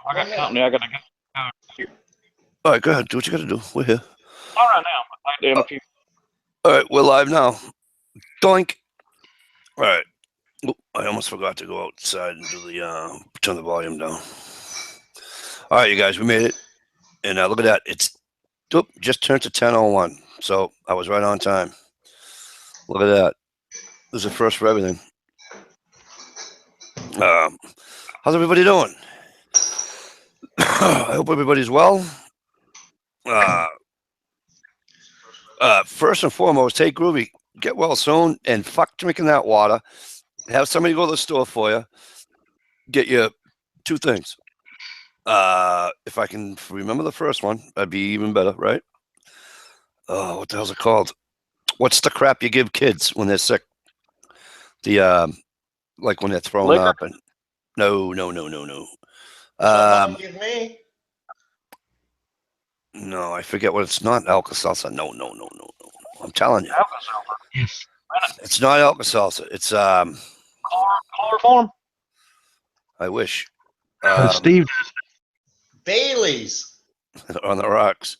I got company. I got to go. All right, go ahead. Do what you got to do. We're here. All right now. But in a few. All right, we're live now. Doink. All right. I almost forgot to go outside and do the turn the volume down. All right, you guys, we made it. And look at that. It's just turned to 10:01. So I was right on time. Look at that. This is the first for everything. How's everybody doing? I hope everybody's well. First and foremost, hey Groovy, get well soon and fuck drinking that water. Have somebody go to the store for you. Get you two things. If I can remember the first one, that'd be even better, right? Oh, what the hell's it called? What's the crap you give kids when they're sick? The like when they're throwing Liquor? up and no. Give me. No, I forget what it's not. Alka-Seltzer. No. I'm telling you. Alka-Seltzer. Yes. It's not Alka-Seltzer. It's Chloroform? I wish. Steve, Bailey's. On the rocks.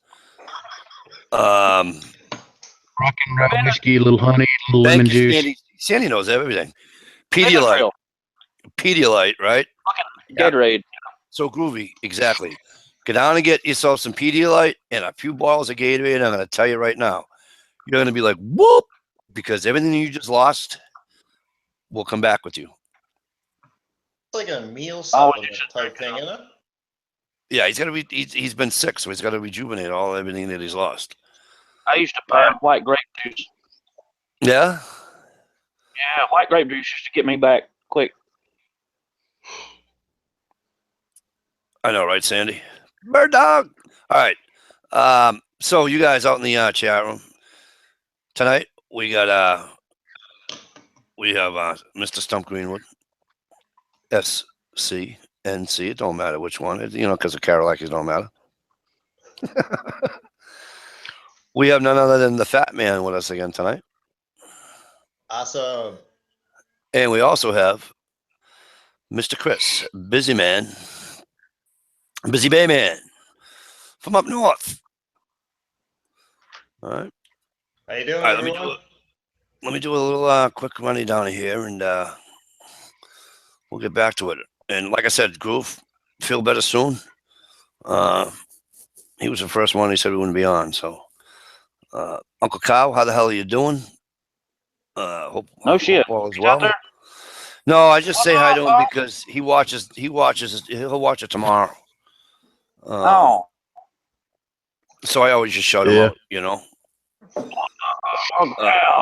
rock and roll whiskey, a little honey, a little lemon Thank you, juice. Sandy. Sandy knows everything. Pedialyte. Pedialyte, right? Gatorade. So Groovy, exactly. Go down and get yourself some Pedialyte and a few bottles of Gatorade. I'm going to tell you right now, you're going to be like, whoop, because everything you just lost will come back with you. It's like a meal supplement type thing, isn't it? Yeah, he's got to be. He's been sick, so he's got to rejuvenate everything that he's lost. I used to buy white grape juice. Yeah. Yeah, white grape juice used to get me back quick. I know, right, Sandy? Bird dog. All right. So you guys out in the chat room tonight, we got we have Mr. Stump Greenwood, SCNC. It don't matter which one, because of Karolakis don't matter. We have none other than the Fat Man with us again tonight, Awesome. and we also have Mr. Chris, Busy Man, Busy Bay Man from up north. All right. How you doing, All right, everyone? let me do a little quick running down here, and we'll get back to it. And like I said, Groove, feel better soon. He was the first one. He said we wouldn't be on. So, Uncle Kyle, how the hell are you doing? Hope Shit. all is He's well. out there? No, I just say hi to him because he watches. He'll watch it tomorrow. So I always just shout him out,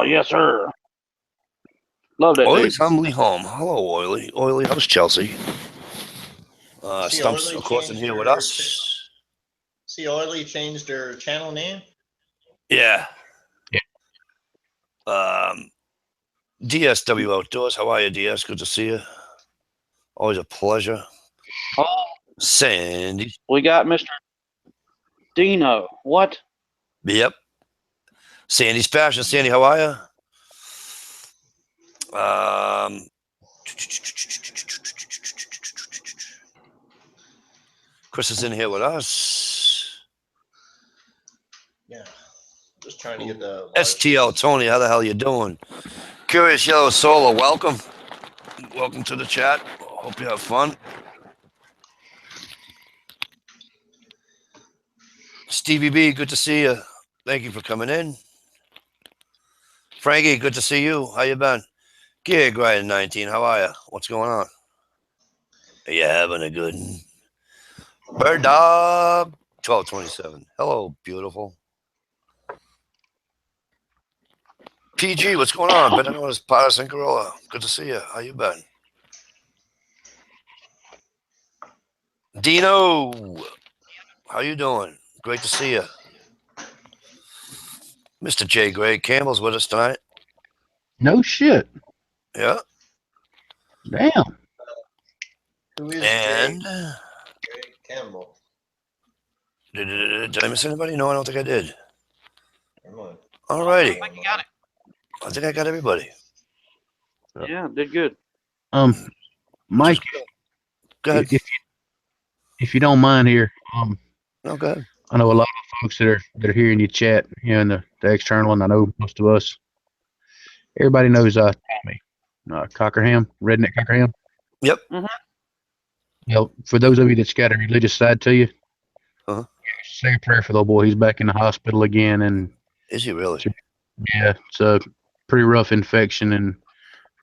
Yes, sir. Love that. Oily's humbly home. Hello, Oily. Oily, how's Chelsea? See, Stump's, Oily of course, in changed here with her us. See, Oily changed her channel name. Yeah. DSW Outdoors. How are you, DS? Good to see you. Always a pleasure. Oh, Sandy. we got Mr. Dino. What? Yep. Sandy's Passion. Sandy, how are you? Chris is in here with us. Yeah. Just trying to get the STL Tony, how the hell you doing? Curious Yellow Solar, welcome. Welcome to the chat. Hope you have fun. Stevie B, good to see you. Thank you for coming in. Frankie, good to see you. How you been? Gig Ryan 19, how are you? What's going on? Are you having a good one? Bird Dog 1227. Hello, beautiful. PG, what's going on? Better known as Patterson Gorilla. Good to see you. How you been? Dino, how you doing? Great to see you. Mr. J. Gray Campbell's with us tonight. No shit. Yeah. Damn. Who is And Jay Campbell? did I miss anybody? No, I don't think I did. Come on. All righty. I think you got it. I think I got everybody. Yeah, did good. Mike, Go ahead. if if you don't mind here, Okay. I know a lot of folks that are hearing you chat, in the external, and I know most of us. Everybody knows Tommy Cockerham, Redneck Cockerham. Yep. For those of you that's got a religious side to you, say a prayer for the old boy. He's back in the hospital again, and Is he really? it's a pretty rough infection. And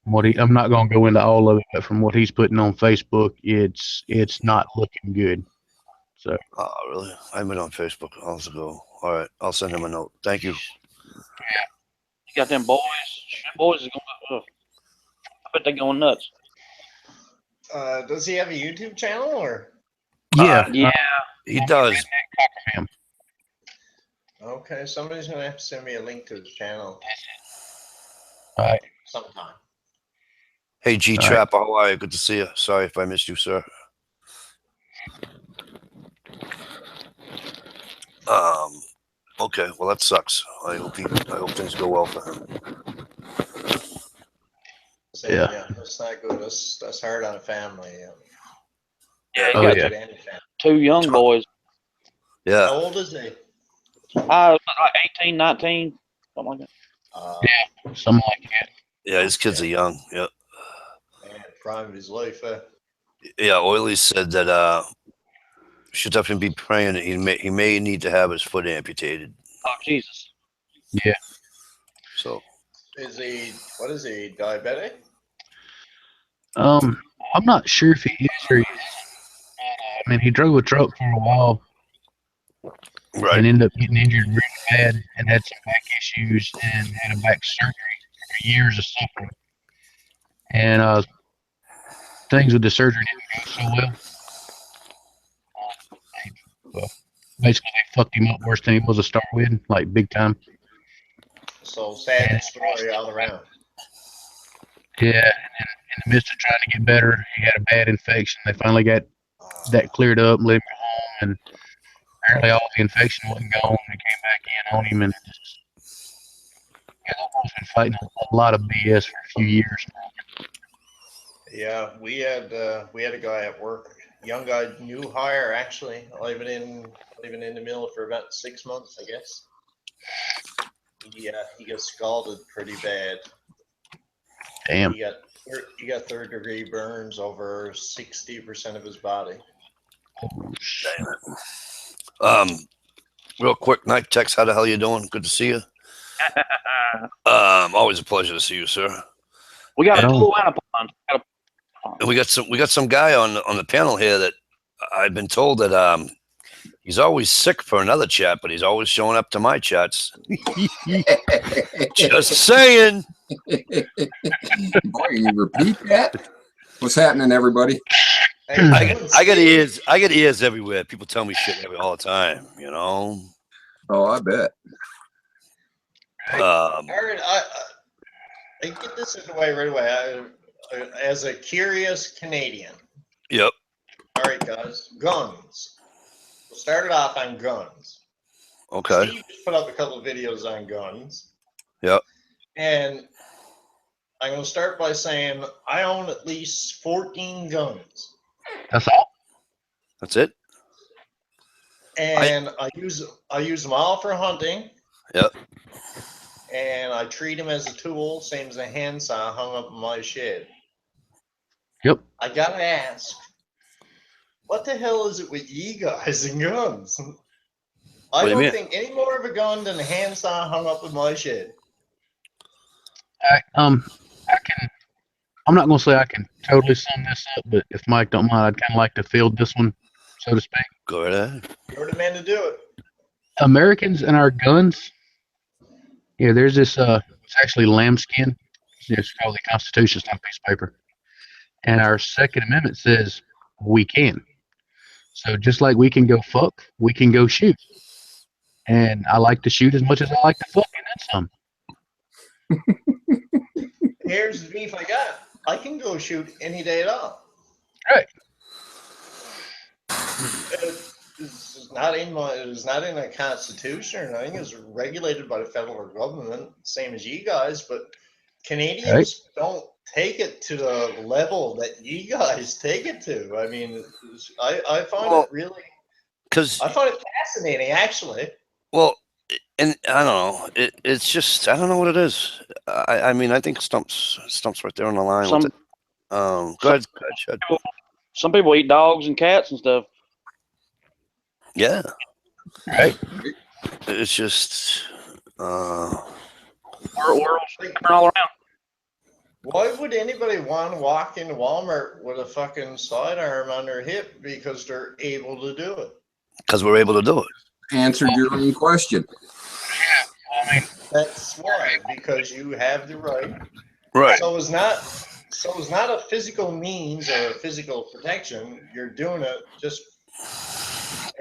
I'm not going to go into all of it, but from what he's putting on Facebook, it's not looking good. So. Oh, really? I met on Facebook hours ago. All right, I'll send him a note. Thank you. Yeah. You got them boys. Them boys is going. I bet they're going nuts. Does he have a YouTube channel or? Yeah, he does. Okay, somebody's gonna have to send me a link to his channel. All right. Sometime. Hey, G Trapper, how are you? Good to see you. Sorry if I missed you, sir. Okay, well that sucks. I hope things go well for him. So, yeah, that's not good. That's hard on a family. Yeah, you got two young boys. Yeah. How old is he? Like 18, 19, something like that. Yeah, something like that. Yeah, his kids are young. Yep. Man, prime of his life. Yeah, Oily said that should definitely be praying that he may need to have his foot amputated. Oh Jesus. Yeah. So. Is he? What is he? Diabetic? I'm not sure if he is or he isn't. I mean, he drove a truck for a while. Right. And ended up getting injured really bad and had some back issues and had a back surgery after years of suffering. And things with the surgery didn't go so well. Basically, they fucked him up worse than he was to start with, like big time. So sad story all around. Yeah, and in the midst of trying to get better, he had a bad infection. They finally got that cleared up, let him go home, and apparently all the infection wasn't gone. It came back in on him, and he's been fighting a lot of BS for a few years now. Yeah, we had a guy at work, young guy, new hire actually, living in the mill for about 6 months, I guess. He got scalded pretty bad. Damn. He got third-degree burns over 60% of his body. Damn it. Real quick, Nite Text, how the hell you doing? Good to see you. Always a pleasure to see you, sir. We got a pool and a pond. And we got some guy on the panel here that I've been told that he's always sick for another chat, but he's always showing up to my chats. Just saying. Boy, you repeat that? What's happening, everybody? I get ears everywhere. People tell me shit all the time, you know. Oh, I bet. I get this away right away. As a curious Canadian. Yep. All right, guys. Guns. We'll start it off on guns. Okay. Steve just put up a couple of videos on guns. Yep. And I'm going to start by saying I own at least 14 guns. That's all? That's it? And I use them all for hunting. Yep. And I treat them as a tool, same as a handsaw hung up in my shed. Yep. I gotta ask, what the hell is it with you guys and guns? I don't think any more of a gun than a handsaw hung up in my shed. I'm not gonna say I can totally sum this up, but if Mike don't mind, I'd kind of like to field this one, so to speak. Go right ahead. You're the man to do it. Americans and our guns. Yeah, there's this. It's actually lambskin. It's called the Constitution. It's not a piece of paper. And our Second Amendment says we can. So just like we can go fuck, we can go shoot. And I like to shoot as much as I like to fuck, and then some. Here's the beef I got. I can go shoot any day at all. Right. It's not in the Constitution or nothing. It's regulated by the federal government, same as you guys. But Canadians don't take it to the level that you guys take it to. I mean, I find it really, because I find it fascinating, actually. well, and I don't know. It's just I don't know what it is. I mean I think Stump's right there on the line with Some it. Go ahead, Chad. some people eat dogs and cats and stuff. Yeah, Right. it's just We're all around. Why would anybody want to walk into Walmart with a fucking sidearm on their hip because they're able to do it? because we're able to do it. Answered your own question. I mean, That's why, because you have the right. Right. So it's not a physical means or a physical protection. You're doing it just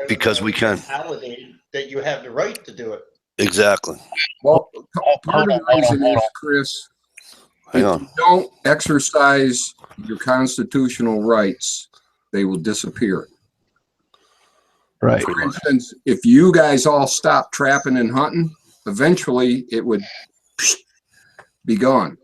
Because we can. validate that you have the right to do it. Exactly. Well, part of the reason hold is, on. Chris, Hang if on. you don't exercise your constitutional rights, they will disappear. right. For instance, if you guys all stop trapping and hunting, eventually it would be gone.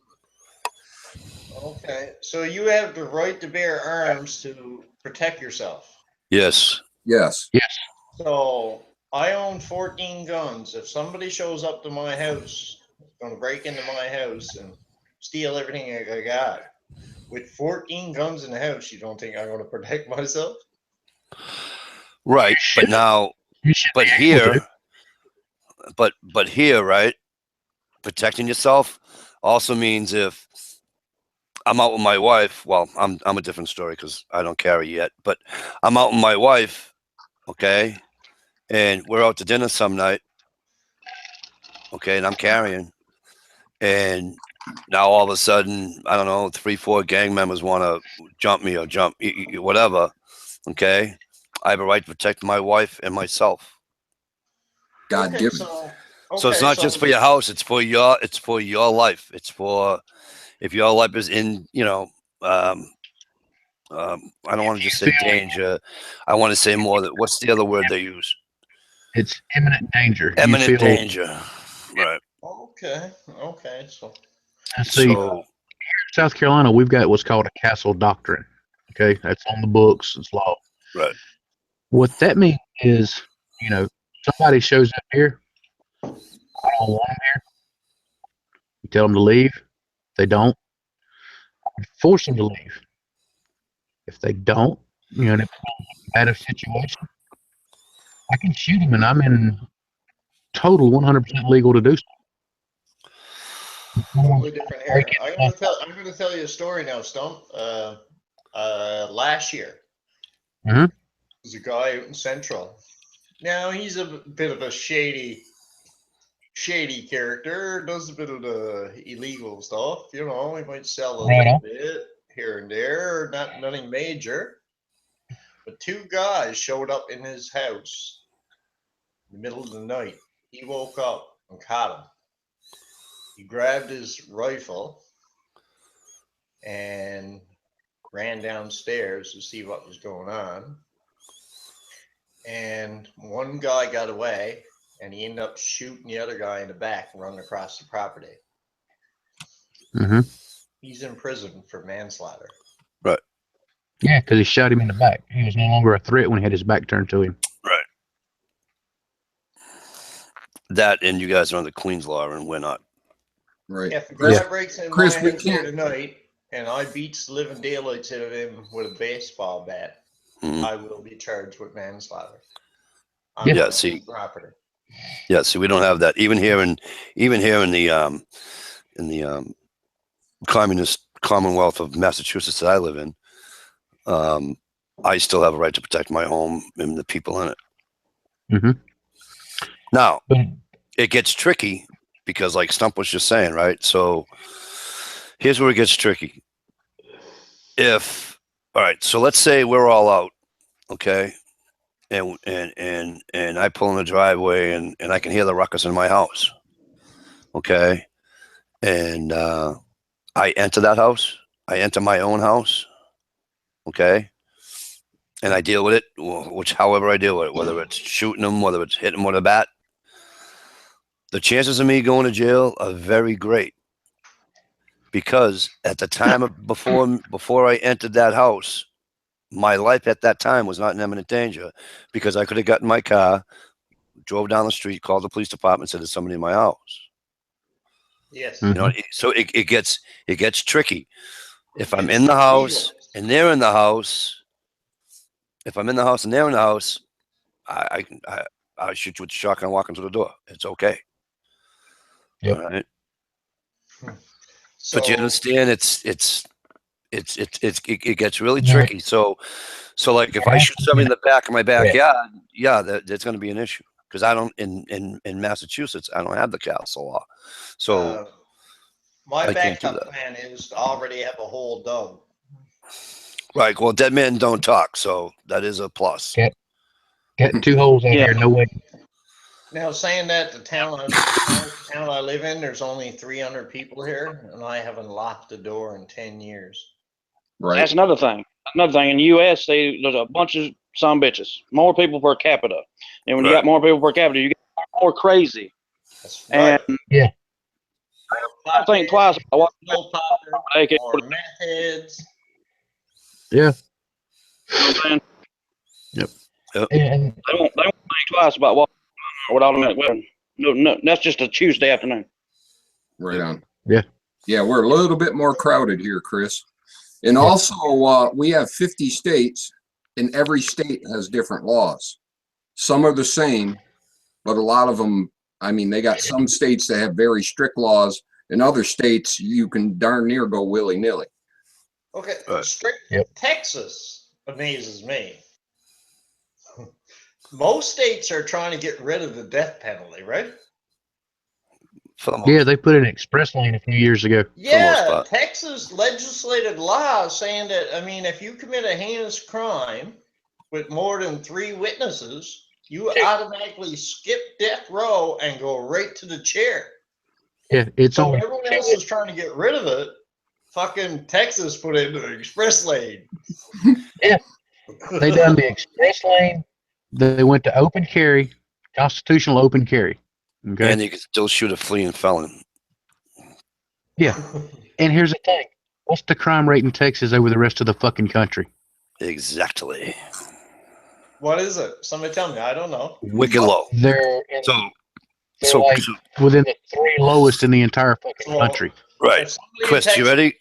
Okay, so you have the right to bear arms to protect yourself. Yes. Yes. Yes. So I own 14 guns. If somebody shows up to my house, going to break into my house and steal everything I got, with 14 guns in the house, you don't think I'm going to protect myself? Right. But now, You should but be able here, to. but here, right? Protecting yourself also means if I'm out with my wife. Well, I'm a different story because I don't carry yet. But I'm out with my wife, okay, and we're out to dinner some night, okay, and I'm carrying, and now all of a sudden, I don't know, 3-4 gang members want to jump me or jump whatever, okay. I have a right to protect my wife and myself. God Okay, given. so So it's not just for your house; it's for your life. It's for if your life is in, I don't want to just say danger. I want to say more that what's the other word they use? It's imminent danger. Eminent you feel, danger. Right. Okay, so See, So South Carolina, we've got what's called a castle doctrine. Okay, that's on the books. It's law. right. What that means is, somebody shows up here. I don't want them here. You tell them to leave. If they don't, you force them to leave. If they don't, in a bad situation, I can shoot them, and I'm in total 100% legal to do so. totally different area. I'm gonna tell you a story now, Stump. Last year, Mhm. there's a guy out in Central. Now he's a bit of a shady character. Does a bit of the illegal stuff. He might sell a little bit here and there. Nothing major. But two guys showed up in his house in the middle of the night. He woke up and caught him. He grabbed his rifle and ran downstairs to see what was going on. And one guy got away, and he ended up shooting the other guy in the back and running across the property. Mm-hmm. He's in prison for manslaughter. Right. Yeah, because he shot him in the back. He was no longer a threat when he had his back turned to him. Right. That and you guys are under Queen's law and we're not. Right. If the guy breaks in Chris, my we house here can't. tonight and I beats the living daylights out of him with a baseball bat, Mhm. I will be charged with manslaughter. Yeah, see. Property. Yeah, see, we don't have that. Even here in the communist Commonwealth of Massachusetts that I live in, I still have a right to protect my home and the people in it. Mm-hmm. Now, it gets tricky because, like Stump was just saying, right? So here's where it gets tricky. All right, so let's say we're all out, okay, and I pull in the driveway and I can hear the ruckus in my house, okay, and I enter that house. I enter my own house, okay, and I deal with it, however I deal with it, whether it's shooting them, whether it's hitting them with a bat. The chances of me going to jail are very great. because at the time of before I entered that house, my life at that time was not in imminent danger because I could have gotten my car, drove down the street, called the police department, said there's somebody in my house. Yes. You know, so it gets tricky. If I'm It's in the house illegal. and they're in the house, if I'm in the house and they're in the house, I shoot you with the shotgun walking through the door. It's okay. Yep. All right. So, But you understand, it gets really tricky. So like if I shoot somebody in the back of my backyard, yeah, that's going to be an issue because I don't in Massachusetts I don't have the castle law, so my I can't do backup that. plan is to already have a whole dog. Right. Well, dead men don't talk, so that is a plus. Got 2 holes out Yeah. here. No way. Now, saying that the town I live in, there's only 300 people here, and I haven't locked the door in 10 years. Right. That's another thing. Another thing in the U.S., there's a bunch of some bitches. More people per capita, and when you Right. got more people per capita, you get more crazy. That's And right. Yeah. I think twice about what Pill popper, they can more meth heads. Yeah. man. And They won't think twice about what with automatic weapon. No, that's just a Tuesday afternoon. Right on. Yeah. Yeah, we're a little bit more crowded here, Chris. And also, we have 50 states, and every state has different laws. Some are the same, but a lot of them, I mean, they got some states that have very strict laws. In other states, you can darn near go willy-nilly. Okay, Right. strict Yep. Texas amazes me. Most states are trying to get rid of the death penalty, right? For the most, yeah, they put an express lane a few years ago. Yeah, part. Texas legislated law saying that, I mean, if you commit a heinous crime with more than 3 witnesses, you automatically skip death row and go right to the chair. Yeah, it's So only everyone else is trying to get rid of it. Fucking Texas put in the express lane. they done the express lane. They went to open carry, constitutional open carry. Okay. and you can still shoot a fleeing felon. And here's the thing: what's the crime rate in Texas over the rest of the fucking country? Exactly. What is it? Somebody tell me. I don't know. Wicked low. They're So like within the 3 lowest in the entire fucking So- country. right, If somebody in Chris, you Texas- ready?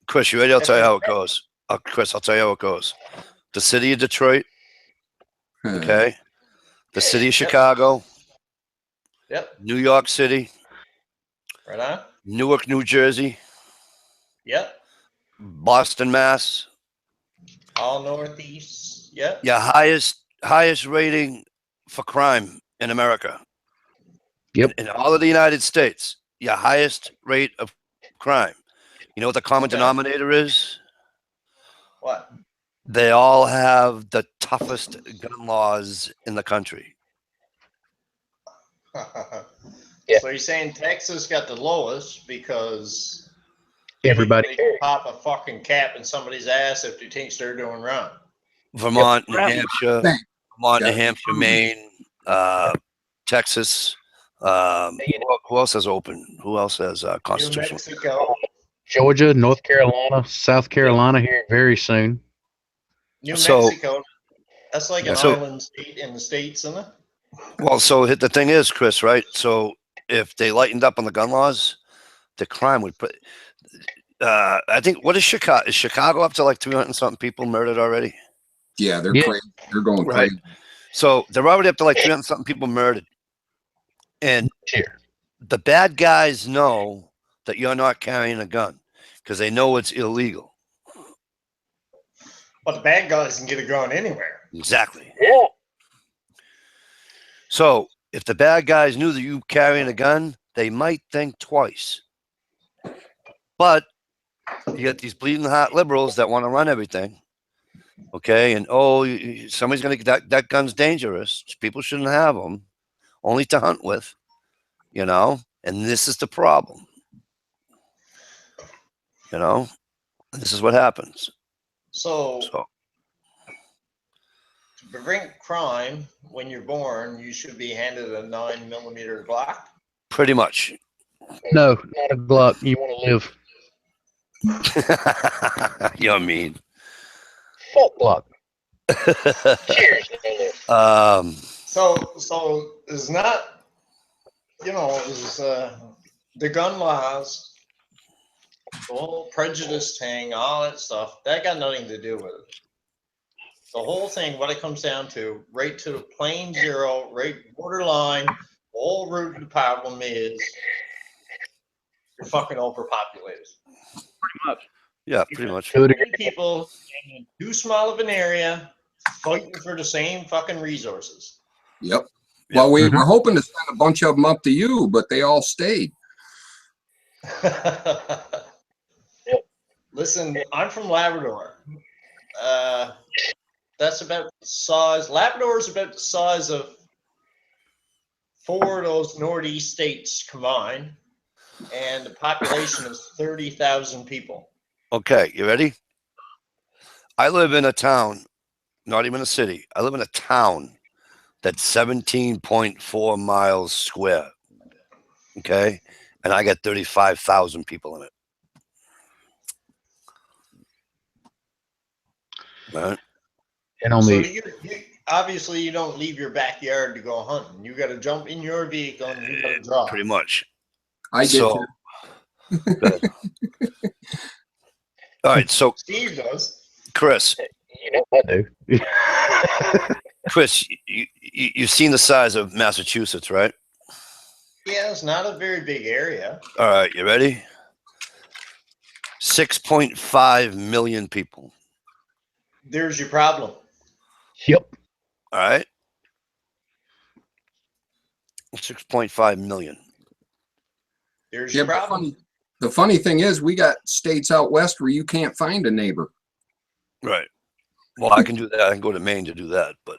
Chris, you ready? I'll If tell you you- how it goes. Chris, I'll tell you how it goes. The city of Detroit, okay. The city of Chicago, Yep. New York City, Right on. Newark, New Jersey, Yep. Boston, Mass. All northeast. Yep. Your highest rating for crime in America. Yep. In all of the United States, your highest rate of crime. You know what the common Okay. denominator is? What? They all have the toughest gun laws in the country. Yeah. So you're saying Texas got the lowest because Everybody they can pop a fucking cap in somebody's ass if they think they're doing wrong. Vermont, Yep. New Hampshire, Thank- Vermont, New Yeah. Hampshire, Maine, Texas. Who else has open? Who else has New constitutional? Mexico. Georgia, North Carolina, South Carolina here very soon. New So- Mexico. That's like an So- island state in the States, isn't it? Well, so the thing is, Chris, right? So if they lightened up on the gun laws, the crime would put. I think what is Chicago? Is Chicago up to like 200 and something people murdered already? Yeah, they're Yeah. crazy. They're going Right. crazy. So they're already up to like 300 and something people murdered, and Here. the bad guys know that you're not carrying a gun because they know it's illegal. But the bad guys can get a gun anywhere. Exactly. Yeah. So if the bad guys knew that you carrying a gun, they might think twice. But you got these bleeding heart liberals that want to run everything. Okay, and somebody's gonna that gun's dangerous. People shouldn't have them, only to hunt with. You know, and this is the problem. You know, this is what happens. So So to prevent crime, when you're born, you should be handed a 9mm Glock. pretty much, No, not a Glock. You want to live. You know what I mean? Fuck Glock. Cheers. So it's not, is the gun laws, the whole prejudice thing, all that stuff, that got nothing to do with it. The whole thing, what it comes down to, right to the plain zero, right borderline, the whole root of the problem is you're fucking overpopulated. Pretty much. Yeah, pretty much. Too many people in too small of an area fighting for the same fucking resources. Yep. Well, we were hoping to send a bunch of them up to you, but they all stayed. Listen, I'm from Labrador. That's about the size. Labrador is about the size of 4 of those Northeast states combined, and the population is 30,000 people. Okay, you ready? I live in a town, not even a city. I live in a town that's 17.4 miles square. Okay, and I got 35,000 people in it. Right? And on So the obviously you don't leave your backyard to go hunting. You got to jump in your vehicle and you got to drive. Pretty much. I did So, too. good. All right, so Steve does. Chris, you know I do. Chris, you've seen the size of Massachusetts, right? Yeah, it's not a very big area. All right, you ready? 6.5 million people. There's your problem. Yep. All right. 6.5 million. There's Yeah, your problem. the funny thing is, we got states out west where you can't find a neighbor. Right. Well, I can do that. I can go to Maine to do that, but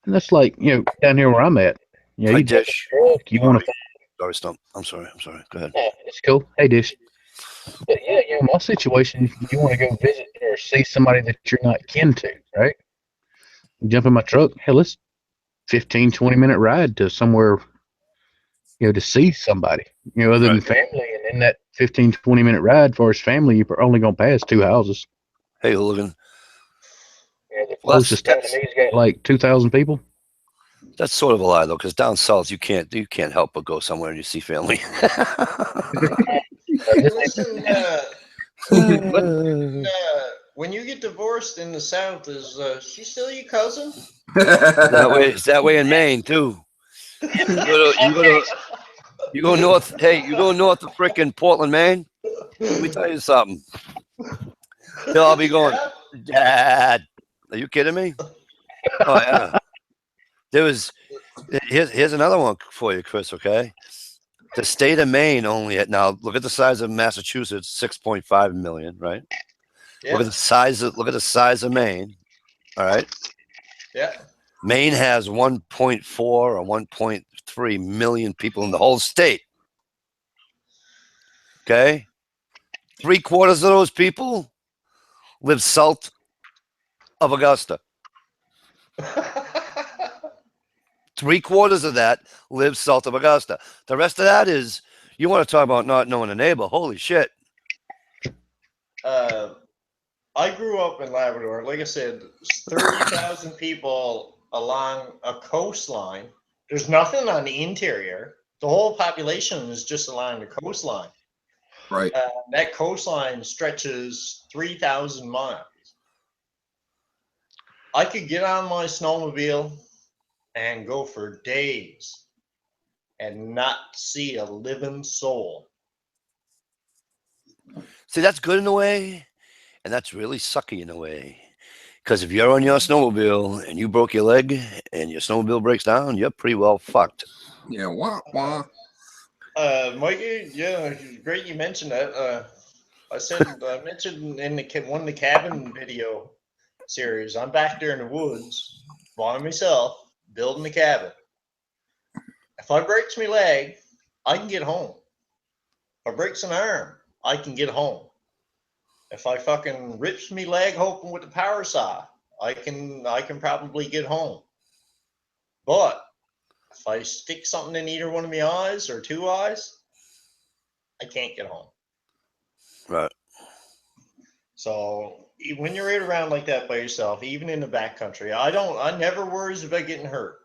And that's like, down here where I'm at. You Hi, you take Dish. a truck, you want to Sorry, Stump. I'm sorry. Go ahead. yeah, it's cool. Hey, Dish. But yeah, my situation, you want to go visit or see somebody that you're not kin to, right? You jump in my truck. Hell, it's 15, 20-minute ride to somewhere, to see somebody, other than family. And in that 15, 20-minute ride for his family, you're only going to pass 2 houses. Hey, Hooligan. Yeah, the closest town to me has got like 2,000 people. That's sort of a lie, though, because down south you can't help but go somewhere and you see family. Listen, when you get divorced in the South, is she still your cousin? It's that way in Maine too. You go north. Hey, you go north of frickin' Portland, Maine. Let me tell you something. They'll all be going, Dad. Are you kidding me? Oh yeah. Here's another one for you, Chris. Okay, the state of Maine only now look at the size of Massachusetts, 6.5 million, right? Yeah. Look at the size of Maine. All right. Yeah. Maine has 1.4 or 1.3 million people in the whole state. Okay, 3/4 of those people live south of Augusta. 3/4 of that lives south of Augusta. The rest of that is, you want to talk about not knowing a neighbor. Holy shit. I grew up in Labrador. Like I said, 30,000 people along a coastline. There's nothing on the interior. The whole population is just along the coastline. Right. That coastline stretches 3,000 miles. I could get on my snowmobile and go for days and not see a living soul. See, that's good in a way, and that's really sucky in a way. Because if you're on your snowmobile and you broke your leg and your snowmobile breaks down, you're pretty well fucked. Yeah, wah, wah. Mikey, yeah, great you mentioned that. I mentioned in one of the cabin video series, I'm back there in the woods by myself building the cabin. If I breaks my leg, I can get home. If I breaks an arm, I can get home. If I fucking rips me leg open with the power saw, I can probably get home. But If I stick something in either one of my eyes or two eyes, I can't get home. Right. So when you're right around like that by yourself, even in the backcountry, I never worries about getting hurt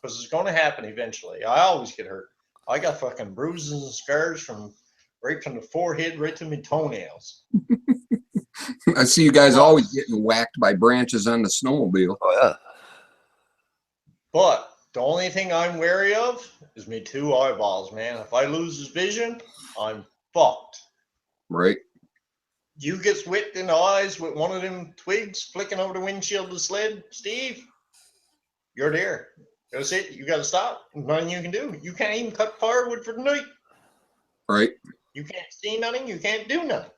because it's going to happen eventually. I always get hurt. I got fucking bruises and scars from right from the forehead right to my toenails. I see you guys always getting whacked by branches on the snowmobile. Oh yeah. But the only thing I'm wary of is me two eyeballs, man. If I lose his vision, I'm fucked. Right. You get whipped in the eyes with one of them twigs flicking over the windshield of the sled, Steve, you're there. That's it. You got to stop. Nothing you can do. You can't even cut firewood for the night. Right. You can't see nothing. You can't do nothing.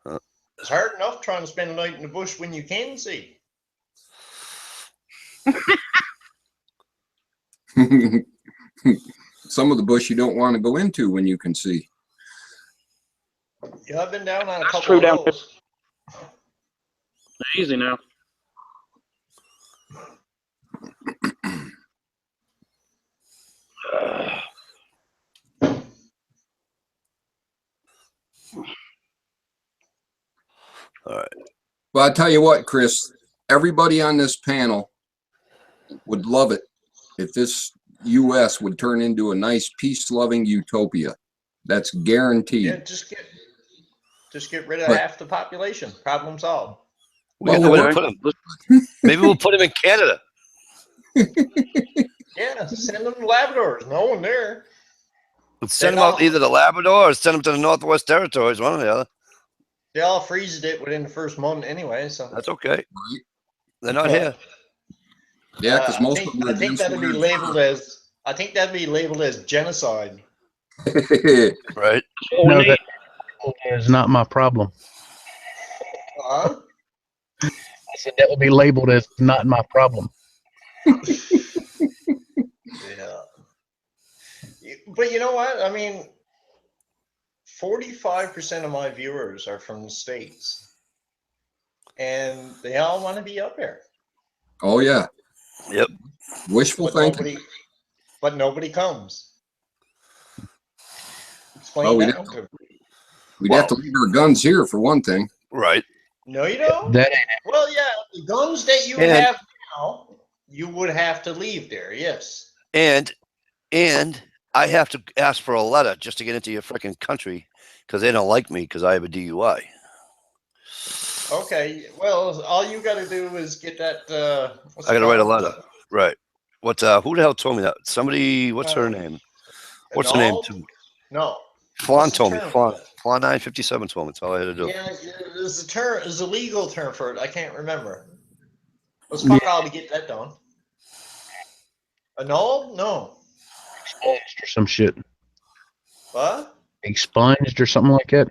Huh. It's hard enough trying to spend the night in the bush when you can see. Some of the bush you don't want to go into when you can see. Yeah, I've been down on a That's couple true of down those. Easy now. All right. Well, I'll tell you what, Chris, everybody on this panel would love it if this U.S. would turn into a nice, peace-loving utopia. That's guaranteed. Yeah, just get rid of But- half the population. Problem solved. Well, Well, we'll put him. Maybe we'll put him in Canada. Yeah, send them to Labradors. No one there. Send him out either to Labrador or send him to the Northwest Territories, one or the other. They all freezed it within the first month anyway. So That's okay. Right. They're not here. Yeah, because most of them are I think against that'd be wearing labeled as. I think that'd be labeled as genocide. fur. Right. That's what we No, need. that is not my problem. Huh? I said that would be labeled as not my problem. Yeah. But you know what? I mean, 45% of my viewers are from the States. And they all want to be up there. Oh, yeah. Yep. Wishful thinking. But nobody comes. Explain Well, that one to me. We'd have to leave our guns here for one thing. Right. No, you don't. That ain't Well, yeah, the guns that you And- have now, you would have to leave there. Yes. And I have to ask for a letter just to get into your freaking country because they don't like me because I have a DUI. Okay. Well, all you got to do is get that. I got to write a letter. Right. What? Who the hell told me that? Somebody. What's her Uh, name? What's her name? Too? No. Flan what's the told me. term Flan. for that? Flan 957 told me. That's all I had to do. Yeah, there's a term. There's a legal term for it. I can't remember. Let's fuck all to get that done. Annulled? No. expunged or some shit. What? Expunged or something like that.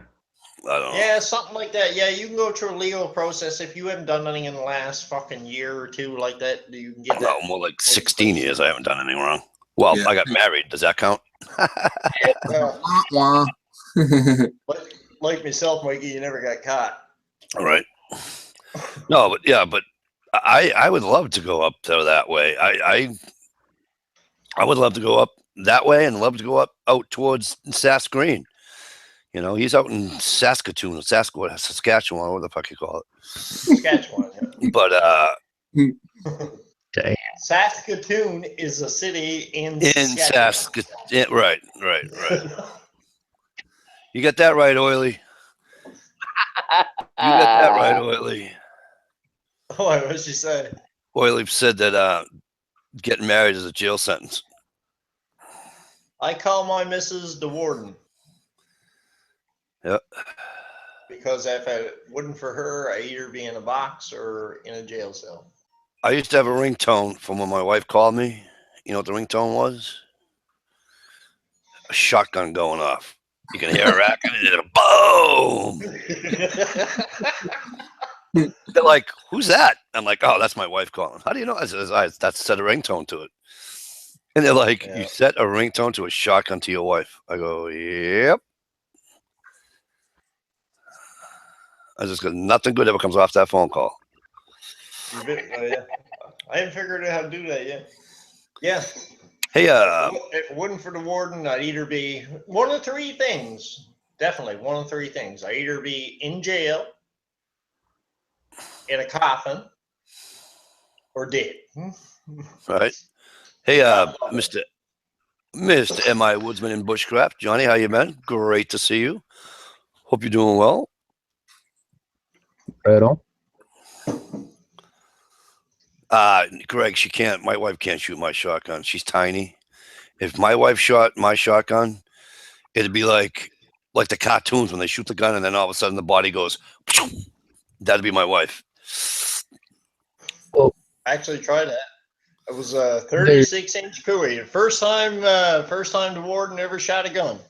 I don't know. Yeah, something like that. Yeah, you can go through a legal process if you haven't done anything in the last fucking year or two like that. You can get that. No, more like 16 years. I haven't done anything wrong. Well, Yeah. I got married. Does that count? Well, Wah, wah. like myself, Mikey, you never got caught. All right. No, but yeah, but I would love to go up there that way. I would love to go up that way and love to go up out towards Sask Green. You know, he's out in Saskatoon, Saskatchewan, whatever the fuck you call it. Saskatchewan. Yeah. But Damn. Saskatoon is a city in Saskatoon, right. You got that right, Oily. You got that right, Oily. Oh, what did she say? Oily said that getting married is a jail sentence. I call my missus the warden. Yep. Because if it wasn't for her, I'd either be in a box or in a jail cell. I used to have a ringtone from when my wife called me. You know what the ringtone was? A shotgun going off. You can hear a racket and then boom. They're like, "Who's that?" I'm like, "Oh, that's my wife calling." How do you know? I said, "That's set a ringtone to it." And they're like, Yeah. "You set a ringtone to a shotgun to your wife?" I go, "Yep." I just go, nothing good ever comes off that phone call. Yeah. I haven't figured out how to do that yet. Yeah. Hey, If it wasn't for the warden, I'd either be one of three things. Definitely one of three things. I'd either be in jail, in a coffin, or dead. right. Hey, God love it. Mr. M.I. Woodsman in Bushcraft. Johnny, how you been? Great to see you. Hope you're doing well. Right on. Greg, my wife can't shoot my shotgun. She's tiny. If my wife shot my shotgun, it'd be like the cartoons when they shoot the gun and then all of a sudden the body goes. That'd be my wife. I actually tried that. It was a 36-inch Cooey. First time the warden ever shot a gun.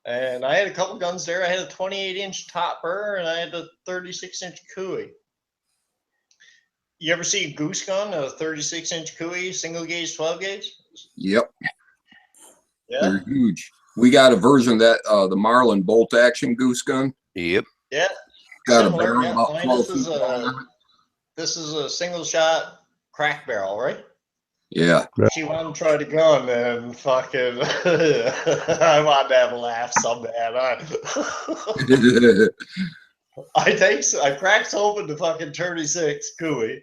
And I had a couple guns there. I had a 28-inch topper and I had a 36-inch Cooey. You ever see a goose gun, a 36-inch Cooey, single gauge, 12 gauge? Yep, Yeah. they're huge. We got a version of that, the Marlin bolt action goose gun. Yep. Yeah. Got Similar, a barrel yeah. about Mine, 12 feet long. this is a single shot crack barrel, right? Yeah. She wanted to try the gun and fucking I wanted to have a laugh so bad. I cracks open the fucking 36 Cooey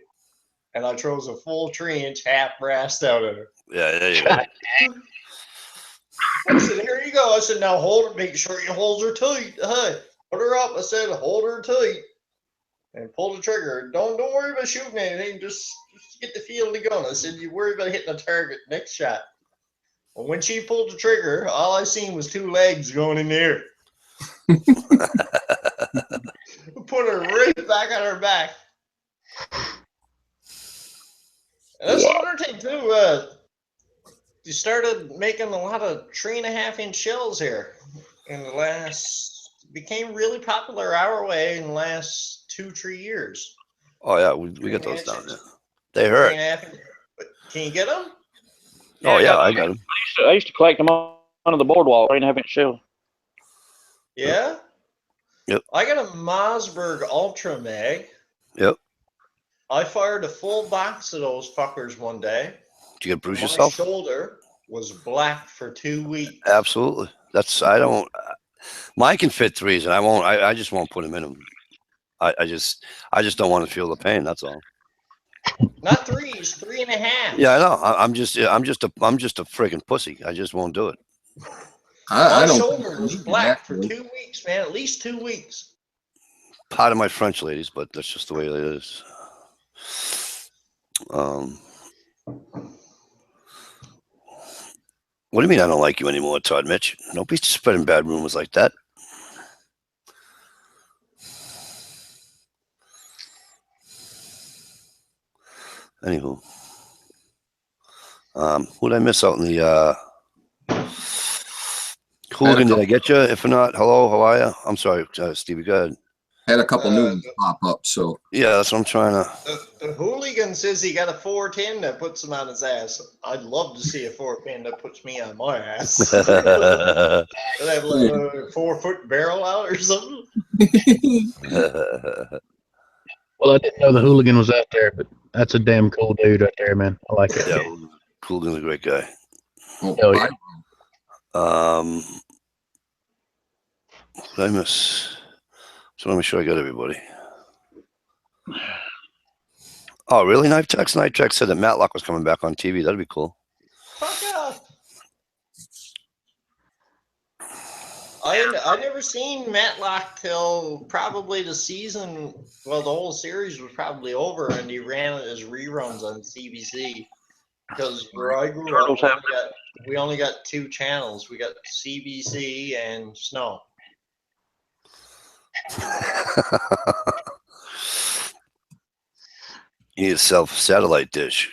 and I throws a full 3-inch half brass out at her. Yeah, there you go. I said, here you go. I said, now hold her, make sure you hold her tight. Hey, put her up. I said, hold her tight. And pull the trigger. Don't worry about shooting anything. Just get the feel of the gun. I said, you worry about hitting the target next shot. Well, when she pulled the trigger, all I seen was 2 legs going in the air. Put her right back on her back. And that's another thing too. You started making a lot of 3.5-inch shells here in the became really popular our way in the last 2-3 years. Oh yeah, we got those down there. They hurt. 3.5 inch. Can you get them? Oh yeah, I got them. I used to collect them under the boardwalk, 3.5-inch shell. Yeah. Yep. I got a Mossberg Ultra Mag. Yep. I fired a full box of those fuckers one day. Did you get bruised My yourself? shoulder was black for 2 weeks. Absolutely. Mine can fit 3s, and I just won't put them in them. I just don't want to feel the pain. That's all. Not 3s, 3.5. Yeah, I know. I'm just a freaking pussy. I just won't do it. I My don't shoulder was black for 2 weeks, man. At least 2 weeks. Part of my French, ladies, but that's just the way it is. What do you mean I don't like you anymore, Todd Mitch? Don't be spreading bad rumors like that. Anywho, who did I miss out in the hooligan? Did I get you? If not, hello, how are you? I'm sorry, Stevie. Go ahead. Had a couple new ones pop up, so Yeah, that's what I'm trying to. The hooligan says he got a 410 that puts him on his ass. I'd love to see a 410 that puts me on my ass. Would have like a 4-foot barrel out or something? Well, I didn't know the hooligan was out there, but that's a damn cool dude right there, man. I like it. Yeah, Hooligan's a great guy. Hell yeah. What did I miss? So let me make sure I got everybody. Oh, really? Knife Tech said that Matlock was coming back on TV. That'd be cool. Fuck off. I never seen Matlock till probably the season. Well, the whole series was probably over, and he ran it as reruns on CBC. Because where I grew up, we only got 2 channels. We got CBC and Snow. You need a satellite dish.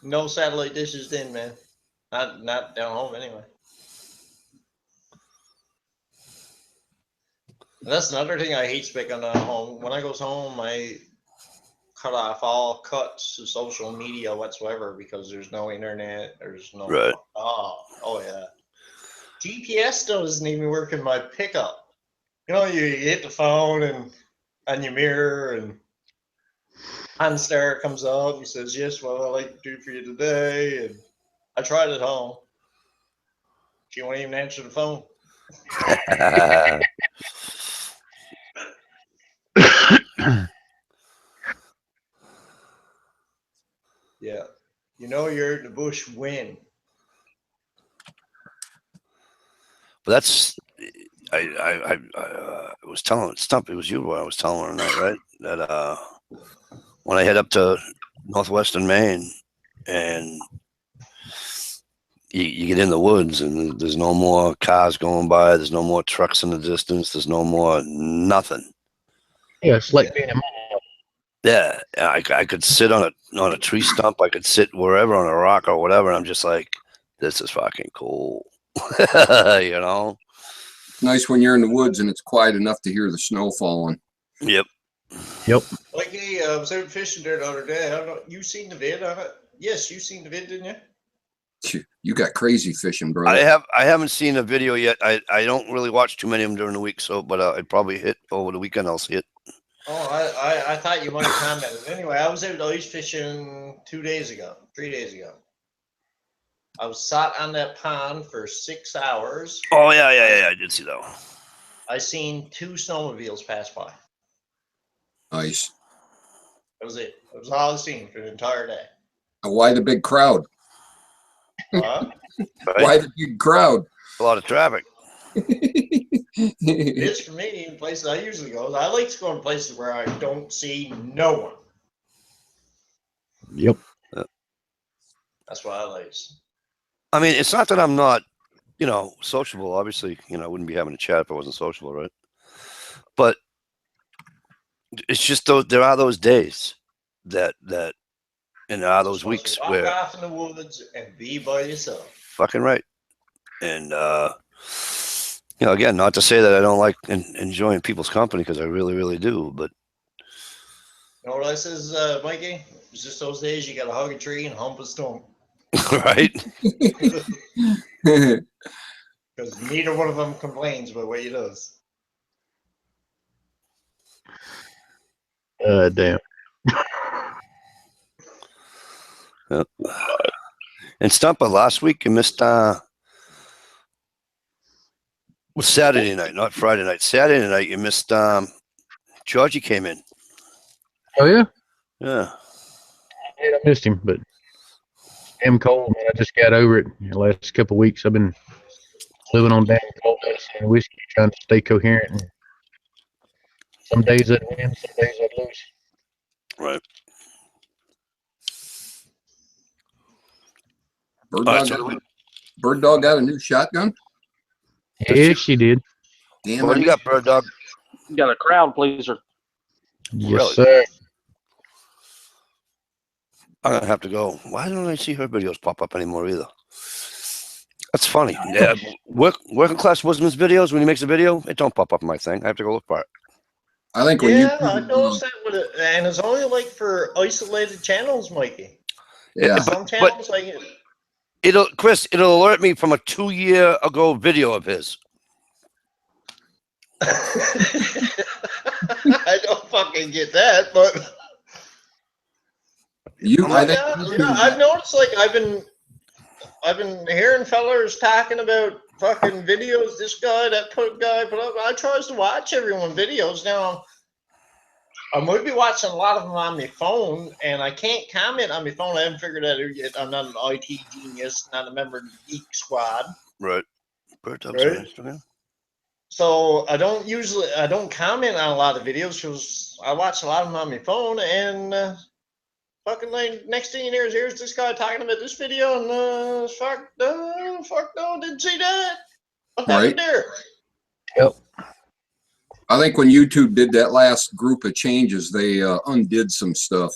No satellite dishes then, man. Not down home anyway. And that's another thing I hate speaking down home. When I goes home, I cut off all cuts to social media whatsoever because there's no internet. There's no. Right. Oh yeah. GPS doesn't even work in my pickup. You know, you hit the phone and on your mirror and Hanstar comes out and he says, yes, what I'd like to do for you today. And I tried at home. She won't even answer the phone. Yeah. You know you're in the bush when. But that's I was telling Stump, it was you what I was telling her tonight, right? That when I head up to northwestern Maine and you get in the woods and there's no more cars going by, there's no more trucks in the distance, there's no more nothing. Yeah, it's like being in Yeah, I could sit on a tree stump, I could sit wherever on a rock or whatever, and I'm just like, this is fucking cool. You know? Nice when you're in the woods and it's quiet enough to hear the snow falling. Yep. Like, hey, I was out fishing there the other day. I don't know. You seen the vid on it? Yes, you seen the vid, didn't you? You got crazy fishing, bro. I haven't seen a video yet. I don't really watch too many of them during the week, so but I'd probably hit over the weekend. I'll see it. Oh, I thought you might have commented. Anyway, I was out ice fishing 3 days ago. I was sat on that pond for 6 hours. Oh yeah. I did see that one. I seen 2 snowmobiles pass by. Nice. That was it. That was all I seen for the entire day. Why the big crowd? Huh? Right? Why the big crowd? A lot of traffic. It is for me in places I usually go. I like to go in places where I don't see no one. Yep. That's what I like. I mean, it's not that I'm not, sociable. Obviously, I wouldn't be having a chat if I wasn't sociable, right? But it's just there are those days that and there are those weeks walk where off in the woods and be by yourself. fucking right. And again, not to say that I don't like enjoying people's company, because I really, really do. But You know what I says, Mikey? It's just those days you got to hug a tree and hump a stone. right? Because neither one of them complains about what he does. Damn. And Stumper, last week you missed was Saturday night, not Friday night. Saturday night you missed Georgie came in. Oh yeah. Yeah. Yeah, I missed him, but damn cold, man. I just got over it. The last couple of weeks, I've been living on damn cold medicine and whiskey, trying to stay coherent. And some days I'd win, some days I'd lose. Right. Bird Dog got a new shotgun? Yeah, she did. Damn, What do you got, Bird Dog? You got a crowd pleaser. Yes, Really? sir. I'm gonna have to go. Why don't I see her videos pop up anymore either? That's funny. Yeah, working class Wisdom's videos, when he makes a video, it don't pop up in my thing. I have to go look for it. I think when I noticed that with it, and it's only like for isolated channels, Mikey. Yeah. Some channels like it. It'll alert me from a 2-year ago video of his. I don't fucking get that, but I've noticed, like, I've been hearing fellers talking about fucking videos. This guy, that guy put up. I tries to watch everyone videos now. I might be watching a lot of them on my phone, and I can't comment on my phone. I haven't figured that out yet. I'm not an IT genius, not a member of the Geek Squad. Right. Bird Dog's Right. on Instagram. So I don't comment on a lot of videos because I watch a lot of them on my phone, and fucking like next thing you hear is here's this guy talking about this video, and fuck no, didn't see that. What happened there? Yep. I think when YouTube did that last group of changes, they undid some stuff.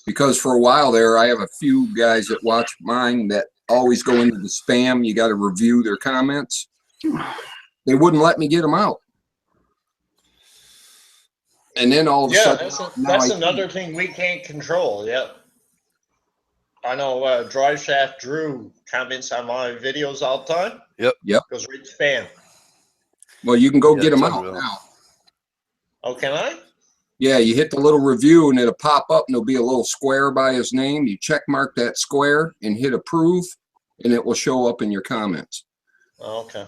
Because for a while there, I have a few guys that watch mine that always go into the spam. You got to review their comments. They wouldn't let me get them out. And then all of a sudden, that's another thing we can't control. Yep. I know Drive Shaft Drew comments on my videos all the time. Yep. Goes right to spam. Well, you can go get them out now. Oh, can I? Yeah, you hit the little review and it'll pop up and there'll be a little square by his name. You check mark that square and hit approve, and it will show up in your comments. Oh, okay.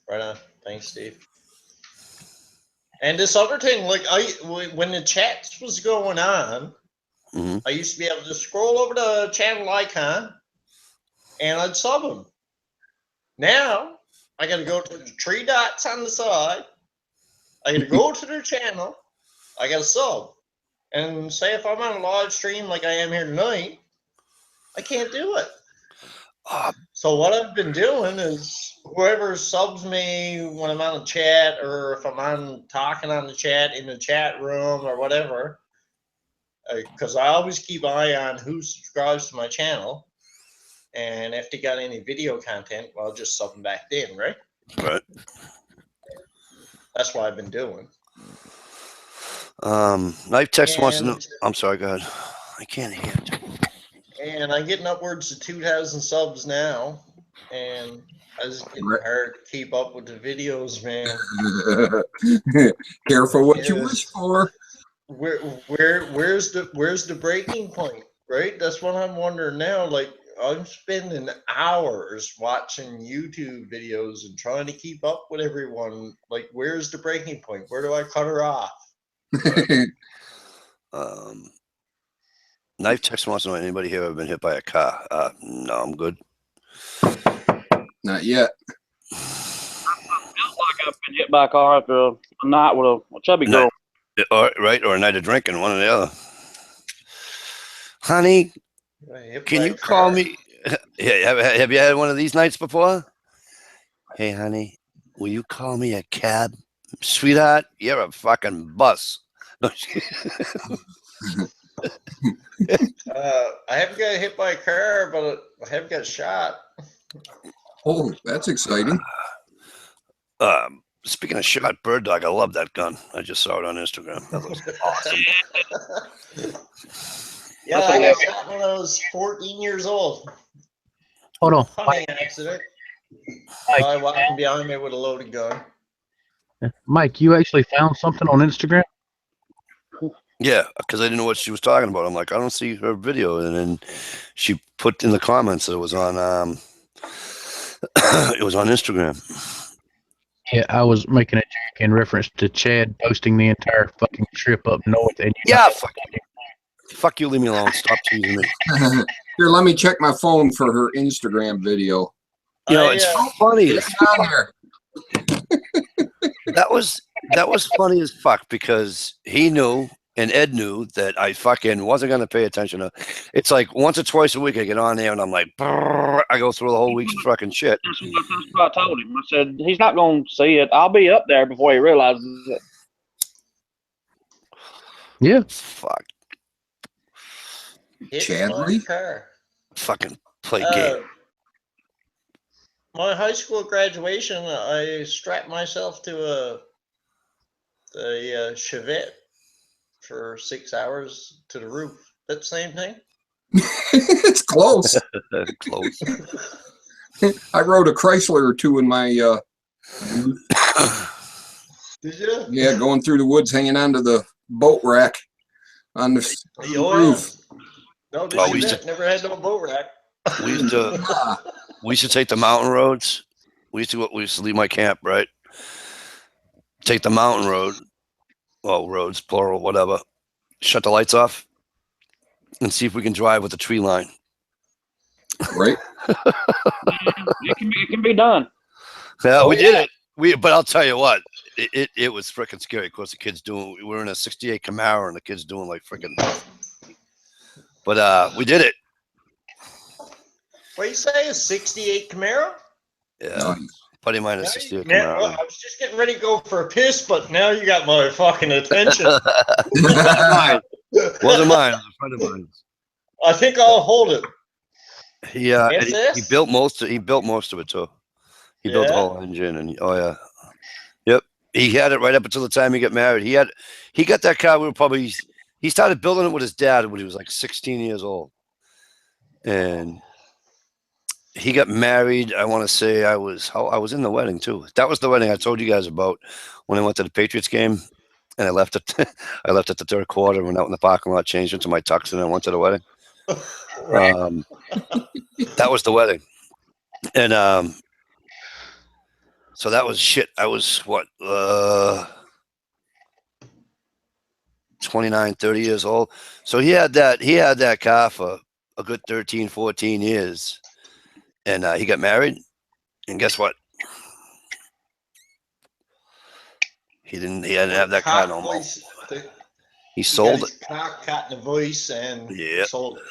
Right on. Thanks, Steve. And this other thing, like when the chats was going on, Mhm. I used to be able to scroll over the channel icon and I'd sub them. Now I got to go to the three dots on the side. I got to go to their channel. I got to sub. And say if I'm on a live stream like I am here tonight, I can't do it. So what I've been doing is whoever subs me when I'm on the chat, or if I'm on talking on the chat in the chat room or whatever, because I always keep an eye on who subscribes to my channel, and if they got any video content, well, I'll just sub them back in, right? Right. That's what I've been doing. Nite text wants to know. And, I'm sorry, go ahead. I can't hear it. and I'm getting upwards to 2,000 subs now, and it's getting hard to keep up with the videos, man. Careful what you wish for. Where's the breaking point, right? That's what I'm wondering now. Like, I'm spending hours watching YouTube videos and trying to keep up with everyone. Like, where's the breaking point? Where do I cut her off? Knife text wants to know, anybody here ever been hit by a car? No, I'm good. Not yet. I feel like I've been hit by a car after a night with a chubby girl. Right, or a night of drinking, one or the other. Honey, can you call me? Have you had one of these nights before? Hey, honey, will you call me a cab? Sweetheart, you're a fucking bus. No, I haven't got hit by a car, but I have got shot. Oh, that's exciting. Speaking of shot, bird dog, I love that gun. I just saw it on Instagram. That looks awesome. Yeah, I got shot when I was 14 years old. Hold on. Hunting accident. I walking behind me with a loaded gun. Mike, you actually found something on Instagram? Yeah, because I didn't know what she was talking about. I'm like, I don't see her video, and then she put in the comments that it was on it was on Instagram. Yeah, I was making a joke in reference to Chad posting the entire fucking trip up north. And Fuck you, leave me alone. Stop teasing me. Here, let me check my phone for her Instagram video. You know, it's so funny. It's on there. That was funny as fuck, because he knew and Ed knew that I fucking wasn't going to pay attention to. It's like once or twice a week I get on there and I'm like, I go through the whole week's fucking shit. That's what I told him. I said, he's not going to see it. I'll be up there before he realizes it. Yeah. Fuck. Chadley? Fucking play game. My high school graduation, I strapped myself to a Chevette for 6 hours to the roof. That same thing? It's close. Close. I rode a Chrysler or two in my Did you? yeah, going through the woods, hanging onto the boat rack on the roof. No, never had no boat rack. We used to take the mountain roads. We used to leave my camp, right? Take the mountain road. Well, roads, plural, whatever. Shut the lights off and see if we can drive with the tree line. Right. It can be done. Yeah, we did it. But I'll tell you what, it was freaking scary. Of course, the kids doing. We were in a '68 Camaro, and the kids doing like freaking. But we did it. What you say? A '68 Camaro? Yeah. Nice. Buddy mine is 68 Camaro. Camaro. I was just getting ready to go for a piss, but now you got my fucking attention. Wasn't mine. It was a friend of mine. I think I'll hold it. He built most of it too. He built the whole engine, and yep. He had it right up until the time he got married. He got that car. He started building it with his dad when he was like 16 years old, and he got married. I want to say I was in the wedding too. That was the wedding I told you guys about when I went to the Patriots game, and I left it. I left at the third quarter, went out in the parking lot, changed into my tux, and I went to the wedding. That was the wedding, and so that was shit. I was what 29, 30 years old. So he had that car for a good 13, 14 years, and he got married, and guess what? He didn't have that car no more. He sold it. Cock cat in the voice and sold it.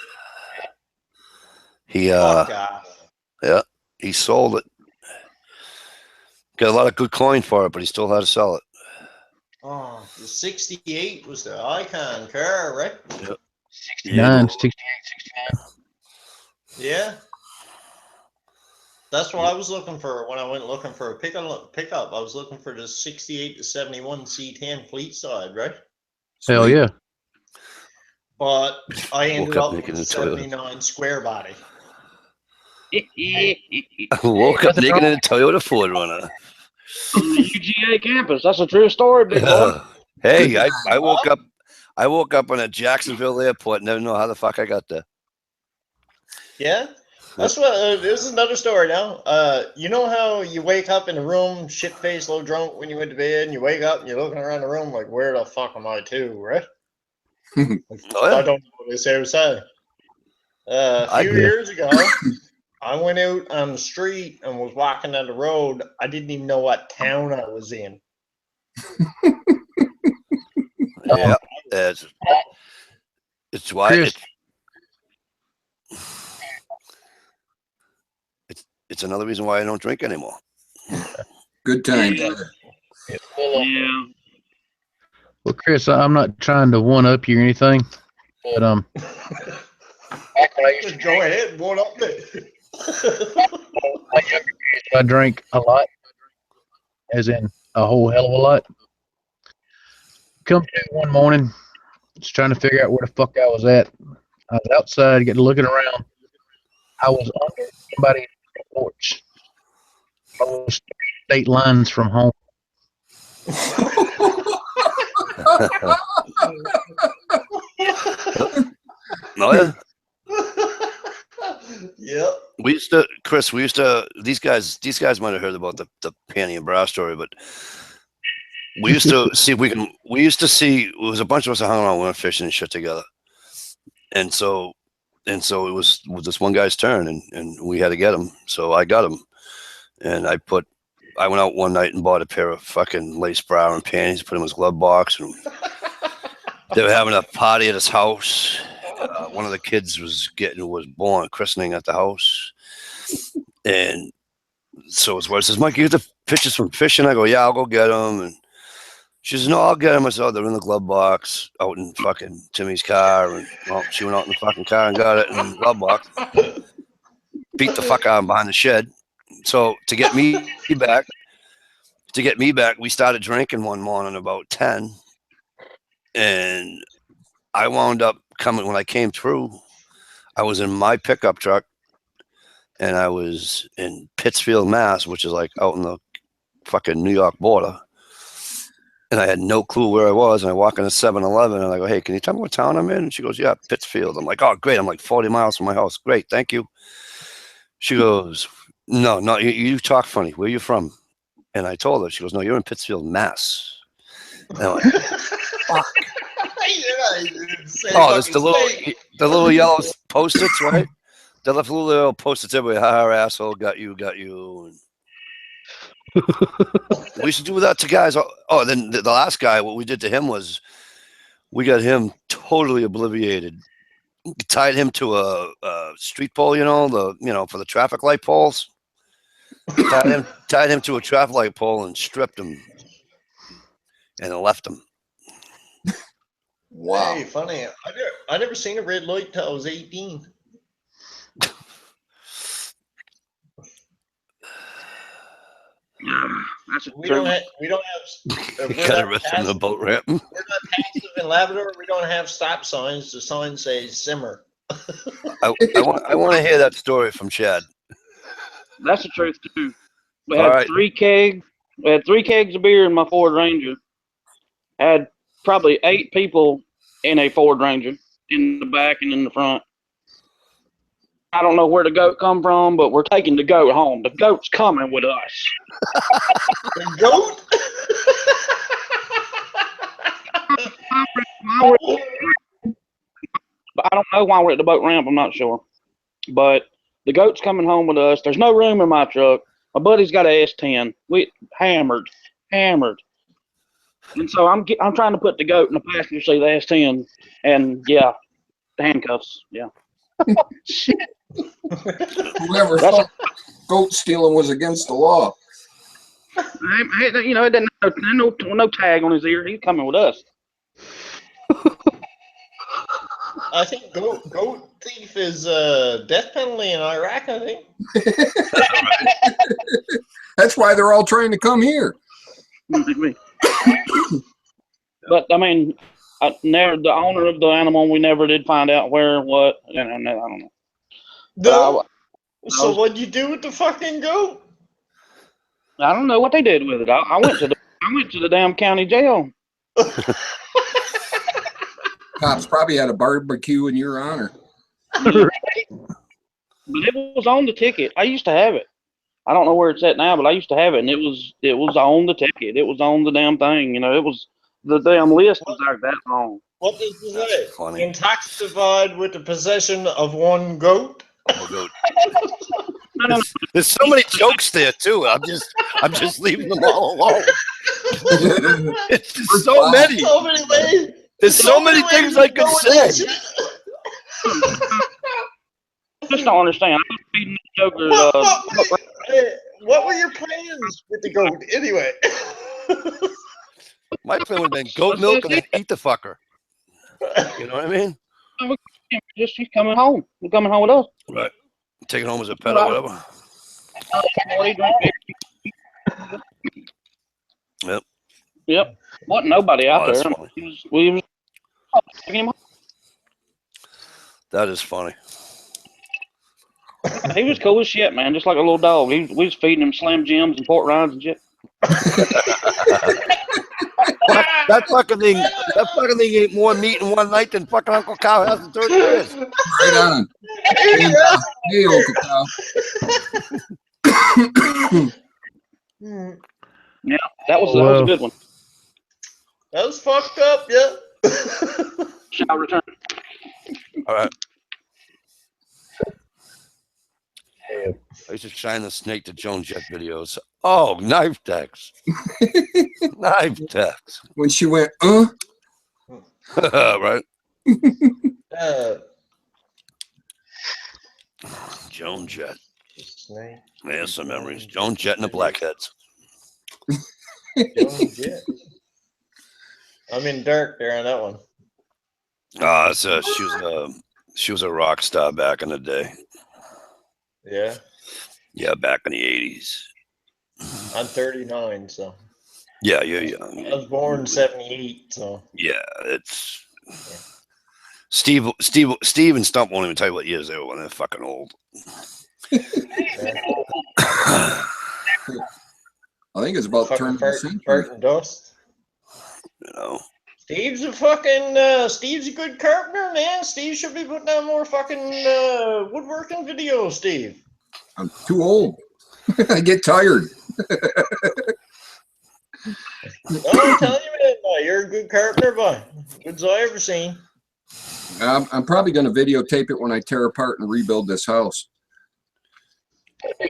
He Fuck off. yeah, he sold it. Got a lot of good coin for it, but he still had to sell it. Oh, the 68 was the icon car, right? Yep. 69, 68, 69. Yeah. That's what I was looking for when I went looking for a pickup. I was looking for the 68 to 71 C10 fleet side, right? Hell Sweet. yeah. But I ended up with naked in a a Toyota. 79 square body. I woke up naked in a Toyota Ford Runner. On the UGA campus. That's a true story, big boy. Hey, I woke up. I woke up in a Jacksonville airport. Never know how the fuck I got there. Yeah, that's what. This is another story now. You know how you wake up in a room, shit faced, low drunk when you went to bed, and you wake up and you're looking around the room like, where the fuck am I to, right? Oh, yeah. I don't know what this ever said. A few years ago, I went out on the street and was walking down the road. I didn't even know what town I was in. Yeah, it's why it's another reason why I don't drink anymore. Good time. Yeah. Well, Chris, I'm not trying to one up you or anything, but back when I used to Go ahead, one up there. I drank a lot, as in a whole hell of a lot. Come to one morning, just trying to figure out where the fuck I was at. I was outside, getting looking around. I was under somebody's porch. I was 3 state lines from home. No, yeah. Yep. These guys might have heard about the panty and bra story, but we used to see if we can. We used to see it was a bunch of us that hung around, we went fishing and shit together, and so it was this one guy's turn, and we had to get him. So I got him, and I went out one night and bought a pair of fucking lace bra and panties, put them in his glove box, and they were having a party at his house. One of the kids was born, christening at the house, and so his wife says, "Mike, you get the pictures from fishing?" I go, "Yeah, I'll go get them." And she says, "No, I'll get them." I said, "Oh, they're in the glove box out in fucking Timmy's car." And well, she went out in the fucking car and got it in the glove box. Beat the fuck out of him behind the shed. So to get me back, we started drinking one morning about 10, and I wound up coming when I came through. I was in my pickup truck, and I was in Pittsfield, Mass, which is like out in the fucking New York border. And I had no clue where I was. And I walk in a 7-Eleven, and I go, "Hey, can you tell me what town I'm in?" And she goes, "Yeah, Pittsfield." I'm like, "Oh, great. I'm like 40 miles from my house. Great. Thank you." She goes, No, you talk funny. Where are you from?" And I told her. She goes, "No, you're in Pittsfield, Mass." And I'm like, fuck. Oh, that's the little yellow Post-its, right? The little yellow Post-its everywhere. Ha, asshole, got you. And we used to do that to guys. Oh, then the last guy, what we did to him was we got him totally obliviated. Tied him to a street pole, for the traffic light poles. Tied him to a traffic light pole and stripped him, and left him. Wow. Hey, funny. I never seen a red light till I was 18. That's a We don't have. Got arrested in the boat ramp. We're not passive in Labrador. We don't have stop signs. The sign says simmer. I want to hear that story from Chad. That's the truth too. We All had right. 3 kegs. We had 3 kegs of beer in my Ford Ranger. Had probably 8 people in a Ford Ranger in the back and in the front. I don't know where the goat come from, but we're taking the goat home. The goat's coming with us. The goat? But I don't know why we're at the boat ramp. I'm not sure. But the goat's coming home with us. There's no room in my truck. My buddy's got a S10. We hammered. And so I'm trying to put the goat in the passenger seat of the S10. And yeah, the handcuffs. Yeah. Shit. Whoever thought goat stealing was against the law. You know, it didn't no tag on his ear. He's coming with us. I think goat thief is death penalty in Iraq, I think. That's why they're all trying to come here. But I mean, the owner of the animal, we never did find out where, what. I don't know. No. So was- what'd you do with the fucking goat? I don't know what they did with it. I went to the damn county jail. Cops probably had a barbecue in your honor. But it was on the ticket. I used to have it. I don't know where it's at now, but I used to have it, and it was on the ticket. It was on the damn thing. You know, it was the damn list was like that long. What does it say? That's funny. Intoxicated with the possession of one goat. Oh, goat. No. There's so many jokes there too. I'm just leaving them all alone. It's just so many. So many ways. There's so many things I could say. Just don't understand. I was feeding the Joker. What were your plans with the goat anyway? My plan would have been goat milk and then eat the fucker. You know what I mean? He's coming home. He's coming home with us. Right. Take it home as a pet or whatever. Yep. Yep. Wasn't nobody out that's there. funny. We was taking him home. That is funny. He was cool as shit, man. Just like a little dog. We was feeding him Slim Jims and pork rinds and shit. That fucking thing ate more meat in one night than fucking Uncle Cow has in 30 years. Right on. Hey, Uncle Cow. Yeah, that was a good one. That was fucked up, yeah. Shall return. All right. I used to shine the snake to Joan Jett videos. Oh, knife decks. Knife decks. When she went, Right? Uh, Joan Jett. snake. There's some memories. Joan Jett and the Blackheads. Joan Jett. I'm in dark there on that one. She was a rock star back in the day. Yeah. Yeah, back in the 80s. I'm 39, so. Yeah. I was born in 78, so. Yeah, it's Steve and Stump won't even tell you what years they were when they're fucking old. I think it's about turn of the Fucking century. fart and dust. You know. Steve's a good carpenter, man. Steve should be putting out more fucking woodworking videos, Steve. I'm too old. I get tired. I'm telling you, man, boy, you're a good carpenter, boy. Good as I ever seen. I'm probably going to videotape it when I tear apart and rebuild this house.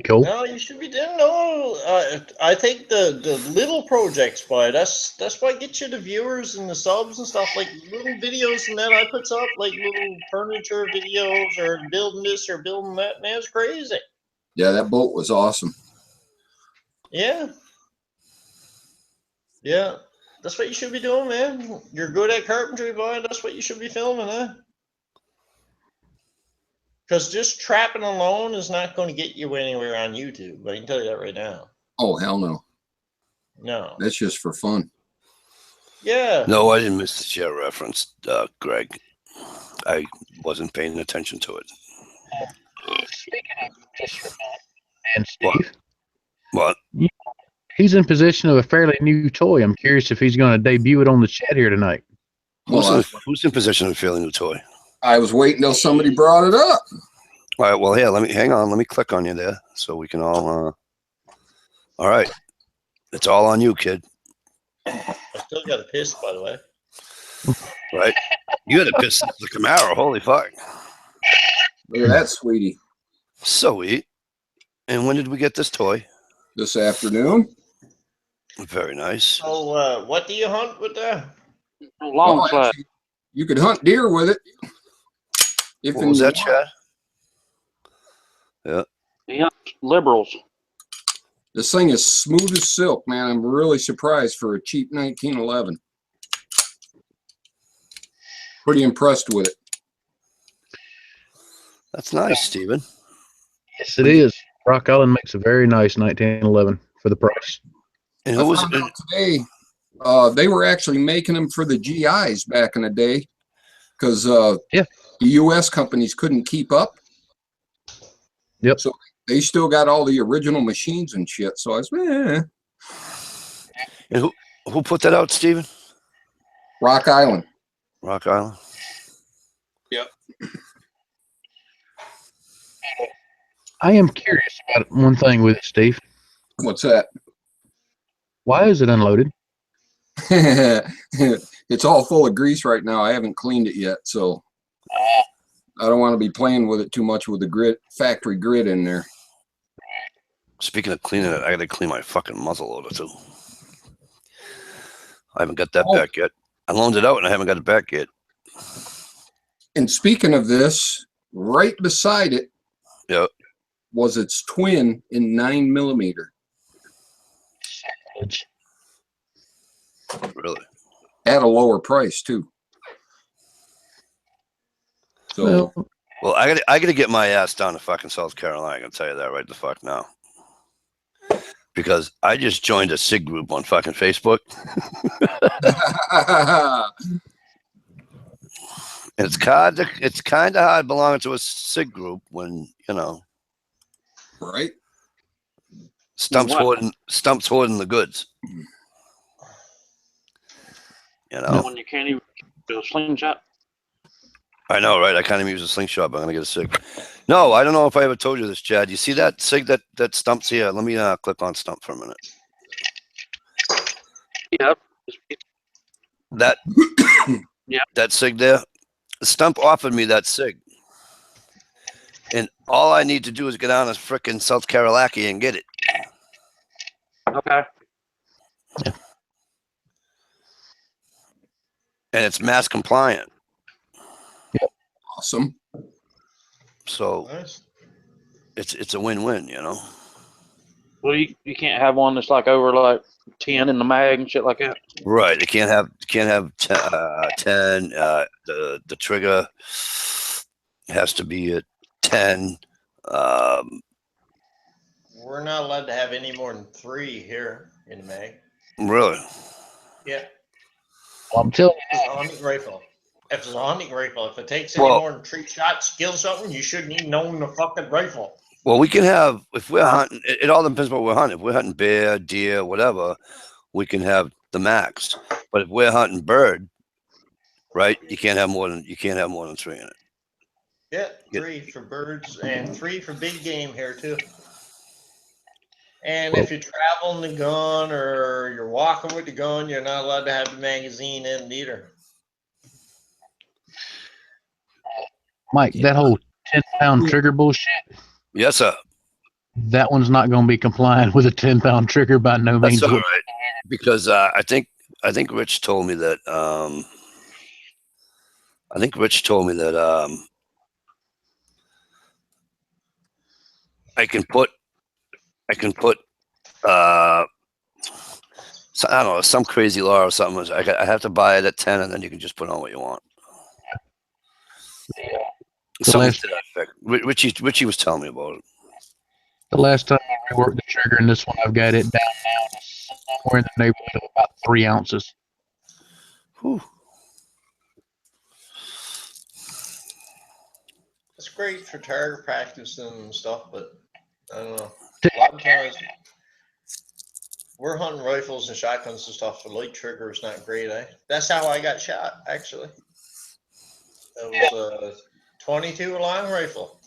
Cool. No, you should be doing I think the little projects, boy, that's what gets you the viewers and the subs and stuff, like little videos and that I puts up, like little furniture videos or building this or building that, man, it's crazy. Yeah, that boat was awesome. Yeah. Yeah. That's what you should be doing, man. You're good at carpentry, boy. That's what you should be filming, huh? Because just trapping alone is not going to get you anywhere on YouTube. I can tell you that right now. Oh, hell no. No. That's just for fun. Yeah. No, I didn't miss the share reference, Greg. I wasn't paying attention to it. Speaking of just for fun, and Steve, What? He's in possession of a fairly new toy. I'm curious if he's going to debut it on the chat here tonight. Who's in possession of a fairly new toy? I was waiting till somebody brought it up. All right. Well, here, hang on. Let me click on you there so we can all. All right. It's all on you, kid. I still got a piss, by the way. Right? You had to piss off the Camaro. Holy fuck. Look at that, sweetie. Sweet. And when did we get this toy? This afternoon. Very nice. So, what do you hunt with that? Long Well, slide. actually, you could hunt deer with it. If What was you that, want. Chad? Yeah, liberals. This thing is smooth as silk, man. I'm really surprised for a cheap 1911. Pretty impressed with it. That's nice, Steven. Yes, it is. Rock Island makes a very nice 1911 for the price. And I who was found it? out today, they were actually making them for the GIs back in the day because the U.S. companies couldn't keep up. Yep. So they still got all the original machines and shit. So I was, And who put that out, Steven? Rock Island. Rock Island. Yep. I am curious about one thing with it, Steve. What's that? Why is it unloaded? It's all full of grease right now. I haven't cleaned it yet, so I don't want to be playing with it too much with the factory grit in there. Speaking of cleaning it, I got to clean my fucking muzzle loader too. I haven't got that back yet. I loaned it out and I haven't got it back yet. And speaking of this, right beside it was its twin in 9mm. Really? At a lower price too. So well, I got to get my ass down to fucking South Carolina. I can tell you that right the fuck now. Because I just joined a SIG group on fucking Facebook. It's kind of hard belonging to a SIG group when, right? Stump's hoarding the goods. When you can't even do a slingshot. I know, right? I can't even use a slingshot, but I'm gonna get a SIG. No, I don't know if I ever told you this, Chad. You see that SIG that Stump's here? Let me click on Stump for a minute. Yep. That that SIG there. Stump offered me that SIG. And all I need to do is get down to frickin' South Carolina and get it. Okay. Yeah. And it's mass compliant. Yep. Awesome. So Nice. it's a win-win, Well, you can't have one that's like over like 10 in the mag and shit like that. Right. It can't have 10. The trigger has to be at 10. We're not allowed to have any more than 3 here in the mag. Really? Yeah. Well, I'm telling you, It's a hunting rifle. If it's a hunting rifle, if it takes any more than 3 shots to kill something, you shouldn't even own the fucking rifle. Well, we can have, if we're hunting, it all depends what we're hunting. If we're hunting bear, deer, whatever, we can have the max. But if we're hunting bird, right, you can't have more than 3 in it. Yeah, 3 for birds and 3 for big game here too. And if you're traveling the gun or you're walking with the gun, you're not allowed to have the magazine in either. Mike, that whole 10-pound trigger bullshit, Yes, sir. that one's not going to be compliant with a 10-pound trigger by no means. That's all right. Because I think Rich told me that. I can put so, I don't know, some crazy law or something. I have to buy it at 10, and then you can just put on what you want. Something to that effect. Richie was telling me about it. The last time I reworked the trigger in this one, I've got it down now to somewhere in the neighborhood of about 3 ounces. Whew. It's great for target practice and stuff, but I don't know. A lot of times, we're hunting rifles and shotguns and stuff. The light trigger is not great, eh? That's how I got shot, actually. It was a 22 long rifle,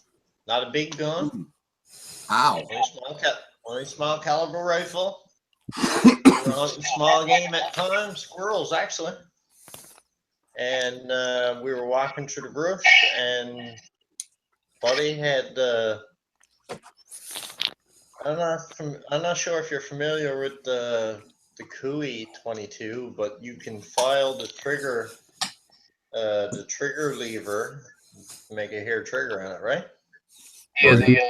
not a big gun. Ow. Only small caliber rifle. We were hunting small game at times, squirrels actually. And we were walking through the brush, and Buddy had. I'm not sure if you're familiar with the Kui 22, but you can file the trigger lever, make a hair trigger on it, right? Yeah, the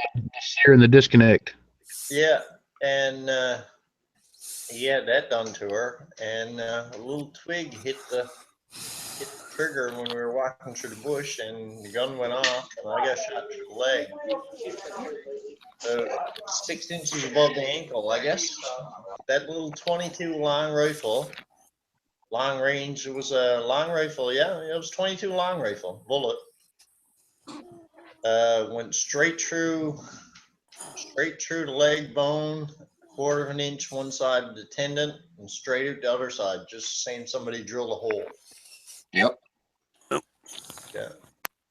sear and the disconnect. Yeah, and he had that done to her, and a little twig hit the trigger when we were walking through the bush, and the gun went off, and I got shot through the leg. 6 inches above the ankle, I guess. That little 22 long rifle, long range, it was a long rifle, yeah, it was 22 long rifle, bullet. Went straight through the leg bone, 1/4 of an inch one side of the tendon, and straight out the other side, just saying somebody drilled a hole. Yep. Yeah.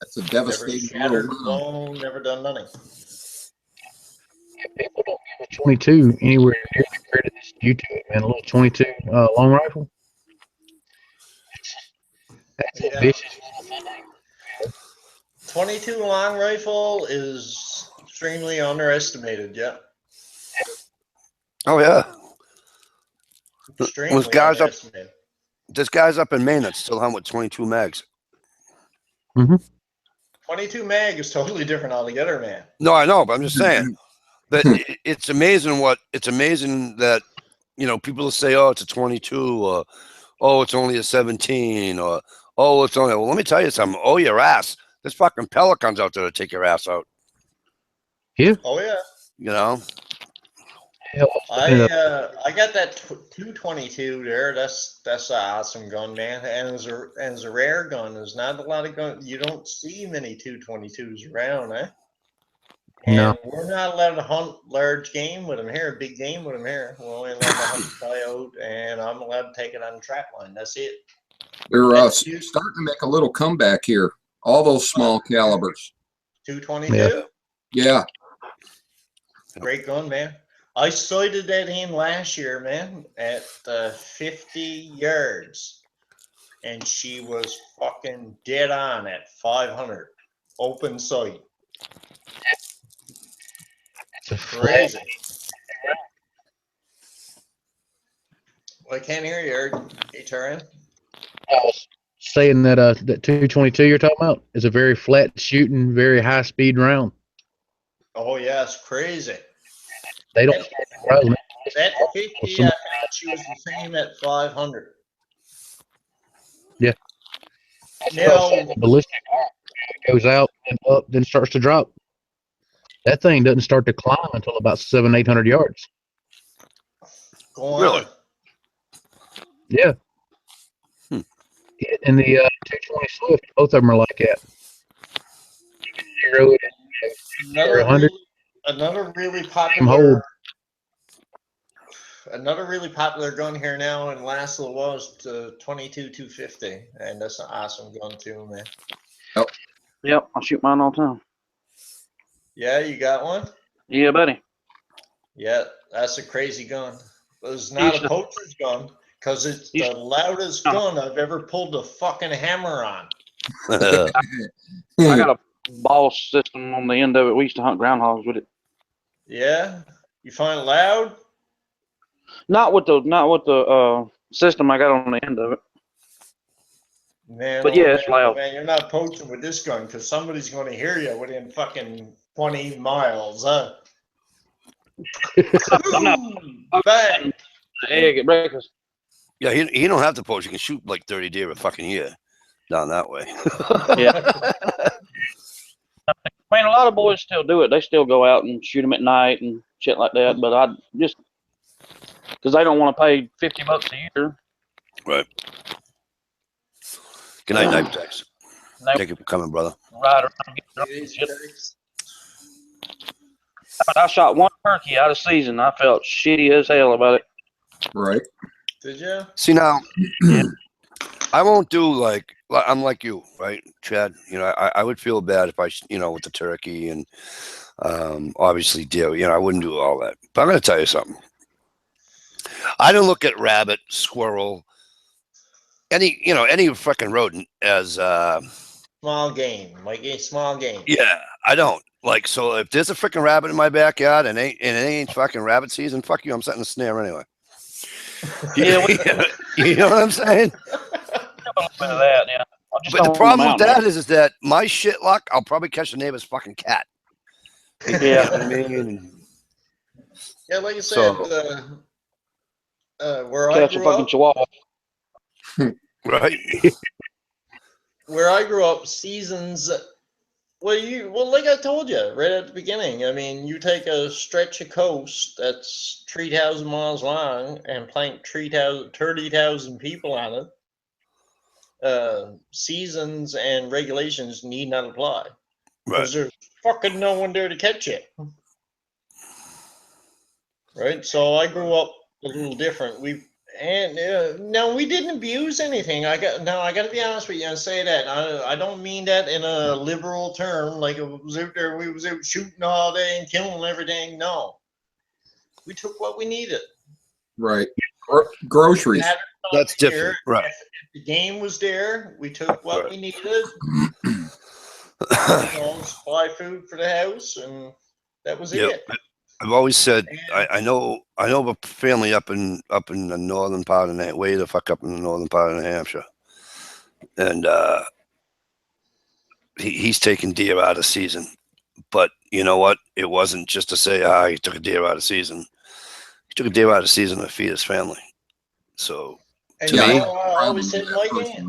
That's a Never devastating shattered little the wound. bone, never done nothing. People don't give a 22 anywhere near the credit that's due to it, man. A little 22 long rifle. That's a vicious little thing. 22 long rifle is extremely underestimated, yeah. Oh yeah. Extremely guys up- underestimated. There's guys up in Maine that still hunt with 22 mags. 22 mag is totally different altogether, man. No, I know, but I'm just saying that it's amazing that, you know, people will say, oh, it's a 22, or, oh, it's only a 17, or, oh, it's only, well, let me tell you something. Oh, your ass. There's fucking pelicans out there to take your ass out, Yeah. Oh yeah. you know? Hell, I got that 222 there. That's an awesome gun, man. And as a rare gun, there's not a lot of gun. You don't see many 222s around, eh? And No. we're not allowed to hunt large game with them here, big game with them here. We're only allowed to hunt coyote, and I'm allowed to take it on the trap line. That's it. They're That's starting to make a little comeback here. All those small calibers. 222. Yeah. Yeah. Great gun, man. I sighted that in last year, man, at 50 yards, and she was fucking dead on at 500, open sight. It's a Crazy. I can't hear you, Eric. Hey, Turin. I was saying that that 222 you're talking about is a very flat shooting, very high speed round. Oh yeah, it's crazy. They don't start to grow. That 50, I found she was the same at 500. Yeah. You know, The ballistic arc goes out and up, then starts to drop. That thing doesn't start to climb until about 700-800 yards. go on. Really? Yeah. And the 220 Swift, both of them are like that. You can zero it at 100. Another really hold. popular gun here now and last little while is the 22 250, and that's an awesome gun too, man. Yep, I shoot mine all the time. Yeah, you got one? Yeah, buddy. Yeah, that's a crazy gun. But it's not a poacher's gun because it's the loudest gun I've ever pulled a fucking hammer on. I got a boss system on the end of it. We used to hunt groundhogs with it. Yeah, you find it loud? Not with the system I got on the end of it. Man, But yeah, it's loud. Man, you're not poaching with this gun because somebody's going to hear you within fucking 20 miles, huh? I'm not Bang! egg at breakfast. Yeah, he don't have to poach. You can shoot like 30 deer a fucking year down that way. Yeah. I mean, a lot of boys still do it. They still go out and shoot them at night and shit like that. But I just because they don't want to pay $50 a year. Right. Good night, Nite Tex. Thank you for coming, brother. Ride around and get I shot one turkey out of season. I felt shitty as hell about it. Right. Did you? See now, I won't do like I'm like you, right, Chad? You know, I would feel bad if I, with the turkey and obviously deer. You know, I wouldn't do all that. But I'm going to tell you something. I don't look at rabbit, squirrel, any fucking rodent as Small game, Mikey. Small game. yeah. I don't like. So if there's a freaking rabbit in my backyard and it ain't fucking rabbit season, fuck you. I'm setting a snare anyway. Yeah, You know what I'm saying? a little bit of that. Yeah. I just But the don't problem want with them out, that is that my shit luck, I'll probably catch the neighbor's fucking cat. You know Yeah. what I mean? Yeah, like I said, So- where I Catch a grew fucking up, chihuahua. Right? seasons. Well, like I told you right at the beginning. I mean, you take a stretch of coast that's 3,000 miles long and plank 30,000 people on it. Seasons and regulations need not apply because Right. there's fucking no one there to catch it. Right. So I grew up a little different. No, we didn't abuse anything. I got to be honest with you and say that. I don't mean that in a liberal term, like it was out there, we was out shooting all day and killing everything. No, we took what we needed. Right. Groceries. That's different. Right. If the game was there, we took what Right. we needed. Supply food for the house, and that was Yep. it. I've always said I know of a family up in the northern part of way the fuck up in the northern part of New Hampshire, and he's taking deer out of season. But you know what? It wasn't just to say he took a deer out of season. He took a deer out of season to feed his family. So And to you me, know what I always said, Mikey,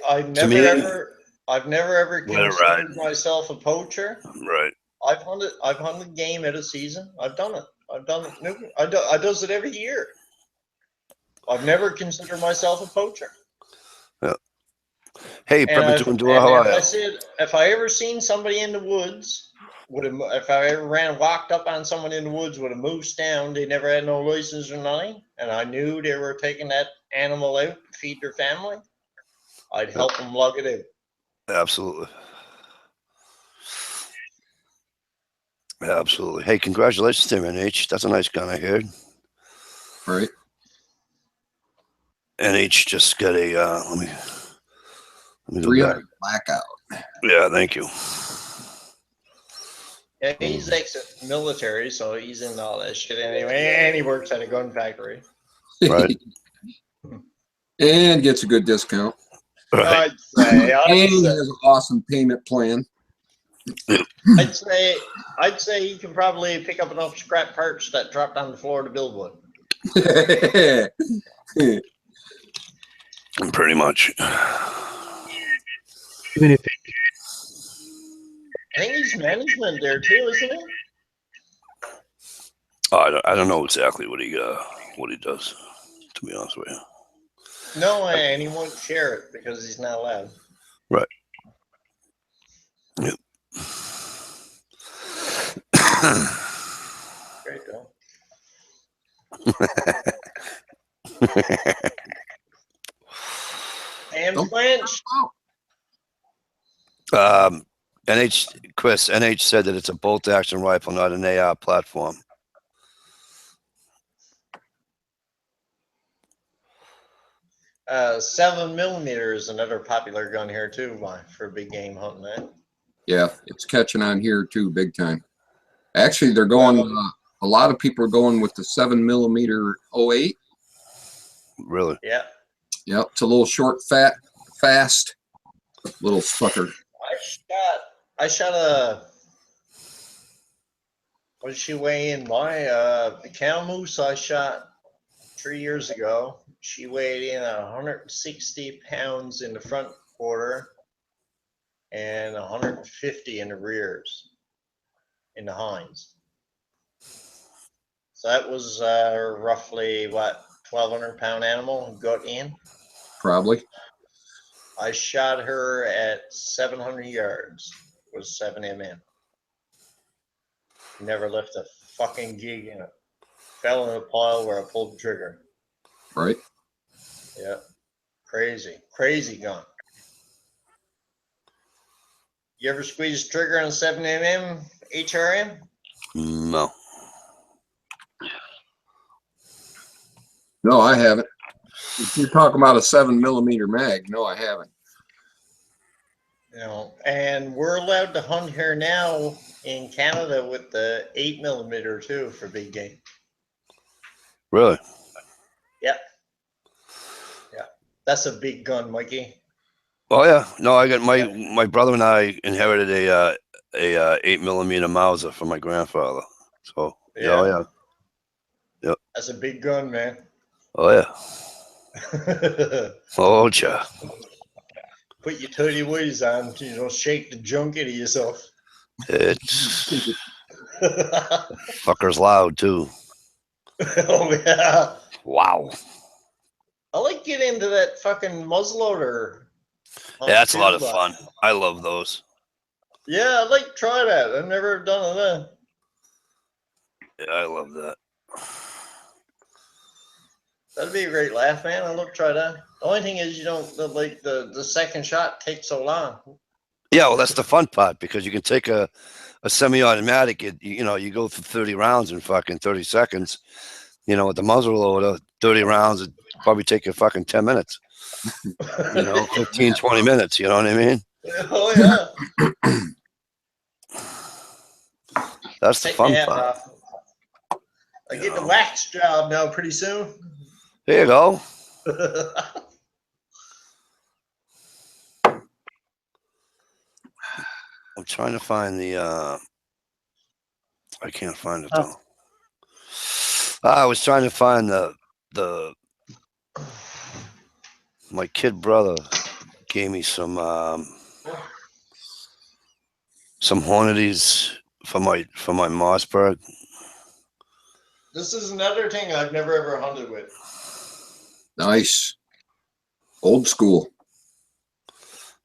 I've never me, ever let it considered ride. myself a poacher. Right. I've hunted game at a season. I've done it. I does it every year. I've never considered myself a poacher. Yeah. Hey, And Prepper, how are you? if I ever seen somebody in the woods if I ever walked up on someone in the woods with a moose down, they never had no license or nothing, and I knew they were taking that animal out to feed their family, I'd help them lug it out. Absolutely. Absolutely. Hey, congratulations to NH. That's a nice gun I heard. Right. NH just got a let me go 300 back. blackout. Yeah, thank you. Yeah, he's ex-military, so he's into all that shit anyway, and he works at a gun factory. Right. And gets a good discount. Right. I'd And has an awesome payment plan. say he can probably pick up enough scrap parts that dropped on the floor to build one. Pretty much. Even if I think he's management there too, isn't he? I don't know exactly what he does, to be honest with you. No, and he won't share it because he's not allowed. Right. Yep. Great though. And French. NH said that it's a bolt action rifle, not an AR platform. 7mm is another popular gun here too, for big game hunting. That. Yeah, it's catching on here too, big time. Actually, they're going. A lot of people are going with the 7mm 08. Really? Yeah. Yep, it's a little short, fast little sucker. I shot a. What did she weigh in? The cow moose I shot 3 years ago. She weighed in 160 pounds in the front quarter and 150 in the rears, in the hinds. So that was roughly 1,200 pound animal got in. Probably. I shot her at 700 yards. It was 7mm. Never left a fucking gig in it. Fell in a pile where I pulled the trigger. Right? Yeah. Crazy gun. You ever squeeze the trigger on a 7mm HRM? No. No, I haven't. If you're talking about a 7mm mag, no, I haven't. You know, and we're allowed to hunt here now in Canada with the 8mm too for big game. Really? Yeah. Yeah. That's a big gun, Mikey. Oh yeah. No, I got my brother and I inherited a 8mm Mauser from my grandfather. So yeah, oh yeah. Yep. That's a big gun, man. Oh yeah. Oh yeah. Put your titty whities on, you know, shake the junk out of yourself. It's fucker's loud too. Oh yeah. Wow. I like getting into that fucking muzzleloader. Yeah, that's a lot of fun. I love those. Yeah, I'd like to try that. I've never done that. Yeah, I love that. That'd be a great laugh, man. I'd love to try that. The only thing is, you don't like the second shot takes so long. Yeah, well, that's the fun part because you can take a semi-automatic. You know, you go through 30 rounds in fucking 30 seconds. You know, with the muzzle loader, 30 rounds, it'd probably take you fucking 10 minutes. You know, 15, 20 minutes. You know what I mean? Oh yeah. That's the Take fun my hat part. off. I get the wax job now pretty soon. There you go. I'm trying to find the. I can't find it though. I was trying to find the. My kid brother gave me some Hornadies for my Mossberg. This is another thing I've never ever hunted with. Nice. Old school.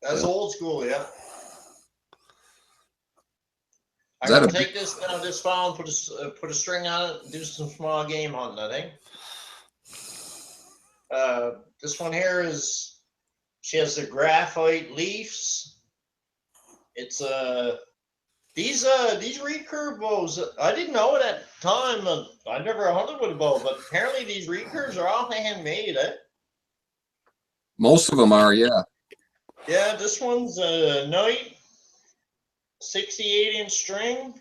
That's old school, yeah. Is I'm that gonna a take this now this fall and put a string on it and do some small game hunting, I think. This one here is, she has the graphite leaves. It's these recurve bows. I didn't know it at the time. I never hunted with a bow, but apparently these recurves are all handmade. Most of them are, yeah. Yeah, this one's a Nite 68-inch string,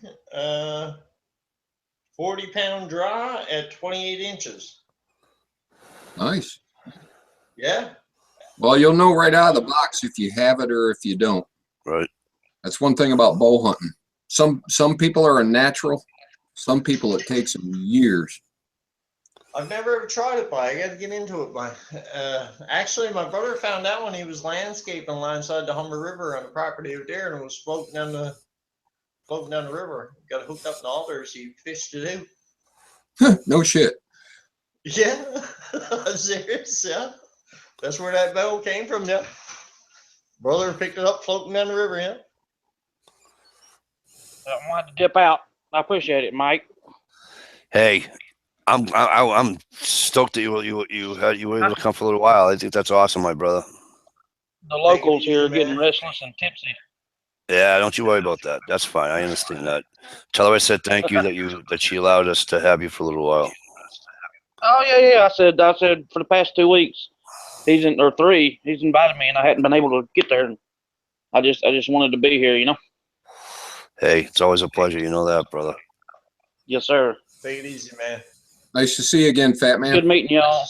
40-pound draw at 28 inches. Nice. Yeah. Well, you'll know right out of the box if you have it or if you don't. Right. That's one thing about bow hunting. Some people are a natural. Some people it takes them years. I've never ever tried it, but I got to get into it. Actually, my brother found out when he was landscaping alongside the Humber River on the property of there, and was floating down the river. Got hooked up in alders. He fished it out. No shit. Yeah, I'm serious. Yeah, that's where that bow came from. Yeah, brother picked it up floating down the river. Yeah. I wanted to dip out. I appreciate it, Mike. Hey, I'm stoked that you were able to come for a little while. I think that's awesome, my brother. The locals here are getting restless and tipsy. Yeah, don't you worry about that. That's fine. I understand that. Tell her I said thank you that she allowed us to have you for a little while. Oh yeah. I said for the past 2 weeks, he's invited me, and I hadn't been able to get there. And I just wanted to be here, you know. Hey, it's always a pleasure. You know that, brother. Yes, sir. Take it easy, man. Nice to see you again, fat man. Good meeting y'all.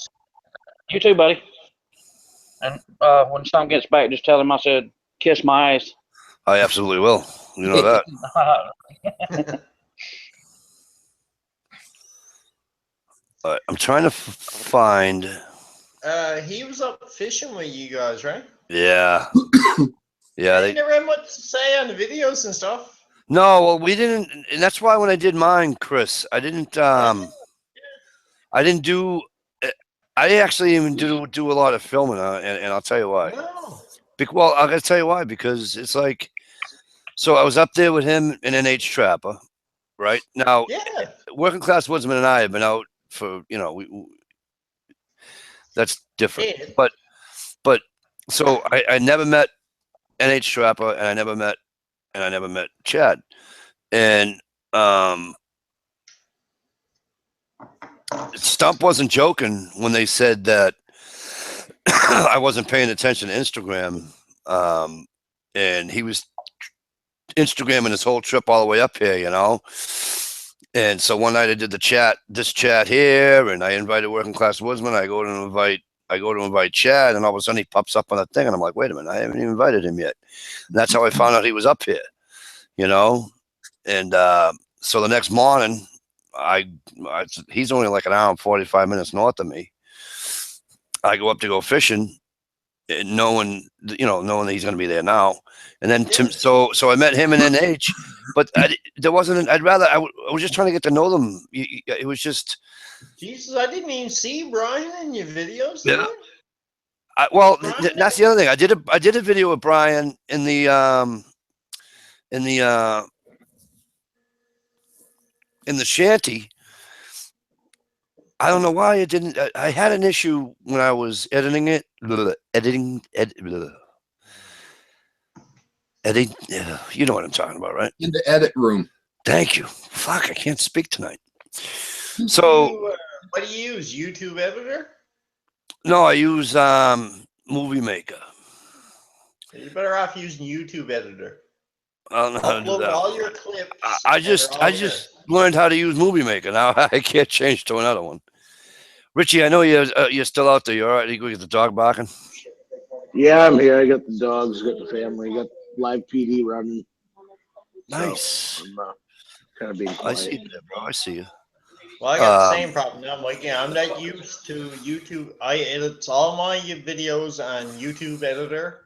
You too, buddy. And when Tom gets back, just tell him I said kiss my ass. I absolutely will. You know that. All right, I'm trying to find. He was up fishing with you guys, right? Yeah. Yeah. They never had much to say on the videos and stuff. No, well, we didn't, and that's why when I did mine, Chris, I didn't do. I actually even do a lot of filming, and I'll tell you why. No. Well, I gotta tell you why, because it's like, so I was up there with him in an H Trapper, right? Now, Yeah. Working Class Woodsman and I have been out for, That's different. Yeah. But so I never met NH Trapper, and I never met Chad. And Stump wasn't joking when they said that I wasn't paying attention to Instagram. And he was Instagramming his whole trip all the way up here, you know. And so one night I did this chat here, and I invited Working Class Woodsman. I go to invite Chad, and all of a sudden he pops up on the thing, and I'm like, wait a minute, I haven't even invited him yet. And that's how I found out he was up here, you know. And so the next morning, he's only like an hour and 45 minutes north of me. I go up to go fishing, knowing that he's going to be there now. And then so I met him in NH, but I was just trying to get to know them. It was just, Jesus, I didn't even see Brian in your videos. yeah. Brian? That's the other thing. I did a video with Brian in the shanty. I don't know why it didn't. I had an issue when I was editing it. Editing. You know what I'm talking about, right? In the edit room. Thank you. Fuck, I can't speak tonight. So, what do you use? YouTube Editor? No, I use Movie Maker. You're better off using YouTube Editor. I don't know how to do Upload that. all your clips. I just learned how to use Movie Maker. Now I can't change to another one. Richie, I know you're still out there. You all right? You go get the dog barking? Yeah, I'm here. I got the dogs, got the family, got live PD running. Nice. So I'm kind of being quiet. I see you there, bro. I see you. Well, I got the same problem now, Mike. Yeah, I'm not used to YouTube. I edit all my videos on YouTube Editor.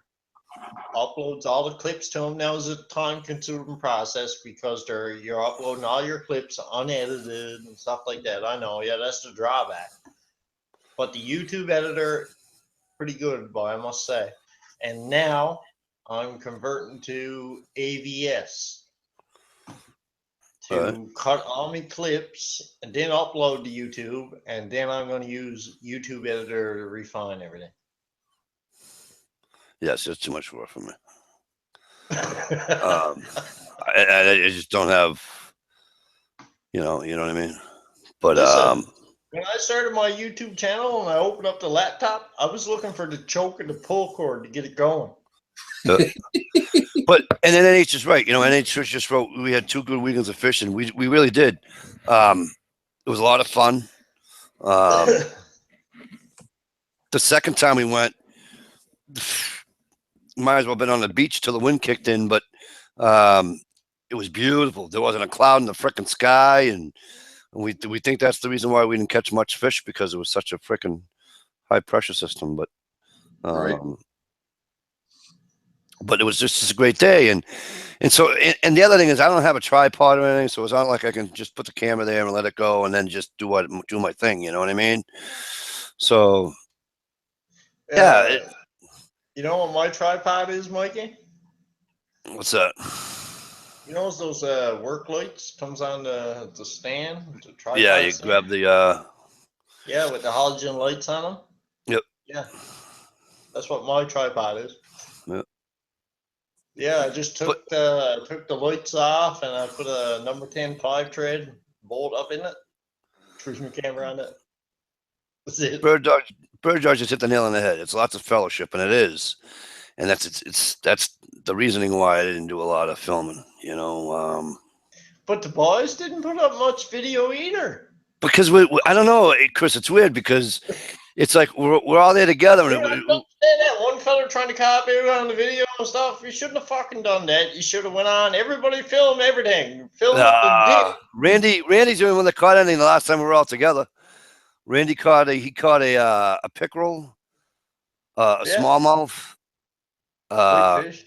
Uploads all the clips to them. Now is a time-consuming process because you're uploading all your clips unedited and stuff like that. I know, yeah, that's the drawback. But the YouTube Editor, pretty good, boy, I must say. And now I'm converting to AVS to cut all my clips and then upload to YouTube, and then I'm going to use YouTube Editor to refine everything. Yes, it's too much work for me. I just don't have, you know what I mean? But Listen, when I started my YouTube channel and I opened up the laptop, I was looking for the choke and the pull cord to get it going. But and then NH is right. NH just wrote we had 2 good weekends of fishing. We really did. It was a lot of fun. The second time we went, might as well have been on the beach till the wind kicked in, but it was beautiful. There wasn't a cloud in the frickin' sky, and we think that's the reason why we didn't catch much fish, because it was such a frickin' high pressure system. But Right. but it was just a great day, and so and the other thing is I don't have a tripod or anything, so it's not like I can just put the camera there and let it go and then just do my thing. You know what I mean? So yeah. You know what my tripod is, Mikey? What's that? You know those work lights comes on the stand? The tripod Yeah, you stand? grab the Yeah, with the halogen lights on them. Yep. Yeah, that's what my tripod is. Yep. Yeah, I just took the lights off and I put a number 10 5-thread bolt up in it. Cruise my camera on it. That's it. Bird dog just hit the nail on the head. It's lots of fellowship, and it is, and that's the reasoning why I didn't do a lot of filming. But the boys didn't put up much video either. Because I don't know, Chris. It's weird because it's like we're all there together. Yeah, I don't understand that one fella trying to copy on the video and stuff. You shouldn't have fucking done that. You should have went on. Everybody film everything. Film the dick. Randy's the only one that caught anything the last time we were all together. Randy caught a pickerel, a smallmouth, Big fish.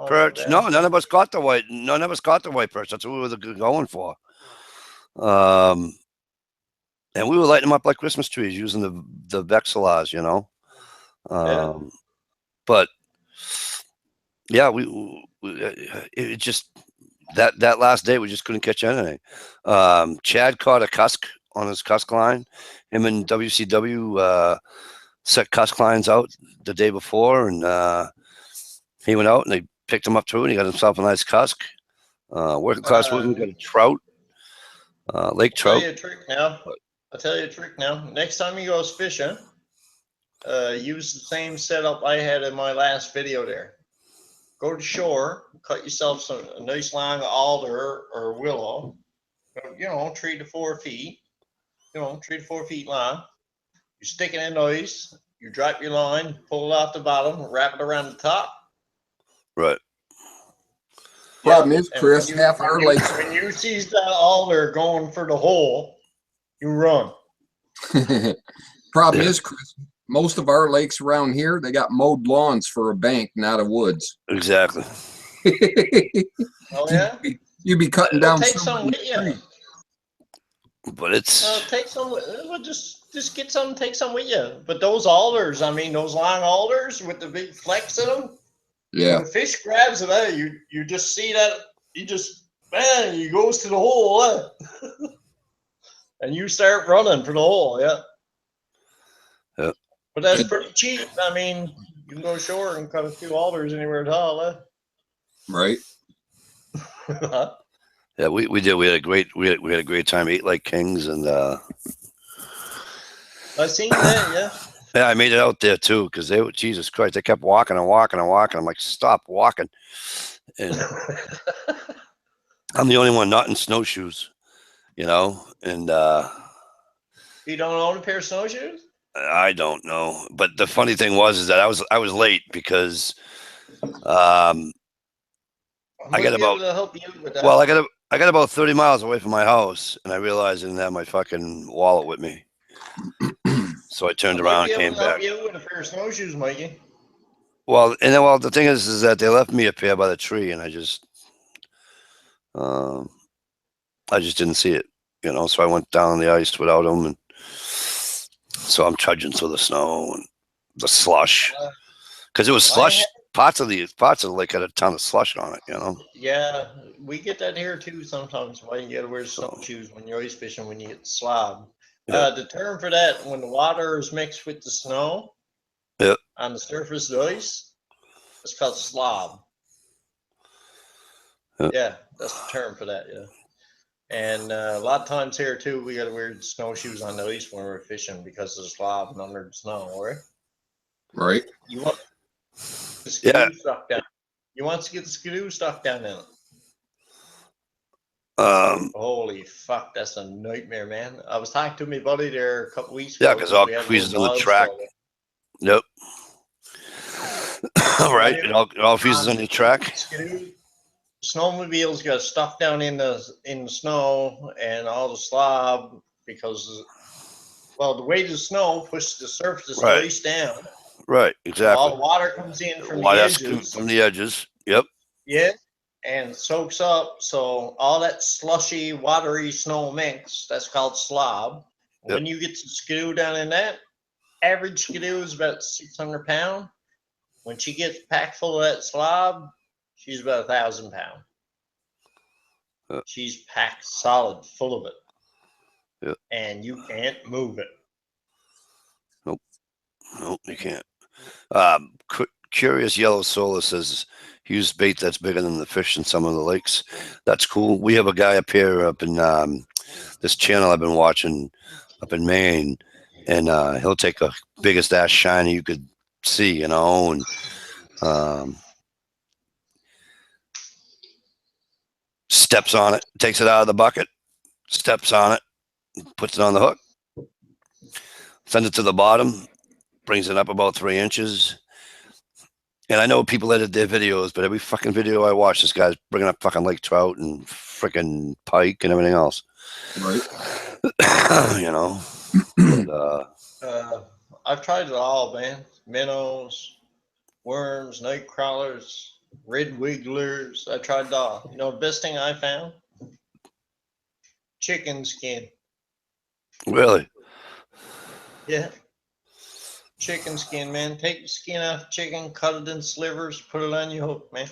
perch. No, none of us caught the white. None of us caught the white perch. That's what we were going for. And we were lighting them up like Christmas trees using the Vexilars, But yeah, it just that last day we just couldn't catch anything. Chad caught a cusk on his cusk line. Him and WCW set cusk lines out the day before, and he went out and they picked him up too, and he got himself a nice cusk. Working class with him, got a trout, lake I'll tell trout. you a trick now. I'll tell you a trick now. Next time you go fishing, use the same setup I had in my last video there. Go to shore, cut yourself a nice long alder or willow, 3 to 4 feet, 3 to 4 feet long. You stick it in the ice, you drop your line, pull it off the bottom, wrap it around the top. Right. Problem is, and Chris, when you- half our when you- lakes. When you see that alder going for the hole, you run. Problem is, Chris, most of our lakes around here, they got mowed lawns for a bank, not a woods. Exactly. Oh yeah. You'd be cutting down Take so some many with you. trees. But it's Take some. Well, just get some. Take some with you. But those alders, I mean, those long alders with the big flecks in them. Yeah. When a fish grabs it, you just see that. He goes to the hole, and you start running for the hole. Yeah. Yep. But that's pretty cheap. I mean, you can go ashore and cut a few alders anywhere at all. Right. yeah, we did. We had a great time. Ate like kings, and I seen that. Yeah. yeah, I made it out there too because they were Jesus Christ. They kept walking and walking and walking. I'm like, stop walking. And I'm the only one not in snowshoes, and You don't own a pair of snowshoes? I don't know. But the funny thing was that I was late because I got about to help you with that. well, I got about 30 miles away from my house, and I realized I didn't have my fucking wallet with me. So I turned around and came back. You with a pair of snowshoes, Mikey. Well, the thing is that they left me a pair by the tree, and I just didn't see it, So I went down on the ice without them, and so I'm trudging through the snow and the slush because it was slush. Parts of the lake had a ton of slush on it, Yeah, we get that here too sometimes. Why you gotta wear snowshoes when you're ice fishing when you get slob. Yeah. The term for that, when the water is mixed with the snow on the surface of the ice, it's called slob. Yeah, that's the term for that. Yeah, and a lot of times here too, we gotta wear snowshoes on the ice when we're fishing because of the slob and under the snow. Right? Right. You want the skidoo stuck down. You want to get the skidoo stuck down in it. Holy fuck, that's a nightmare, man. I was talking to my buddy there a couple weeks ago. Yeah, because all freezes on the track. Yep. Right. It all freezes on the track. Snowmobiles got stuck down in the snow and all the slob because, well, the weight of the snow pushes the surface of the ice down. Right. Exactly. All the water comes in from the edges. From the edges. Yep. Yeah. And soaks up, so all that slushy, watery snow mix, that's called slob. Yep. When you get the skidoo down in that, average skidoo is about 600 pounds. When she gets packed full of that slob, she's about 1,000 pounds. Yep. She's packed solid full of it. Yep. And you can't move it. Nope, you can't. Curious Yellow Solar says, use bait that's bigger than the fish in some of the lakes. That's cool. We have a guy up here up in this channel I've been watching up in Maine, and he'll take a biggest ass shiny you could see, and steps on it, takes it out of the bucket, steps on it, puts it on the hook, sends it to the bottom, brings it up about 3 inches. And I know people edit their videos, but every fucking video I watch, this guy's bringing up fucking lake trout and freaking pike and everything else. Right. But, I've tried it all, man. Minnows, worms, night crawlers, red wigglers. I tried it all. The best thing I found? Chicken skin. Really? Yeah. Chicken skin, man. Take the skin off the chicken, cut it in slivers, put it on your hook, man.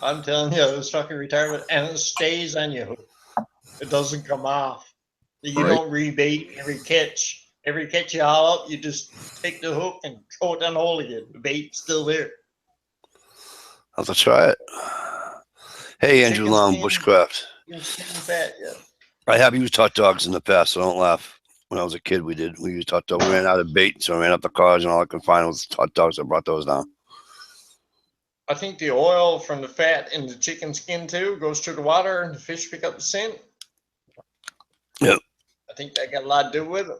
I'm telling you, it's fucking retarded, and it stays on your hook. It doesn't come off. You don't rebait every catch. Every catch you haul up, you just take the hook and throw it down the hole again. The bait's still there. I'll have to try it. Hey, Andrew Chicken Long, skin. Bushcraft. Chicken skin fat, yeah. I have used hot dogs in the past, so don't laugh. When I was a kid, we did. We used hot dogs. We ran out of bait, so I ran up the cars, and all I could find was hot dogs. I brought those down. I think the oil from the fat in the chicken skin too goes through the water and the fish pick up the scent. Yep. I think that got a lot to do with it.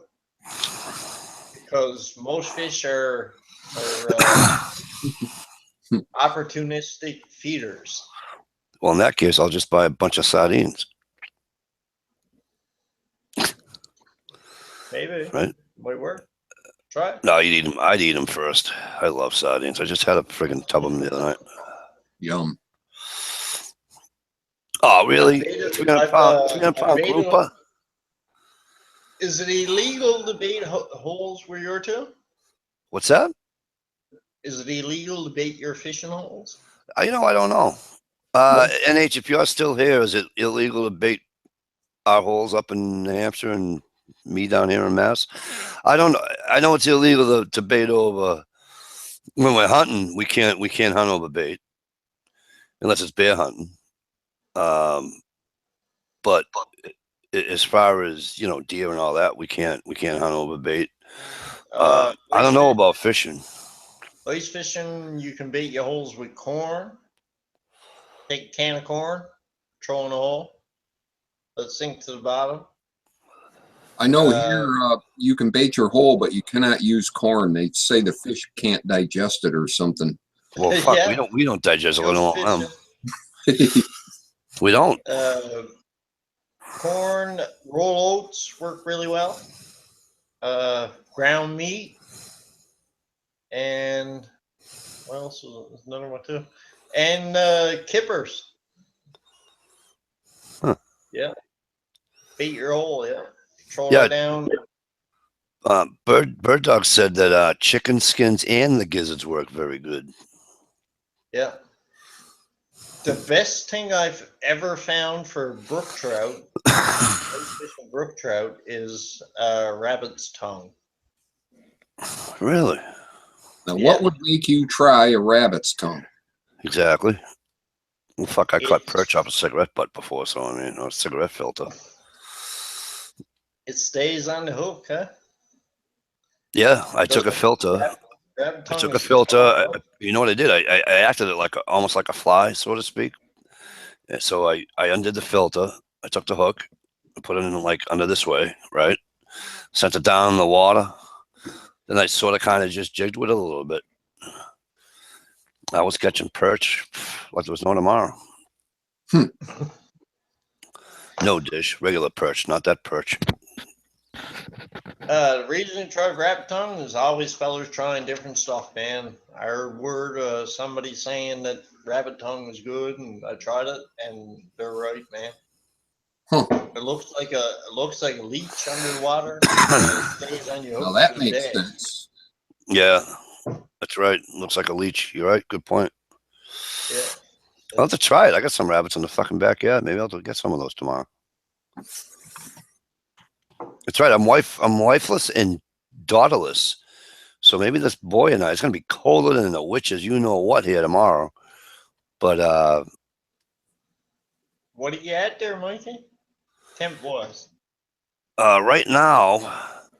Because most fish are opportunistic feeders. Well, in that case, I'll just buy a bunch of sardines. Maybe. Right. Might work. Try it. No, you'd eat them. I'd eat them first. I love sardines. I just had a friggin' tub of them the other night. Yum. Oh, really? I've 300 pound grouper? Is it illegal to bait holes where you're to? What's that? Is it illegal to bait your fishing holes? I don't know. NH, if you're still here, is it illegal to bait our holes up in New Hampshire and me down here in Mass? I don't know. I know it's illegal to bait over when we're hunting. We can't hunt over bait unless it's bear hunting. But as far as deer and all that, we can't hunt over bait. I don't know about fishing. Ice fishing, you can bait your holes with corn. Take a can of corn, throw in a hole, let it sink to the bottom. I know here you can bait your hole, but you cannot use corn. They say the fish can't digest it or something. Well, fuck, Yeah. we don't digest it. We don't want them. Fishing. We don't. Corn, roll oats work really well. Ground meat, and what else? There's another one too. And kippers. Huh. Yeah. Bait your hole, yeah. Throw Yeah. it down. Bird Dog said that chicken skins and the gizzards work very good. Yeah. The best thing I've ever found for brook trout, fishing brook trout, is rabbit's tongue. Really? Now, Yeah. what would make you try a rabbit's tongue? Exactly. Well, fuck, I cut It's- perch off a cigarette butt before, so I mean, or a cigarette filter. It stays on the hook, huh? Yeah, I took a filter. Rabbit I tongue took a is filter. tough. You know what I did? I acted it like almost like a fly, so to speak. And so I undid the filter. I took the hook, and put it in like under this way, right? Sent it down in the water. Then I sort of kind of just jigged with it a little bit. I was catching perch like there was no tomorrow. No dish, regular perch, not that perch. The reason to try rabbit tongue is always fellas trying different stuff, man. I heard word somebody saying that rabbit tongue was good, and I tried it, and they're right, man. Huh. It looks like a leech under the water. It stays on your Now hook that for the makes day. sense. Yeah, that's right. Looks like a leech. You're right. Good point. Yeah. I'll have to try it. I got some rabbits in the fucking backyard. Maybe I'll get some of those tomorrow. That's right. I'm wifeless and daughterless. So maybe this boy and I, it's gonna be colder than the witches, you know what, here tomorrow. But What do you at there, Mikey? Temp was. right now,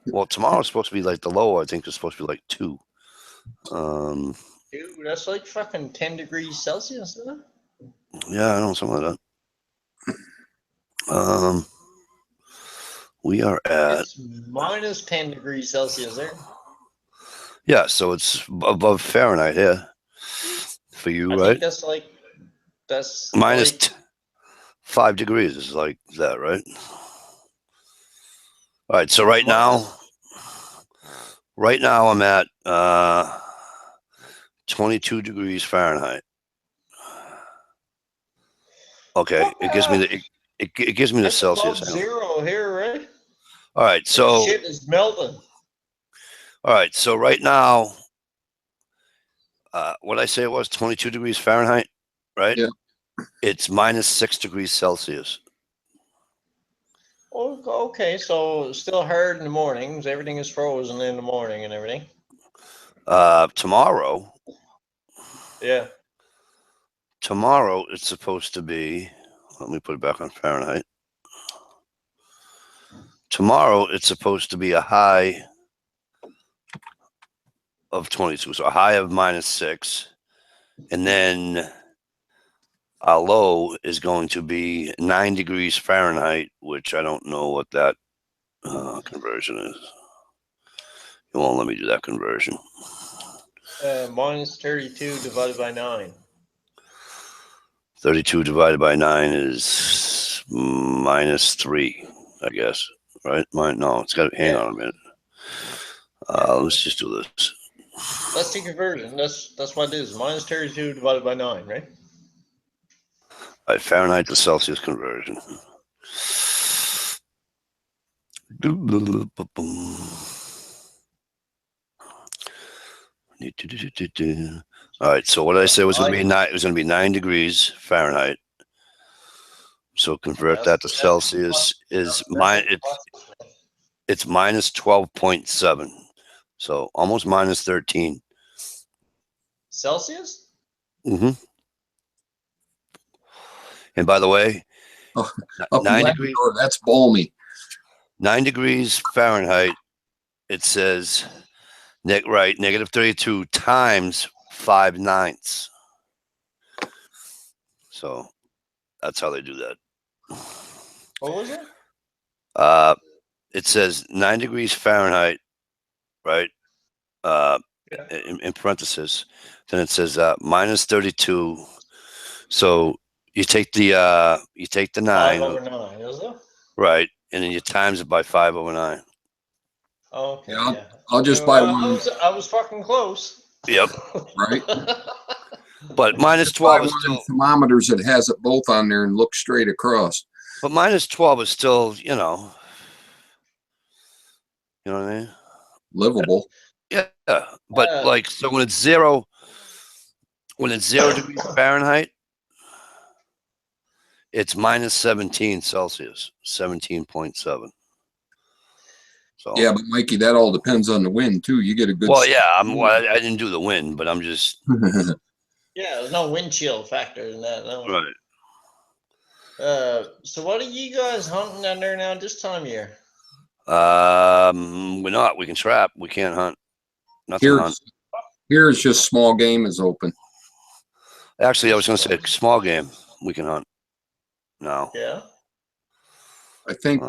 well, tomorrow's supposed to be like the low. I think it's supposed to be like 2. Dude, that's like fucking 10 degrees Celsius, isn't it? Yeah, I know, something like that. We are at It's minus 10 degrees Celsius there. yeah, so it's above Fahrenheit here for you, I right? think that's Minus like, 5 degrees is like that, right? All right, so right now I'm at 22 degrees Fahrenheit. Okay, it gives me the it gives me the that's Celsius. above zero here, right? All right, so Shit is melting. all right, so right now, what I say it was 22 degrees Fahrenheit, right? Yeah. It's minus 6 degrees Celsius. Oh, Okay, so still hard in the mornings. Everything is frozen in the morning and everything. Tomorrow Yeah. it's supposed to be. Let me put it back on Fahrenheit. Tomorrow it's supposed to be a high of 22, so a high of -6, and then our low is going to be 9 degrees Fahrenheit, which I don't know what that conversion is. It won't let me do that conversion. -32 divided by 9. 32 divided by 9 is -3, I guess. Right? No, it's got to hang on a minute. Let's just do this. That's the conversion. That's what it is. -32 divided by 9, right? All right, Fahrenheit to Celsius conversion. All right, so what did I say was going to be 9? It was going to be 9 degrees Fahrenheit. So convert that to Celsius is it's -12.7. So almost -13. Celsius? Mm-hmm. And by the way, Up 9 in degrees, Labrador, that's balmy. 9 degrees Fahrenheit, it says -32 times 5/9. So that's how they do that. What was it? It says 9 degrees Fahrenheit, right? In parentheses. Then it says -32. So you take the 9, 5/9, is it? right, and then you times it by 5/9. Okay, Yeah, yeah. I'll just buy one. I was fucking close. Yep. Right? But -12 Buy is one of them still. thermometers that has it both on there and look straight across. But -12 is still, you know what I mean? Livable. Yeah. But like, so when it's 0 degrees Fahrenheit, it's -17 Celsius, 17.7. So Yeah, but Mikey, that all depends on the wind too. You get a good. well, yeah, I didn't do the wind, but I'm just Yeah, there's no wind chill factor in that. No. right. So what are you guys hunting down there now this time of year? We're not. We can trap. We can't hunt. Nothing hunt. Here's just small game is open. Actually, I was going to say small game. We can hunt now. Yeah. I think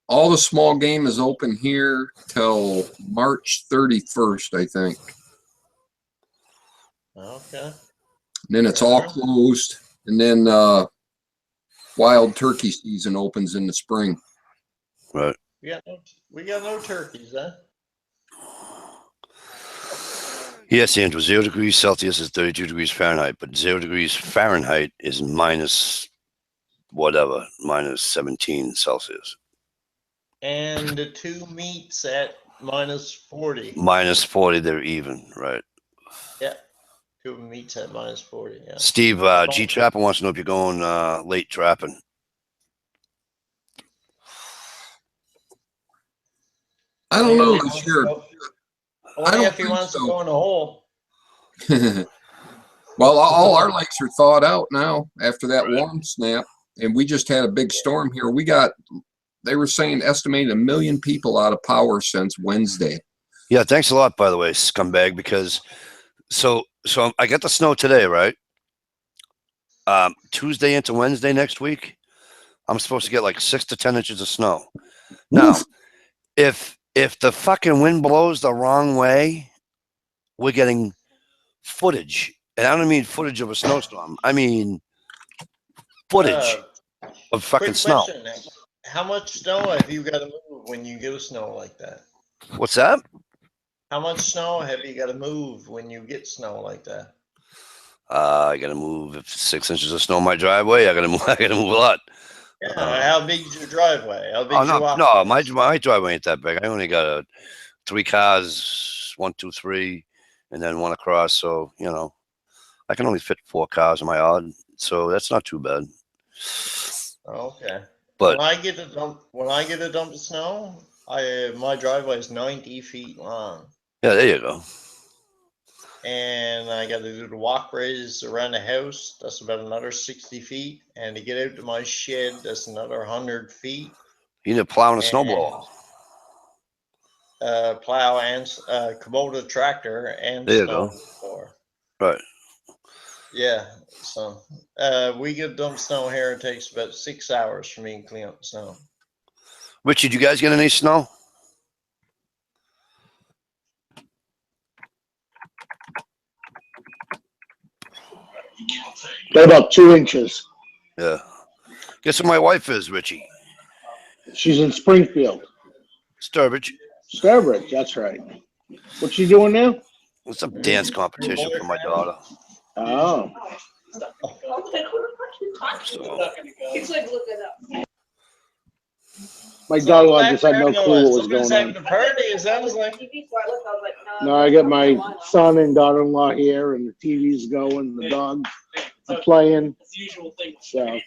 all the small game is open here till March 31st, I think. Okay. And then it's all closed. And then wild turkey season opens in the spring. Right. We got no turkeys, huh? Yes, Andrew. 0 degrees Celsius is 32 degrees Fahrenheit, but 0 degrees Fahrenheit is -17 Celsius. And the two meats at -40. -40, they're even, right? Yeah. Two meats at -40. Yeah. Steve, G Trapper wants to know if you're going late trapping. I don't know this year. I don't know if he wants to go in a hole. Well, all our lakes are thawed out now after that warm snap, and we just had a big storm here. They were saying estimated 1 million people out of power since Wednesday. Yeah, thanks a lot, by the way, scumbag, because so I get the snow today, right? Tuesday into Wednesday next week, I'm supposed to get like 6 to 10 inches of snow. Now, if the fucking wind blows the wrong way, we're getting footage. And I don't mean footage of a snowstorm. I mean footage of fucking snow. How much snow have you got to move when you get snow like that? What's that? How much snow have you got to move when you get snow like that? I got to move 6 inches of snow in my driveway. I got to move a lot. Yeah, how big is your driveway? How big no, my driveway ain't that big. I only got 3 cars, 1, 2, 3, and then one across. So I can only fit 4 cars in my yard, so that's not too bad. Okay. But when I get a dump of snow, my driveway is 90 feet long, yeah, there you go. and I got to do the walkways around the house. That's about another 60 feet, and to get out to my shed, that's another 100 feet. You need a plow and a And snowblower. plow and Kubota tractor and There you go. snowblower. Right. Yeah, so we get dump snow here. It takes about 6 hours for me to clean up the snow. Richie, did you guys get any snow? Got about 2 inches. Yeah. Guess who my wife is, Richie? She's in Springfield. Sturbridge. Sturbridge, that's right. What's she doing now? It's some dance competition for my daughter. Oh. So, My daughter just had no clue what was going having on. a party, it sounds like. No, I got my son and daughter-in-law here, and the TV's going, the dogs are playing. So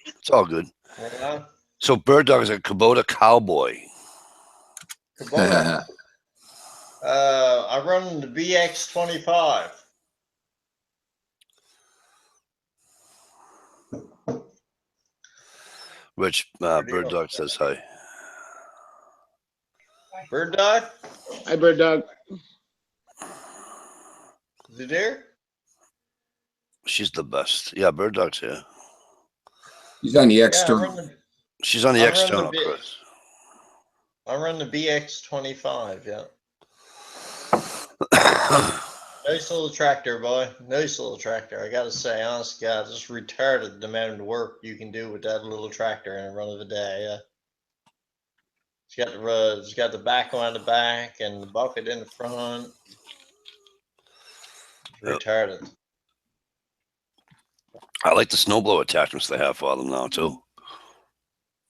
it's all good. Yeah. So Bird Dog is a Kubota cowboy. Kubota. I run the BX25. Which Bird Dog says hi. Bird Dog? hi, Bird Dog. Is it there? She's the best. Yeah, Bird Dog's here. He's on the Yeah, external. She's on the I run the external, bit. Chris. I run the BX25, yeah. Nice little tractor, boy. Nice little tractor. I gotta say, honest to God, just retarded the amount of work you can do with that little tractor in a run of the day. Yeah. It's got the backhoe on the back and the bucket in the front. Yep. Retarded. I like the snowblower attachments they have for them now too.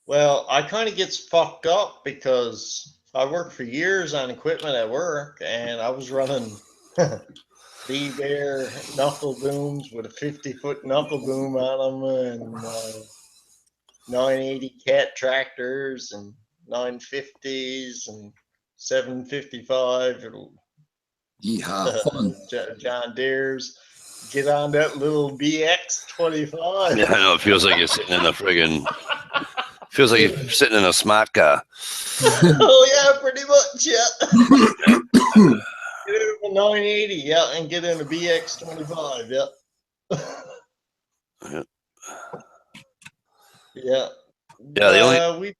Well, I kind of gets fucked up because I worked for years on equipment at work, and I was running B-Bear knuckle booms with a 50-foot knuckle boom on them, and 980 cat tractors, and 950s, and 755 Yeehaw. John Deere's. Get on that little BX25. Yeah, I know. It feels like you're sitting in a friggin'. Feels like you're sitting in a smart car. Oh yeah, pretty much. Yeah. Get in a 980, yeah, and get in a BX25, yeah. Yeah. Yeah. Yeah, the only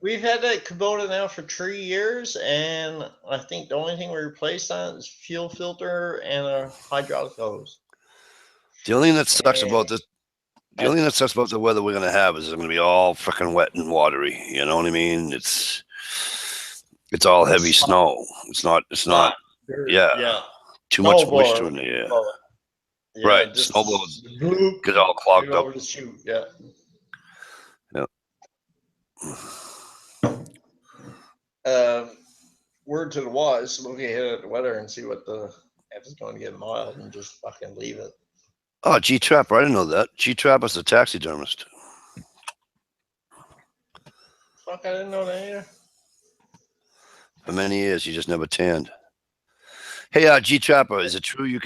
we've had that Kubota now for 3 years, and I think the only thing we replaced on it is fuel filter and a hydraulic hose. the only thing that sucks about this. The only thing that sucks about the weather we're gonna have is it's gonna be all freaking wet and watery. You know what I mean? It's all heavy snow. It's not. Yeah. Too much moisture in the air. Yeah, Right. just Snowblower get all clogged up. over the chute, yeah. Word to the wise, look ahead at the weather and see what if it's going to get mild and just fucking leave it. Oh, G Trapper, I didn't know that. G Trapper's a taxidermist. Fuck, I didn't know that either. For many years, he just never tanned. Hey, G Trapper, is it true you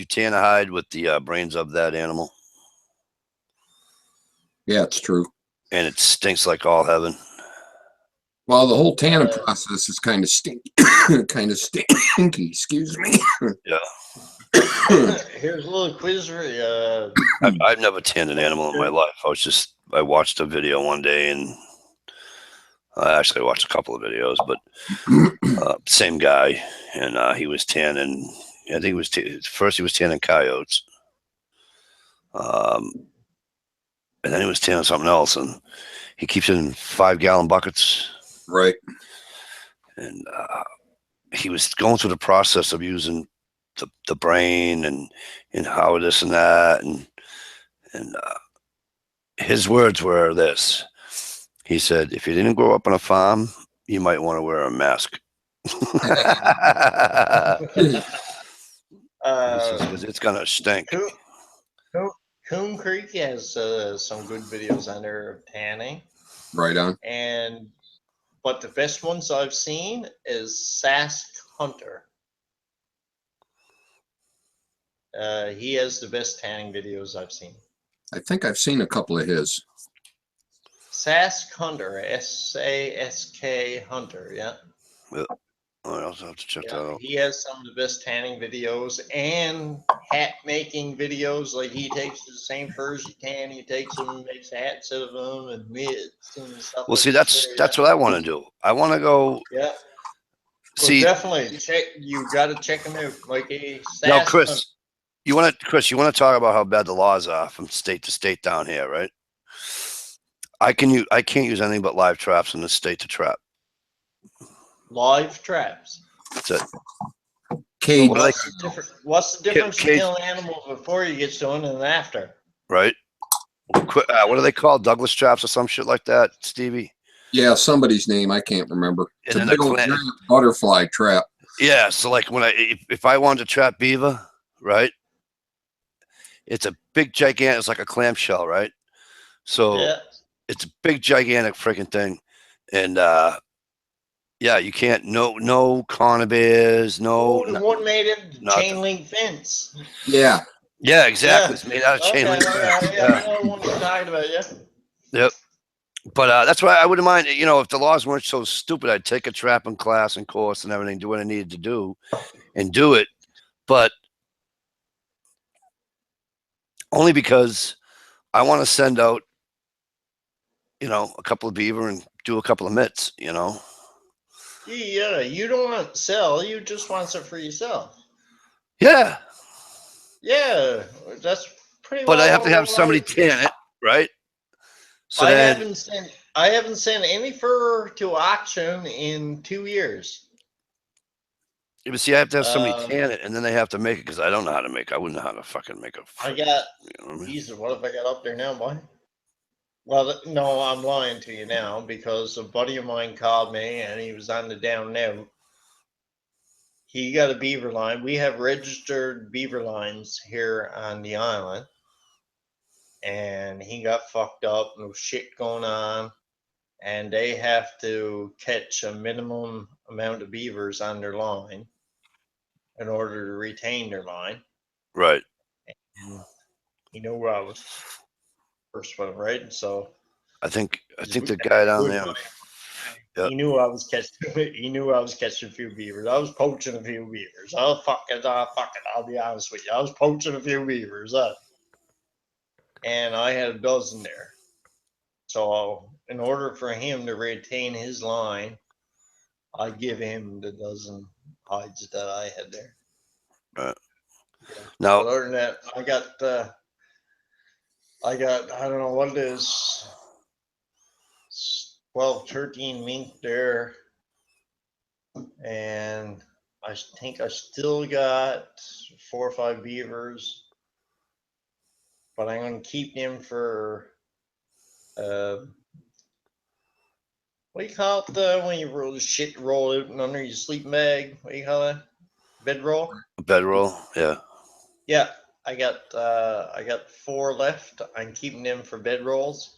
tan a hide with the brains of that animal? Yeah, it's true. And it stinks like all heaven. Well, the whole tanning process is kind of stinky. Excuse me. Yeah. Here's a little quiz for you. I've never tanned an animal in my life. I watched a video one day, and actually I watched a couple of videos, but same guy, and he was tanning. I think first he was tanning coyotes, and then he was tanning something else, and he keeps it in 5-gallon buckets. Right. And he was going through the process of using the brain and how this and that, and his words were this. He said, if you didn't grow up on a farm, you might want to wear a mask. Because it's gonna stink. Coon Creek has some good videos on there of tanning. Right on. But the best ones I've seen is Sask Hunter. He has the best tanning videos I've seen. I think I've seen a couple of his. Sask Hunter, S-A-S-K Hunter, yeah. I also have to check that Yeah, out. he has some of the best tanning videos and hat making videos. Like he takes the same furs you tan, he takes them, makes hats out of them, and mitts and stuff. Well, like see, that. that's what I want to do. I want to go. Yeah. Well, See, definitely check. You got to check him out. Like a now, Sask Chris, Hunter. you want to talk about how bad the laws are from state to state down here, right? I can't use anything but live traps in this state to trap. Live traps. That's it. Cage. What are they- What's the difference in Cage. killing animals before you get stoned and after? Right? What are they called? Douglas traps or some shit like that, Stevie? Yeah, somebody's name I can't remember. It's And a then big old clan- giant butterfly trap. Yeah. So like when if I wanted to trap beaver, right? It's a big gigantic. It's like a clamshell, right? So Yeah. it's a big gigantic freaking thing, and yeah, you can't no conibears, Oh, the no. one made of nothing. chain link fence. Yeah. Yeah, exactly. Yeah. It's made out of chain link fence. Yeah, I know the one you're talking about. Yeah. Yep. But that's why I wouldn't mind, if the laws weren't so stupid, I'd take a trapping class and course and everything, do what I needed to do and do it. But only because I want to send out, a couple of beaver and do a couple of mitts, Yeah, you don't want to sell. You just want it for yourself. Yeah. Yeah, that's pretty. But well I have to have what somebody tan it, right? So I then, haven't sent any fur to auction in 2 years. you see, I have to have somebody Um, tan it, and then they have to make it because I don't know how to make. I wouldn't know how to fucking make a. I got. You know what I mean? Jesus, what have I got up there now, boy? Well, no, I'm lying to you now because a buddy of mine called me and he was on the down and out. He got a beaver line. We have registered beaver lines here on the island. And he got fucked up. No shit going on. And they have to catch a minimum amount of beavers on their line in order to retain their line. Right. You know where I was first one, right? So I think the guy down there. Yep. He knew I was catching. He knew I was catching a few beavers. I was poaching a few beavers. I'll be honest with you. I was poaching a few beavers. And I had a dozen there. So in order for him to retain his line, I give him the dozen hides that I had there. Right. Yeah. Now, But other than that, I got I don't know what it is. 12, 13 mink there. And I think I still got 4 or 5 beavers. But I'm going to keep them for, what do you call it when you roll the shit roll out and under your sleeping bag? What do you call that? Bedroll? bedroll. Yeah. Yeah, I got 4 left. I'm keeping them for bedrolls.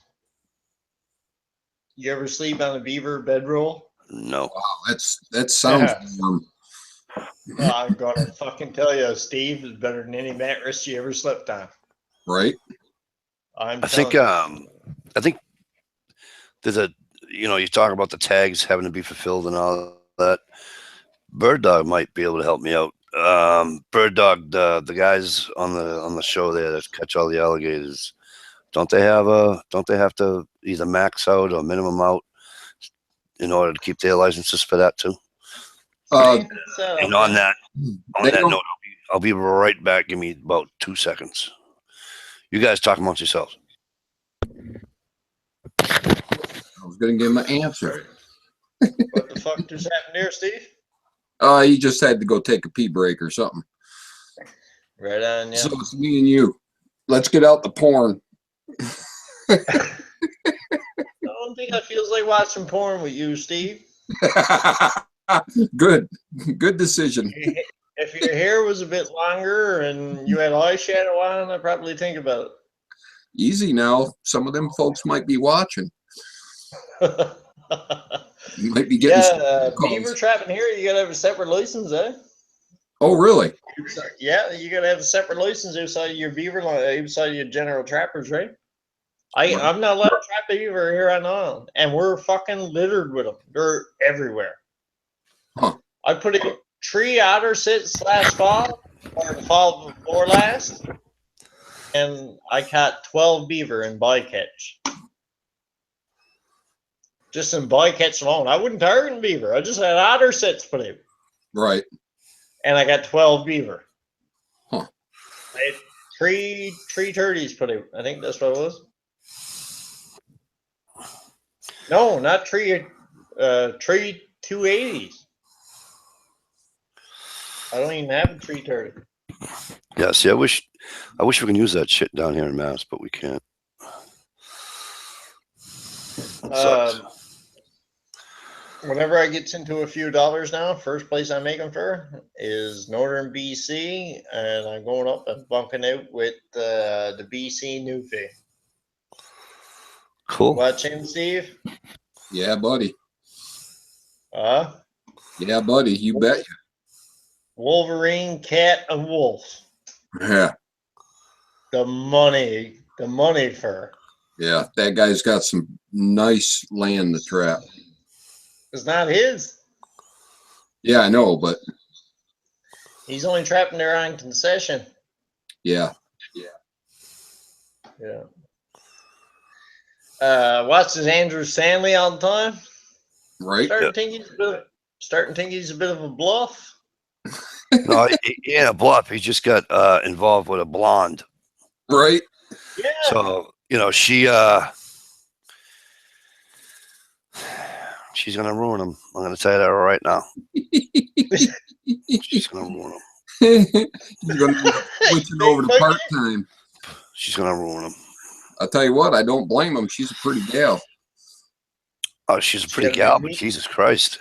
You ever sleep on a beaver bedroll? No. Wow, that sounds warm. I'm gonna fucking tell you, Steve is better than any mattress you ever slept on. Right? I think there's a you talk about the tags having to be fulfilled and all that. Bird Dog might be able to help me out. Bird Dog, the guys on the show there that catch all the alligators, don't they have to either max out or minimum out in order to keep their licenses for that too? And on that note, I'll be right back. Give me about 2 seconds. You guys talk amongst yourselves. I was going to give him an answer. What the fuck just happened there, Steve? He just had to go take a pee break or something. Right on, yeah. So it's me and you. Let's get out the porn. I don't think it feels like watching porn with you, Steve. Good decision. If your hair was a bit longer and you had eyeshadow on, I'd probably think about it. Easy now. Some of them folks might be watching. You might be getting some beaver calls. trapping here, you gotta have a separate license, eh? Oh, really? Yeah, you gotta have a separate license outside your beaver, outside your general trappers, right? I'm not allowed to trap beaver here on island, and we're fucking littered with them. They're everywhere. Huh. I put in 3 otter sits last fall, or the fall before last, and I caught 12 beaver in bycatch. Just in bycatch alone. I wouldn't target beaver. I just had otter sits put in. Right. And I got 12 beaver. Huh. I had three 30s put out. I think that's what it was. No, not three 280s. I don't even have a 330. Yeah, see, I wish we could use that shit down here in Mass, but we can't. It sucks. Whenever I get into a few dollars now, first place I make them for is Northern BC, and I'm going up and bunking out with the BC Newfie. Cool. Watching, Steve? Yeah, buddy. Huh? Yeah, buddy. You bet. Wolverine, cat, and wolf. Yeah. The money for. Yeah, that guy's got some nice land to trap. It's not his. Yeah, I know, but He's only trapping there on concession. yeah. Yeah. Watches Andrew Stanley all the time. Right? Starting to think he's a bit of a bluff. No, he ain't a bluff. He just got involved with a blonde. Right? Yeah. So, she's gonna ruin him. I'm gonna tell you that right now. She's gonna ruin him. He's going to switching over to part-time. She's gonna ruin him. I'll tell you what, I don't blame him. She's a pretty gal. Oh, she's a pretty got gal, big but meat. Jesus Christ.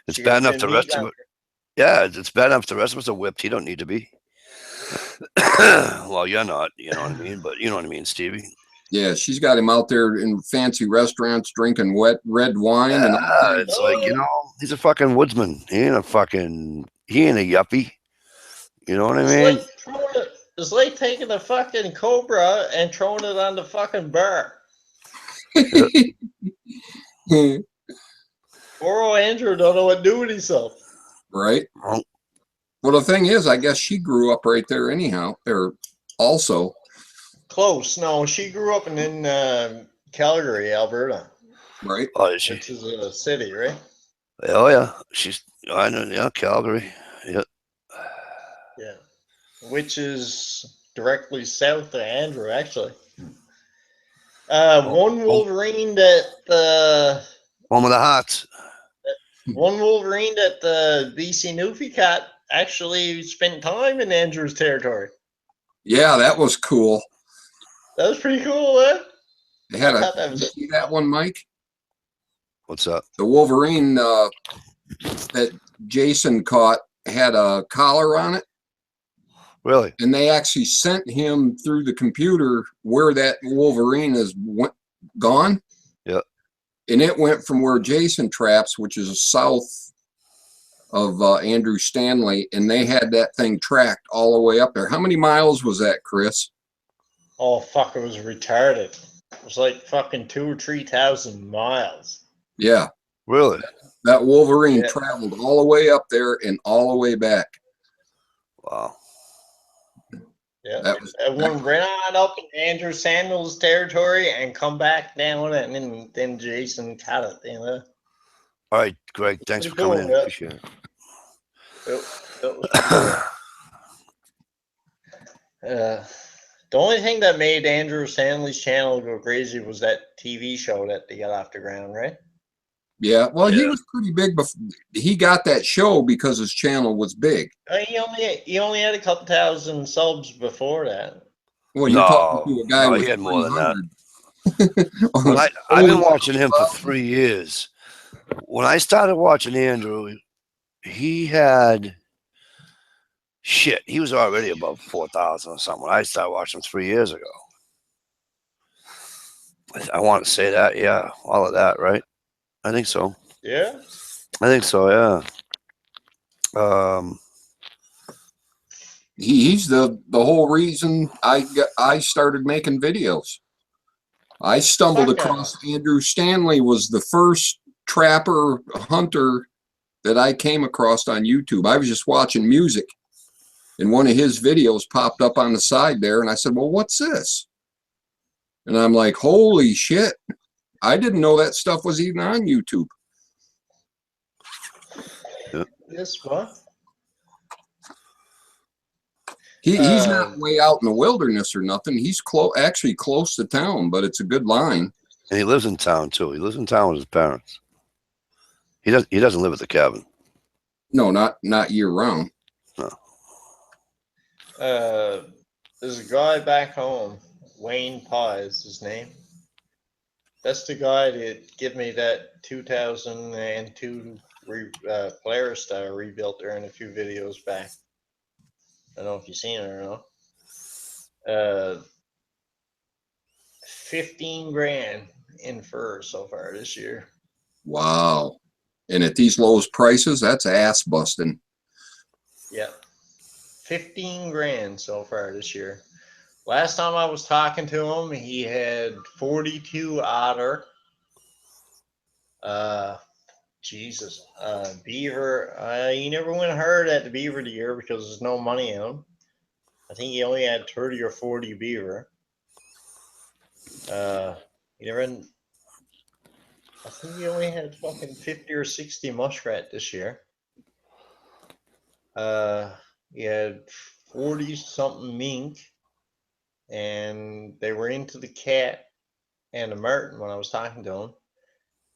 It's She bad got enough big the rest meat of on it. Yeah, it's bad enough the rest of us are whipped. He don't need to be. Well, you're not, you know what I mean? But you know what I mean, Stevie. Yeah, she's got him out there in fancy restaurants drinking wet red wine and all kinds. It's like, he's a fucking woodsman. He ain't a yuppie. You know what I mean? It's like taking a fucking cobra and throwing it on the fucking bar. Poor old Andrew don't know what to do with himself. Right? Well, the thing is, I guess she grew up right there anyhow, or also. Close. No, she grew up in Calgary, Alberta. Right? Oh, is she? Which is a city, right? Oh, yeah. I know, yeah, Calgary. Yeah. Yeah. Which is directly south of Andrew, actually. One Wolverine that Home of the Hearts. one Wolverine that the BC Newfie caught actually spent time in Andrew's territory. Yeah, that was cool. That was pretty cool, eh? They had that you see that one, Mike? What's up? The Wolverine that Jason caught had a collar on it. Really? And they actually sent him through the computer where that Wolverine is gone. Yeah. And it went from where Jason traps, which is south of Andrew Stanley, and they had that thing tracked all the way up there. How many miles was that, Chris? Oh, fuck, it was retarded. It was like fucking 2,000 or 3,000 miles. Yeah. Really? That Wolverine traveled all the way up there and all the way back. Wow. Yeah, that one ran on up in Andrew Samuel's territory and come back down, and then Jason caught it. You know. All right, Greg. Thanks for coming in. Yeah. Appreciate it. That was the only thing that made Andrew Stanley's channel go crazy was that TV show that they got off the ground, right? Yeah, well, he was pretty big before he got that show because his channel was big. He only had a couple thousand subs before that. Well, you're talking to a guy with he had more than that. Well, I've been watching him for 3 years. When I started watching Andrew, he had shit. He was already above 4,000 or something. I started watching him 3 years ago. I want to say that. Yeah, all of that, right? I think so. Yeah. I think so. Yeah. He's the whole reason I started making videos. I stumbled Fuck yeah. across Andrew Stanley, was the first trapper hunter that I came across on YouTube. I was just watching music, and one of his videos popped up on the side there, and I said, well, what's this? And I'm like, holy shit. I didn't know that stuff was even on YouTube. This what? He's not way out in the wilderness or nothing. He's actually close to town, but it's a good line. And he lives in town too. He lives in town with his parents. He doesn't live at the cabin. No, not year round. No. There's a guy back home, Wayne Pye is his name. That's the guy that gave me that 2002 Polaris that I rebuilt there in a few videos back. I don't know if you've seen it or not. 15 grand in fur so far this year. Wow. And at these lowest prices, that's ass busting. Yeah. 15 grand so far this year. Last time I was talking to him, he had 42 otter. Beaver. He never went hard at the beaver the year because there's no money in them. I think he only had 30 or 40 beaver. He never. I think he only had fucking 50 or 60 muskrat this year. He had 40 something mink, and they were into the cat and the marten when I was talking to him.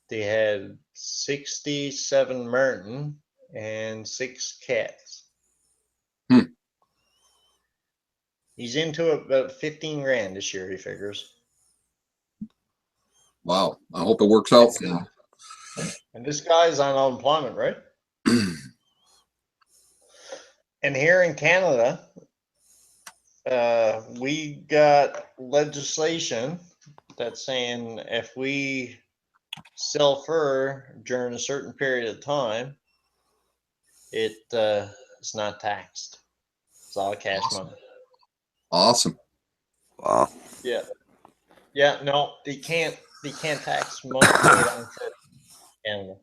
They had 67 marten and 6 cats. He's into about 15 grand this year, he figures. Wow. I hope it works out for him. And this guy's on unemployment, right? And here in Canada, we got legislation that's saying if we sell fur during a certain period of time, it is not taxed. It's all cash money. Awesome. Wow. Yeah. Yeah, no, they can't tax money paid on fur in Canada.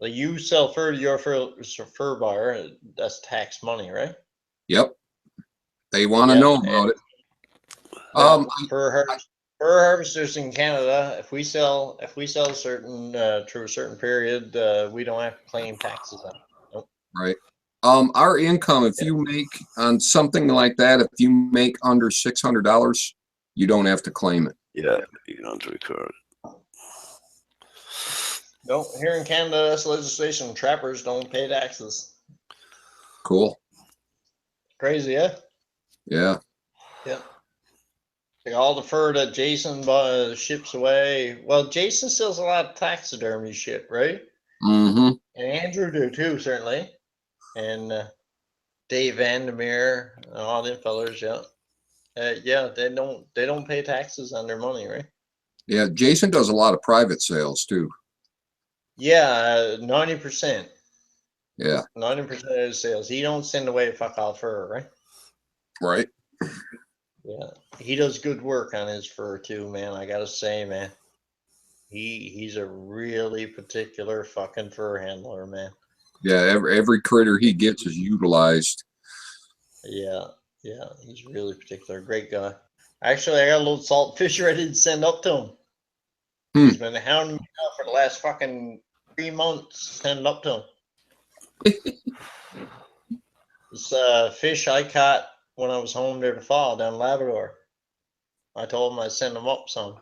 Like you sell fur to your fur buyer, that's tax money, right? Yep. They want to Yeah, know about it. Fur harvesters in Canada, if we sell a certain through a certain period, we don't have to claim taxes on it. Nope. Right. Our income, if you make on something like that, if you make under $600, you don't have to claim it. Yeah, you don't have to record it. No, here in Canada, that's legislation. Trappers don't pay taxes. Cool. Crazy, yeah? Yeah. Yeah. Like all the fur that Jason ships away. Well, Jason sells a lot of taxidermy shit, right? Mm-hmm. And Andrew do too, certainly. And Dave Vandermeer and all them fellers, yeah. Yeah, they don't pay taxes on their money, right? Yeah, Jason does a lot of private sales too. Yeah, 90%. Yeah. 90% of his sales. He don't send away fuck all fur, right? Right. Yeah. He does good work on his fur too, man. I gotta say, man. He's a really particular fucking fur handler, man. Yeah, every critter he gets is utilized. Yeah, he's really particular. Great guy. Actually, I got a little saltfish ready to send up to him. He's been hounding me out for the last fucking 3 months, sending up to him. This fish I caught when I was home there to fall down in Labrador. I told him I'd send him up some.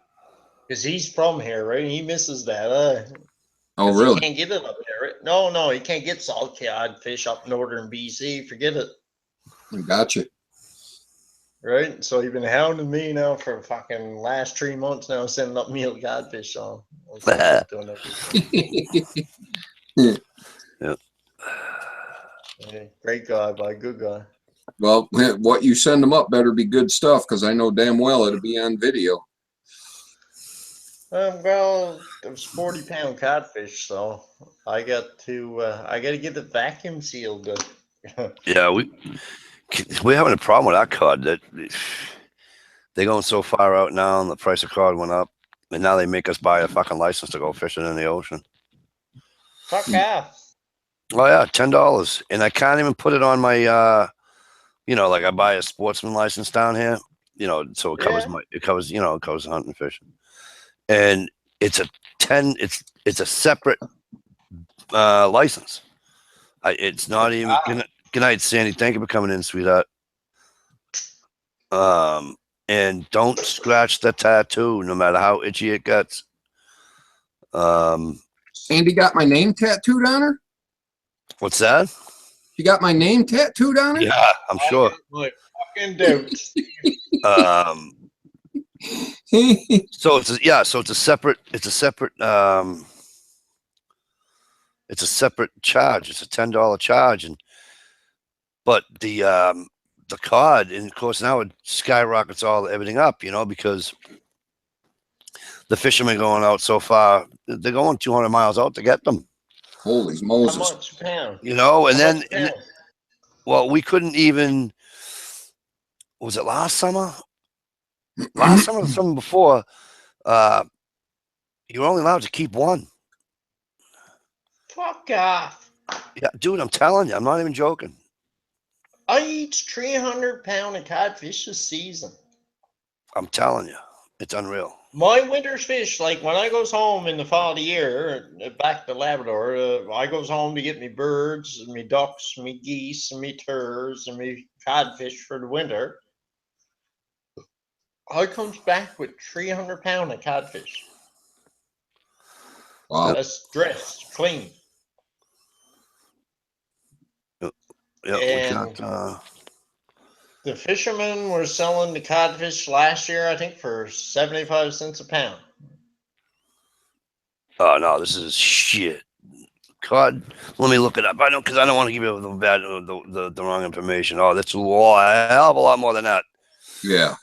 Because he's from here, right? He misses that. Oh, really? He can't get it up there, right? No, he can't get salt cod fish up northern BC. Forget it. Gotcha. Right? So he's been hounding me now for fucking last 3 months now, sending up meal codfish on. Yep. Yeah, great guy, by good guy. Well, what you send them up better be good stuff, because I know damn well it'll be on video. Well, it was 40-pound codfish, so I got to get the vacuum sealed. Yeah, we're having a problem with our cod. That they're going so far out now, and the price of cod went up, and now they make us buy a fucking license to go fishing in the ocean. Fuck off. Oh yeah, $10, and I can't even put it on my. Like I buy a sportsman license down here. So it covers Yeah. it covers hunting and fishing, and it's a 10. It's a separate license. It's not even. Good night, Sandy. Thank you for coming in, sweetheart. And don't scratch the tattoo, no matter how itchy it gets. Sandy got my name tattooed on her. What's that? She got my name tattooed on her. Yeah, I'm sure. My fucking doubts. So it's a separate charge. It's a $10 charge, but the cod, and of course now it skyrockets everything up, because the fishermen going out so far, they're going 200 miles out to get them. Holy How Moses! much a pound? Well, we couldn't even. Was it last summer? Last summer or the summer before? You were only allowed to keep one. Fuck off. Yeah, dude, I'm telling you, I'm not even joking. I eat 300-pound of codfish this season. I'm telling you, it's unreal. My winter's fish, like when I goes home in the fall of the year, back to Labrador, I goes home to get me birds, and me ducks, me geese, and me turs, and me codfish for the winter. I comes back with 300-pound of codfish. Wow. That's dressed, clean. Yeah, And we got. The fishermen were selling the codfish last year, I think, for 75 cents a pound. Oh no, this is shit. Cod. Let me look it up. I don't, because I don't want to give you the wrong information. Oh, that's a hell of a lot more than that. Yeah.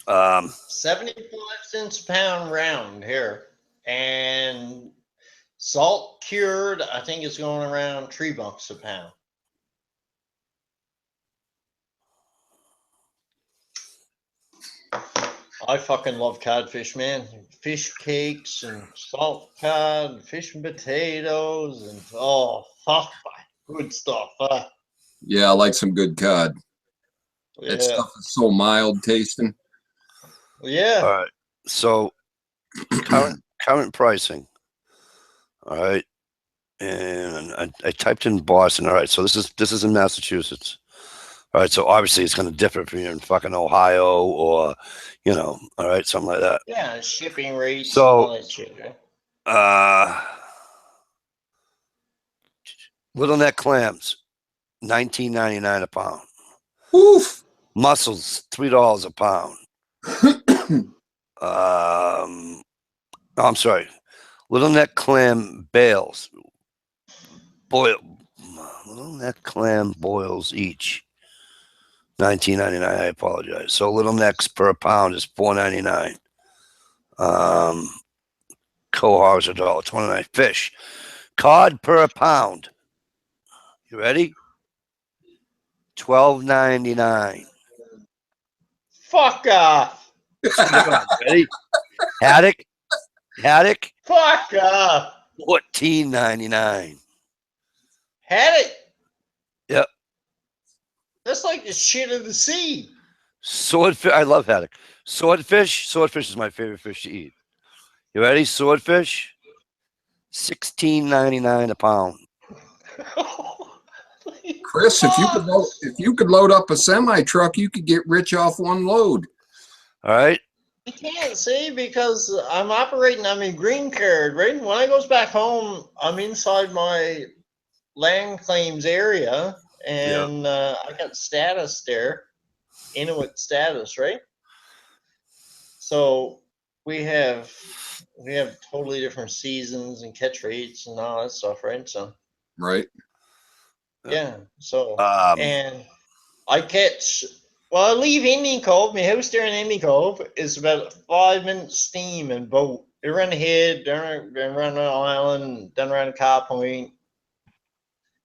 75 cents a pound round here, and salt cured, I think it's going around $3 a pound. I fucking love codfish, man. Fish cakes and salt cod, fish and potatoes, and oh, fuck, good stuff. Yeah, I like some good cod. Yeah. That stuff is so mild tasting. Yeah. All right. So current pricing. All right. And I typed in Boston. All right. So this is in Massachusetts. All right. So obviously it's going to differ if you're in fucking Ohio or, all right, something like that. Yeah, shipping rates So, and all that shit, right? Little neck clams, $19.99 a pound. Oof. Mussels, $3 a pound. I'm sorry. Little neck clam bales. Little neck clam boils each. $19.99. I apologize. So little necks per pound is $4.99. Cohars $1.29. Fish. Cod per pound. You ready? $12.99. Fuck off. Ready? Haddock. Fuck off. $14.99. Haddock. Yep. That's like the shit of the sea. Swordfish. I love haddock. Swordfish. Swordfish is my favorite fish to eat. You ready? Swordfish. $16.99 a pound. Chris, if you could load up a semi truck, you could get rich off one load. All right. I can't see because I'm operating on my green card, right? When I goes back home, I'm inside my land claims area, and I got status there, Inuit status, right? So we have totally different seasons and catch rates and all that stuff, right? So right. Yeah. So and I catch. Well, I leave Indian Cove. My house there in Indian Cove is about a 5-minute steam and boat We run ahead, then run the island, then run Car Point,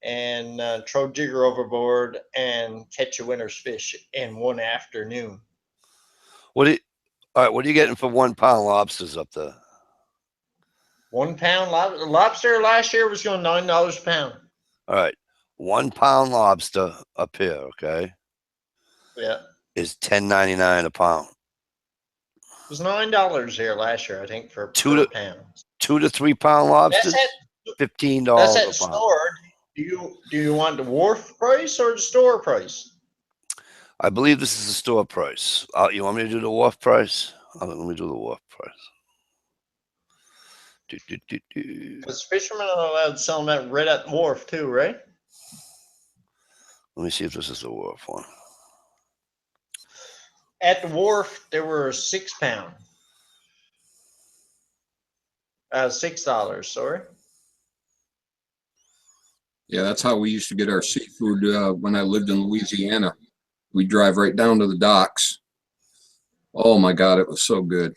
and throw jigger overboard and catch a winter's fish in one afternoon. All right, what are you getting for 1 pound lobsters up there? 1 pound lobster last year was going $9 a pound. All right, 1 pound lobster up here, okay, Yeah, is $10.99 a pound. it was $9 here last year, I think, for Two per to- pound. 2 to 3 pound lobsters, That's $15 at a pound. store. Do you want the wharf price or the store price? I believe this is the store price. You want me to do the wharf price? Let me do the wharf price. Because fishermen are allowed to sell them at right at the wharf too, right? Let me see if this is the wharf one. At the wharf, there were 6 pound. $6, sorry. Yeah, that's how we used to get our seafood when I lived in Louisiana. We'd drive right down to the docks. Oh my God, it was so good.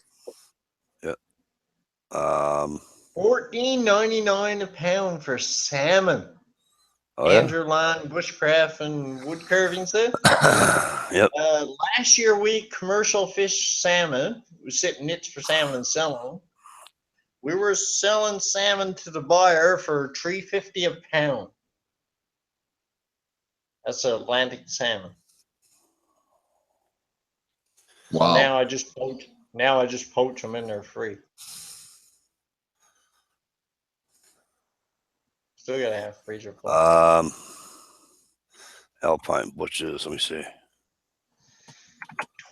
Yeah. $14.99 a pound for salmon. Oh, yeah? Andrew Line, Bushcraft, and Wood Curving set. Yep. Last year, we commercial fish salmon. We set nits for salmon and selling them. We were selling salmon to the buyer for $3.50 a pound. That's Atlantic salmon. So Wow. now I just poach them and they're free. Still gotta have freezer full. Alpine Butchers, let me see.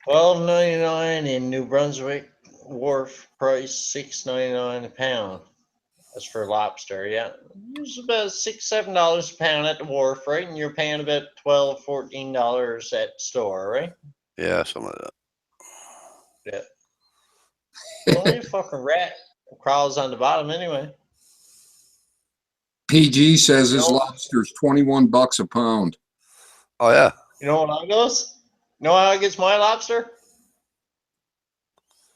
$12.99 in New Brunswick. Wharf price $6.99 a pound. That's for lobster, yeah. It's about $6-7 a pound at the wharf, right? And you're paying about $12-14 at the store, right? Yeah, something like that. Yeah. Only a fucking rat crawls on the bottom anyway. PG says his No. lobster's $21 a pound. Oh, yeah. You know what I goes? You know how I gets my lobster?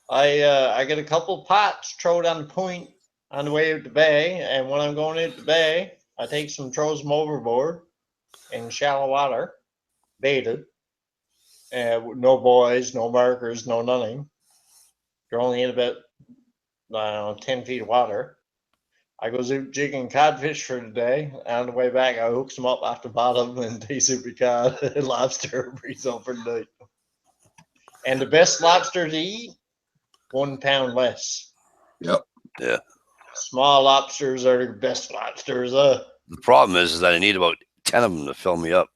I get a couple pots thrown on the point on the way to the bay, and when I'm going into the bay, I take some, throws them overboard in shallow water, baited, and no buoys, no markers, no nothing. You're only in about 10 feet of water. I goes out jigging codfish for the day. On the way back, I hooks them up off the bottom and they super cod and lobster brings up for the night. And the best lobster to eat, 1 pound less. Yep. Yeah. Small lobsters are the best lobsters. The problem is that I need about 10 of them to fill me up.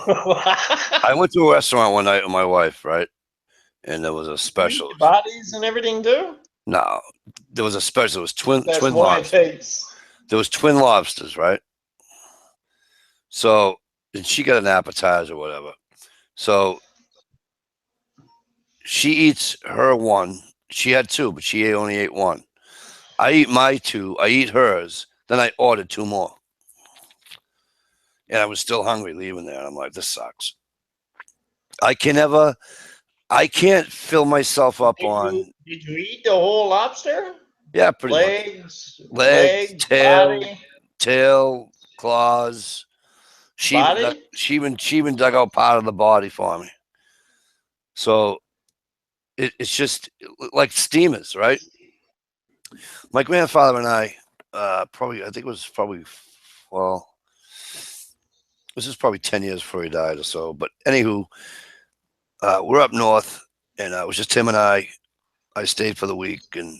I went to a restaurant one night with my wife, right? And there was a special. Bodies and everything too? No, there was a special. It was twin That's twin what it lobsters. takes. There was twin lobsters, right? So, and she got an appetizer or whatever. So she eats her one. She had 2, but she only ate 1. I eat my 2. I eat hers. Then I ordered 2 more. And I was still hungry leaving there. I'm like, this sucks. I can't fill myself up on. Did you eat the whole lobster? Yeah, pretty much. Legs, tail, claws. She Body? even dug out part of the body for me. So it's just like steamers, right? My grandfather and I, I think it was probably, well, this is probably 10 years before he died or so. But anywho, we're up north, and it was just him and I. I stayed for the week, and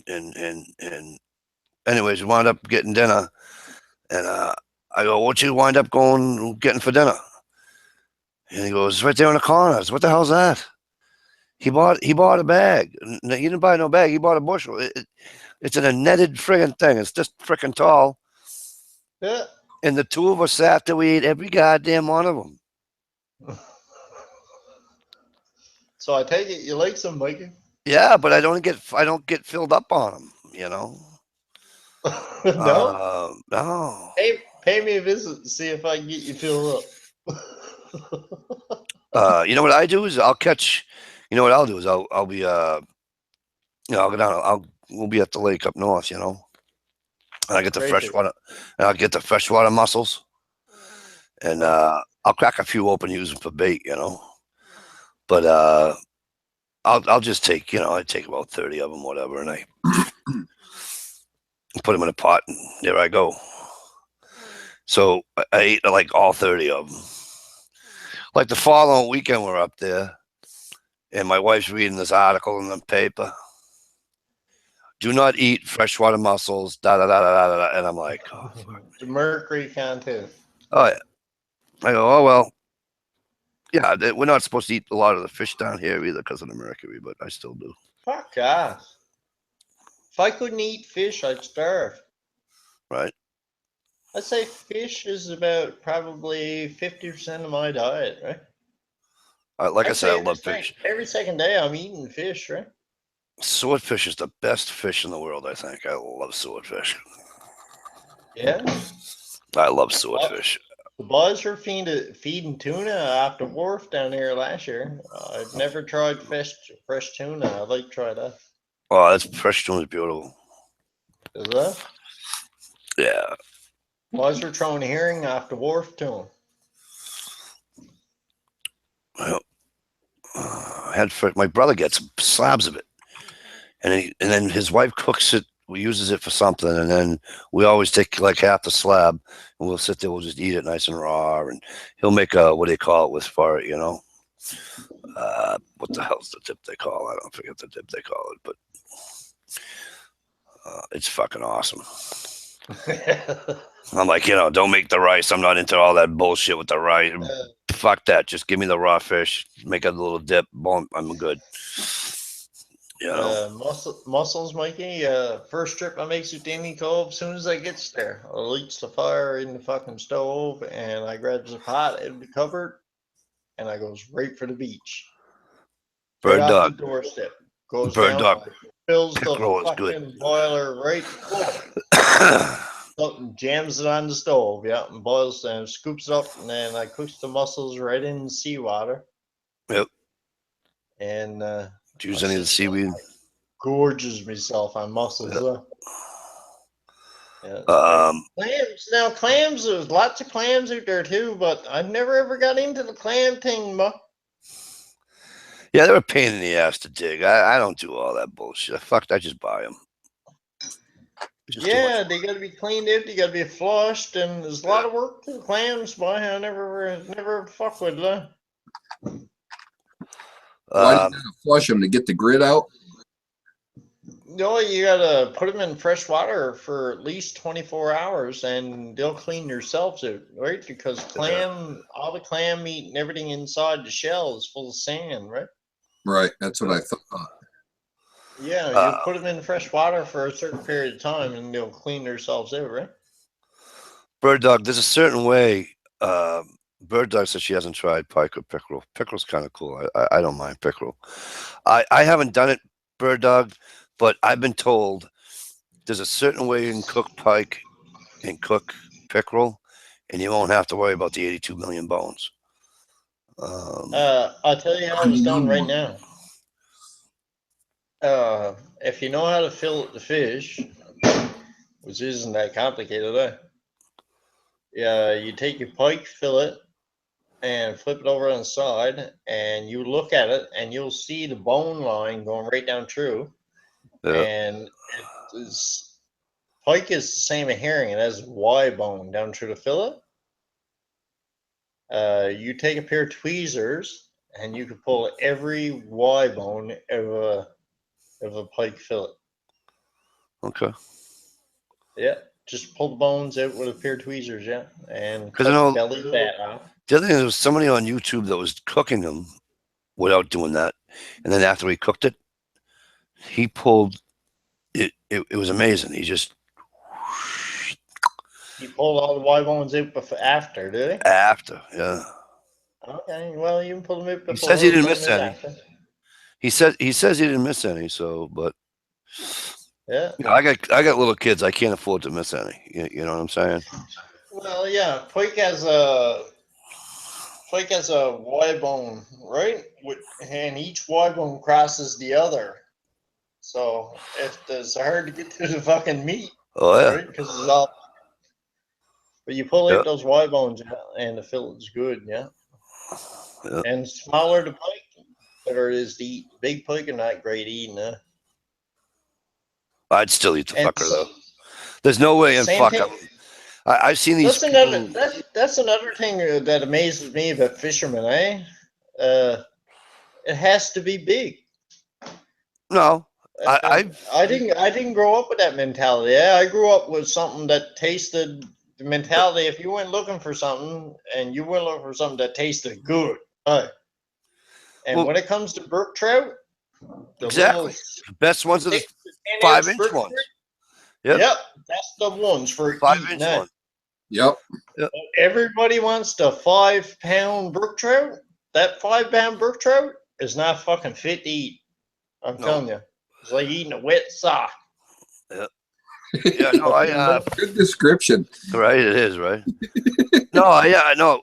anyways, we wound up getting dinner, and I go, "What you wind up getting for dinner?" And he goes, "Right there in the corner." I said, "What the hell's that?" He bought a bag. No, he didn't buy no bag. He bought a bushel. It's in a netted friggin' thing. It's just frickin' tall. Yeah. And the 2 of us sat there. We ate every goddamn one of them. So I take it you like some, Mikey? Yeah, but I don't get filled up on them. You know. No. No. Pay me a visit to see if I can get you filled up. You know what I do is I'll catch. You know what I'll do is I'll be I'll go down. We'll be at the lake up north, and I get the Great. freshwater, and I'll get the freshwater mussels, and I'll crack a few open, use them for bait, But I'll just take, I take about 30 of them, whatever, and I put them in a pot, and there I go. So I ate like all 30 of them. Like the following weekend, we're up there, and my wife's reading this article in the paper. Do not eat freshwater mussels, da da da da da da. And I'm like, oh, fuck. The mercury content. Oh yeah. I go, oh well. Yeah, we're not supposed to eat a lot of the fish down here either because of the mercury, but I still do. Fuck off. If I couldn't eat fish, I'd starve. Right. I'd say fish is about probably 50% of my diet, right? Like I I'd said, I say love fish. every second day I'm eating fish, right? Swordfish is the best fish in the world, I think. I love swordfish. Yeah. I love swordfish. The boys were feeding tuna off the wharf down here last year. I've never tried fresh tuna. I'd like to try that. Oh, that's fresh tuna is beautiful. Is that? Yeah. Boys were throwing herring off the wharf to them. Well, my brother gets slabs of it, and then his wife cooks it. We uses it for something, and then we always take like half the slab, and we'll sit there. We'll just eat it nice and raw, and he'll make a what do they call it with for it, what the hell's the dip they call? I don't forget the dip they call it, but it's fucking awesome. I'm like, don't make the rice. I'm not into all that bullshit with the rice. Fuck that. Just give me the raw fish. Make a little dip. Boom. I'm good. Mussels, Mikey. First trip I makes to Danny Cove. As soon as I gets there, I lights the fire in the fucking stove, and I grabs a pot out of the cupboard, and I goes right for the beach. Bird Right dog. off the doorstep. Goes Bird down, dog. fills the Pickerel is fucking good. boiler right full. Jams it on the stove, yeah, and boils and scoops it up, and then I cooks the mussels right in the seawater. Yep. And Do you use any of the seaweed? Gorges myself on mussels. Yep. Clams. Now clams, there's lots of clams out there too, but I never ever got into the clam thing, Yeah, they're a pain in the ass to dig. I don't do all that bullshit. I just buy them. Yeah, they got to be cleaned out. They got to be flushed, and there's a lot of work to the clams. Boy, I never fuck with that. Why do you gotta flush them to get the grit out? No, you gotta put them in fresh water for at least 24 hours, and they'll clean themselves out, right? Because all the clam meat and everything inside the shell is full of sand, right? Right, that's what I thought. Yeah, you put them in fresh water for a certain period of time, and they'll clean themselves out, right? Bird dog, there's a certain way. Bird dog says she hasn't tried pike or pickerel. Pickerel's kind of cool. I don't mind pickerel. I haven't done it, bird dog, but I've been told there's a certain way you can cook pike and cook pickerel, and you won't have to worry about the 82 million bones. I'll tell you how it's done right now. If you know how to fillet the fish, which isn't that complicated, yeah, you take your pike fillet and flip it over on the side, and you look at it, and you'll see the bone line going right down through. Yeah. And pike is the same as herring. It has Y bone down through the fillet. You take a pair of tweezers, and you can pull every Y bone of a pike fillet. Okay. Yeah, just pull the bones out with a pair of tweezers, yeah, and cut I know the belly fat off. the other thing, there was somebody on YouTube that was cooking them without doing that, and then after he cooked it, he pulled it. It was amazing. He pulled all the Y bones out after, did he? After, yeah. Okay, well, you can pull them out before. He says he didn't miss any. After. He says he didn't miss any. So, but yeah, I got little kids. I can't afford to miss any. You know what I'm saying? Well, yeah, pike has a Y bone, right? And each Y bone crosses the other. So it's hard to get to the fucking meat, Oh yeah. right? Because it's all. But you pull Yep. out those Y bones, and the fillet's good, yeah. Yep. And smaller the pike, better it is to eat. Big pike are not great eating, I'd still eat the And fucker though. There's no way in same fuck. thing. I've seen these That's people. another. That's another thing that amazes me about fishermen, eh? It has to be big. No, I didn't grow up with that mentality. Yeah, I grew up with something that tasted the mentality. If you went looking for something and you went looking for something that tasted good, right? And Well, when it comes to brook trout, the exactly. little The best ones are the 6 to 10 inch 5-inch brook ones. trout, Yep. yep, that's the ones for 5-inch eating. ones. Yep. Everybody wants the 5 pound brook trout. That 5 pound brook trout is not fucking fit to eat. I'm No. telling you, it's like eating a wet sock. Yeah, no, Good description. right, it is, right? No, yeah, I know.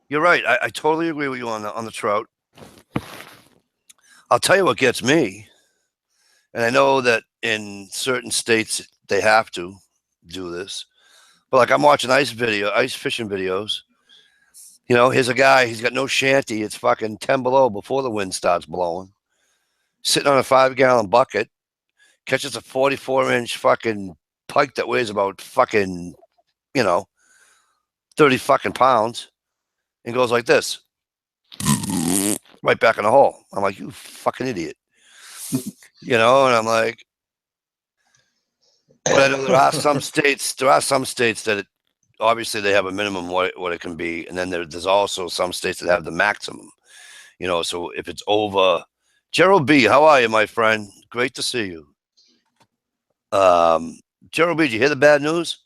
You're right. I totally agree with you on the trout. I'll tell you what gets me, and I know that in certain states they have to do this, but like I'm watching ice fishing videos. You know, here's a guy, he's got no shanty, it's fucking 10 below before the wind starts blowing, sitting on a 5-gallon bucket, catches a 44-inch fucking pike that weighs about fucking, 30 fucking pounds, and goes like this, right back in the hole. I'm like, you fucking idiot. And I'm like, but I know there are some states that obviously they have a minimum what it can be, and then there's also some states that have the maximum. So if it's over, Gerald B, how are you, my friend? Great to see you. Gerald B, did you hear the bad news?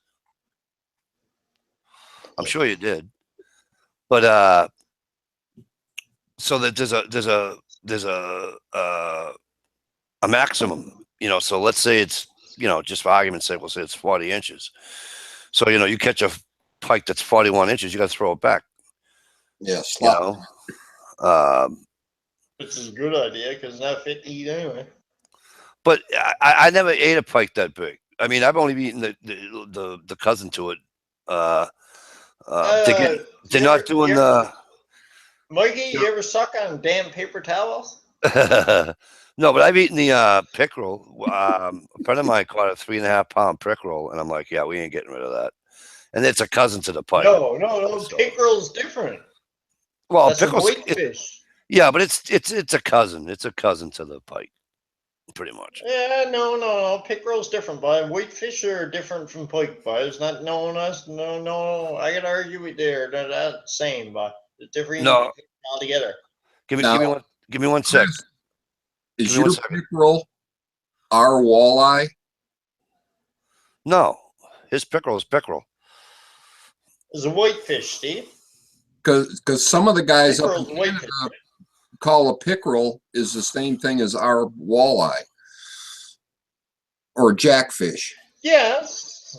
I'm sure you did. But so that there's a maximum. So let's say it's just for argument's sake, we'll say it's 40 inches. So you catch a pike that's 41 inches, you got to throw it back. Yeah, slap. Which is a good idea because it's not fit to eat anyway. But I never ate a pike that big. I mean, I've only eaten the cousin to it. They're not doing the. Mikey, you ever suck on damn paper towels? No, but I've eaten the pickerel. A friend of mine caught a 3.5 pound pickerel, and I'm like, yeah, we ain't getting rid of that. And it's a cousin to the pike. No. So. Pickerel's different. Well, that's pickerel's a whitefish. Yeah, but it's a cousin. It's a cousin to the pike, pretty much. Yeah, no. Pickerel's different, but whitefish are different from pike, but it's not known as no. I can argue with there. They're not the same, but it's different altogether. Give me one sec. Is your pickerel our walleye? No, his pickerel is pickerel. It's a whitefish, Steve. Because some of the guys up in Canada call a pickerel is the same thing as our walleye or jackfish. Yes.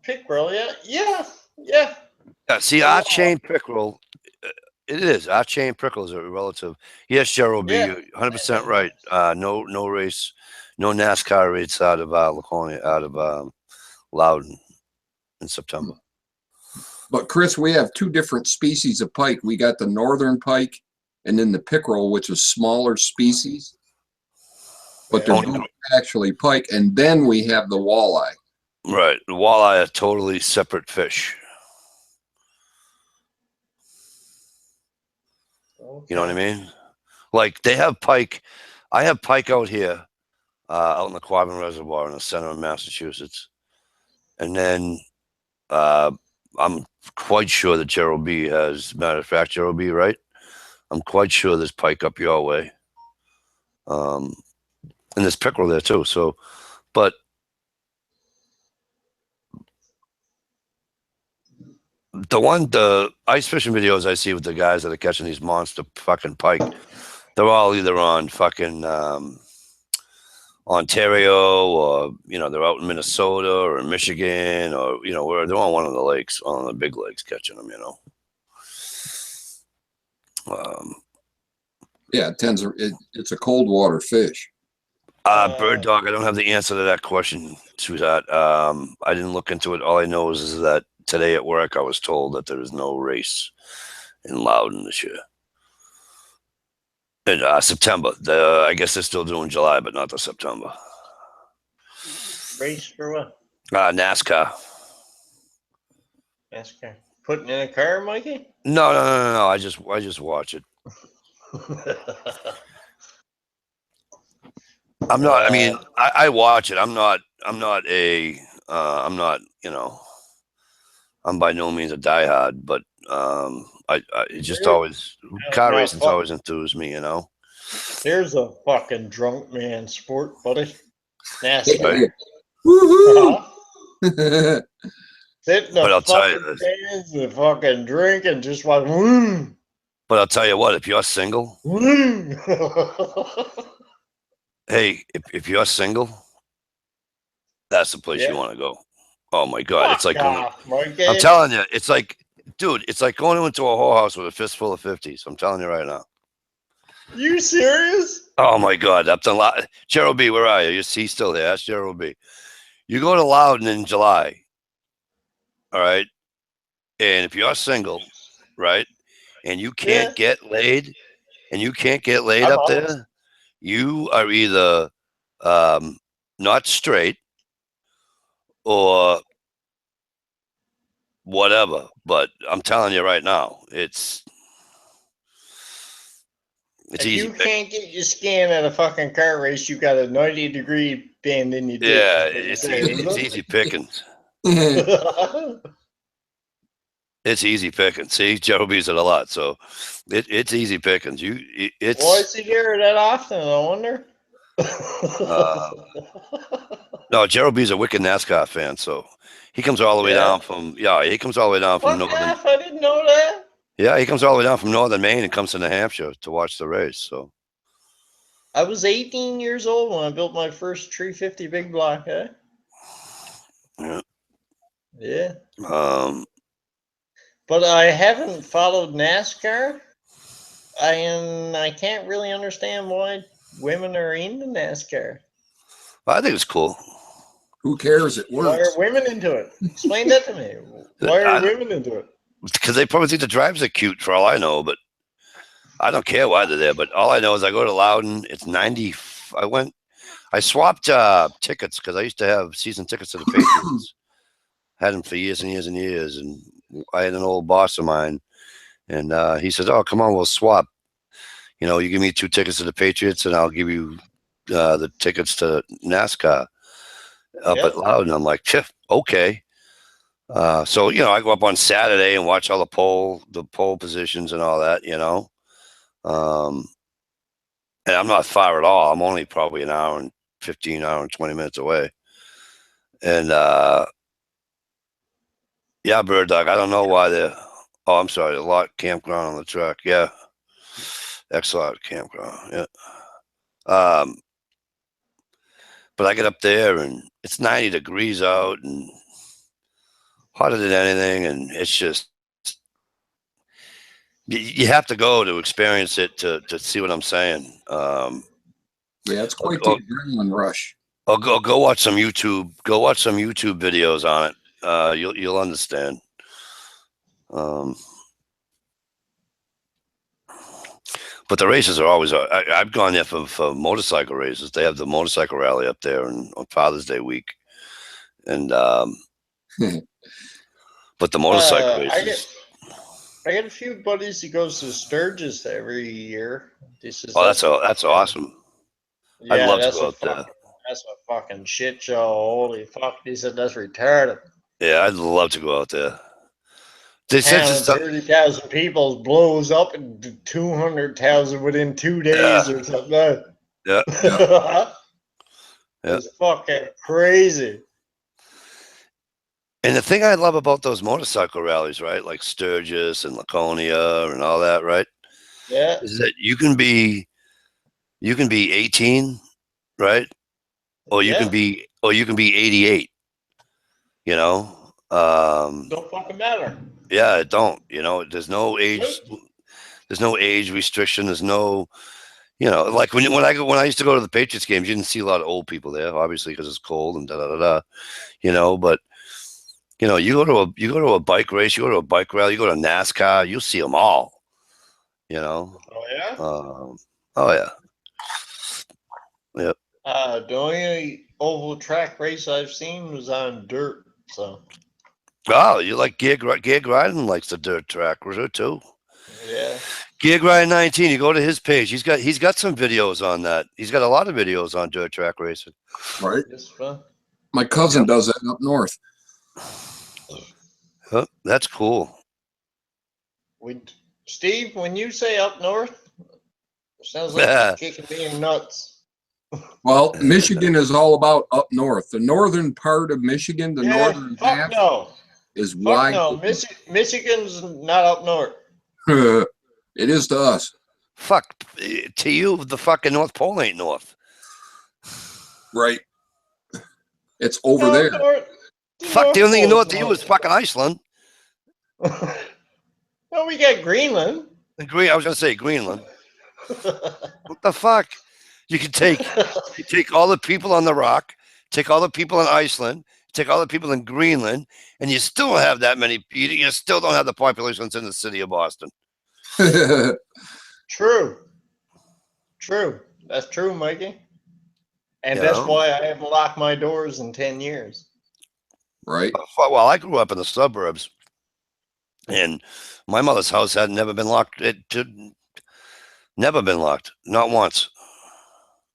Pickerel, yeah. See, our chain pickerel, it is. Our chain pickerel is a relative. Yes, Gerald B, 100% right. No race, no NASCAR race out of Laconia, out of Loudon in September. But Chris, we have two different species of pike. We got the northern pike and then the pickerel, which is smaller species. But they're both actually pike. And then we have the walleye. Right. The walleye are totally separate fish. Okay. You know what I mean? Like they have pike. I have pike out here, out in the Quabbin Reservoir in the center of Massachusetts. And then I'm quite sure that Gerald B has, matter of fact, Gerald B, right? I'm quite sure there's pike up your way. And there's pickerel there too. So, but the ice fishing videos I see with the guys that are catching these monster fucking pike, they're all either on fucking Ontario, or they're out in Minnesota or in Michigan, or where they're on one of the lakes, on the big lakes, catching them. Yeah, it's a cold water fish. Bird dog, I don't have the answer to that question, sweetheart. I didn't look into it. All I know is that today at work I was told that there is no race in Loudon this year. In September. I guess they're still doing July, but not the September. Race for what? NASCAR. NASCAR. Putting in a car, Mikey? No. I just watch it. I'm not. I mean, I watch it. I'm not. I'm not. You know. I'm by no means a diehard, but it just always car racing's always enthused me. You know. Here's a fucking drunk man sport, buddy. NASCAR. Woohoo! Sit in But the I'll tell you fucking this. stands and fucking drink and just like, woo, But I'll tell you what. If you're single, woo. hey, if you're single, that's the place Yeah. you want to go. Oh my God, it's Fuck like going. off, Mikey. I'm telling you, it's like, dude, it's like going into a whorehouse with a fistful of 50s. I'm telling you right now. You serious? Oh my God, up to Gerald B, where are you? He's still there. That's Gerald B. You go to Loudon in July, all right, and if you're single, right, and you can't get laid, I'm up out. there, you are either not straight or whatever. But I'm telling you right now, it's If easy. you can't get your scan at a fucking car race, you got a 90-degree band in your dick. Yeah, is what you're saying, it's isn't easy pickings. it? It's easy pickings. See, Joe B's it a lot, so it's easy pickings. It's Why is he here that often? I wonder. no, Gerald B's a wicked NASCAR fan, so he comes all the way down from he comes all the way down from Fuck northern. off, I didn't know that. Yeah, he comes all the way down from northern Maine and comes to New Hampshire to watch the race. So I was 18 years old when I built my first 350 big block, eh? yeah. Yeah. Um, But I haven't followed NASCAR. I can't really understand why women are into NASCAR. I think it's cool. Who cares? It Why works. are women into it? Explain that to me. Why are women into it? Because they probably think the drivers are cute, for all I know. But I don't care why they're there. But all I know is I go to Loudon. It's 90. I swapped tickets because I used to have season tickets to the Patriots. Had them for years and years and years. And I had an old boss of mine, and he says, "Oh, come on, we'll swap. You know, you give me 2 tickets to the Patriots, and I'll give you the tickets to NASCAR up at Loudon." I'm like, okay. So you know, I go up on Saturday and watch all the pole positions and all that. You know, and I'm not far at all. I'm only probably an hour and 15, hour and 20 minutes away. And yeah, Bird Dog. I don't know why they're. Oh, I'm sorry. A lot campground on the track. Yeah, excellent campground. Yeah. But I get up there and it's 90 degrees out and hotter than anything, and it's just you have to go to experience it to see what I'm saying. Yeah, it's quite the adrenaline rush. Go watch some YouTube. Go watch some YouTube videos on it. You'll understand. But the races are always. I've gone there for motorcycle races. They have the motorcycle rally up there on Father's Day week, and but the motorcycle races. I got a few buddies who goes to Sturgis every year. That's awesome. Yeah, I'd love to go out there. That's a fucking shit show. Holy fuck! He said that's retarded. Yeah, I'd love to go out there. They Town said of 30,000 people blows up into 200,000 within 2 days or something. Yeah. It's fucking crazy. And the thing I love about those motorcycle rallies, right, like Sturgis and Laconia and all that, right? Yeah. Is that you can be 18, right? Or you can be 88. You know? Don't fucking matter. Yeah, it don't. You know, there's no age There's no age restriction. There's no, like when I used to go to the Patriots games, you didn't see a lot of old people there, obviously because it's cold and da da da da. But you go to a bike race, you go to a bike rally, you go to NASCAR, you'll see them all. Oh yeah. Oh yeah. Yep. The only oval track race I've seen was on dirt. So Oh, you like Gig Riding likes the dirt track too. yeah. Gig Riding 19. You go to his page. He's got some videos on that. He's got a lot of videos on dirt track racing. Right. It's fun. My cousin does that up north. Huh, that's cool. Steve, when you say up north, it sounds like you're kicking me in nuts. Well, Michigan is all about up north. The northern part of Michigan, the northern half, is wide. No, Michigan's not up north. It is to us. Fuck, to you, the fucking North Pole ain't north. Right. It's over there. Fuck, the only thing north to you is fucking Iceland. No, we got Greenland. I was gonna say Greenland. What the fuck? You can take all the people on the rock, take all the people in Iceland, take all the people in Greenland, and you still don't have that many. You still don't have the population that's in the city of Boston. True. That's true, Mikey. And that's why I haven't locked my doors in 10 years. Right. Well, I grew up in the suburbs, and my mother's house had never been locked. Never been locked, not once.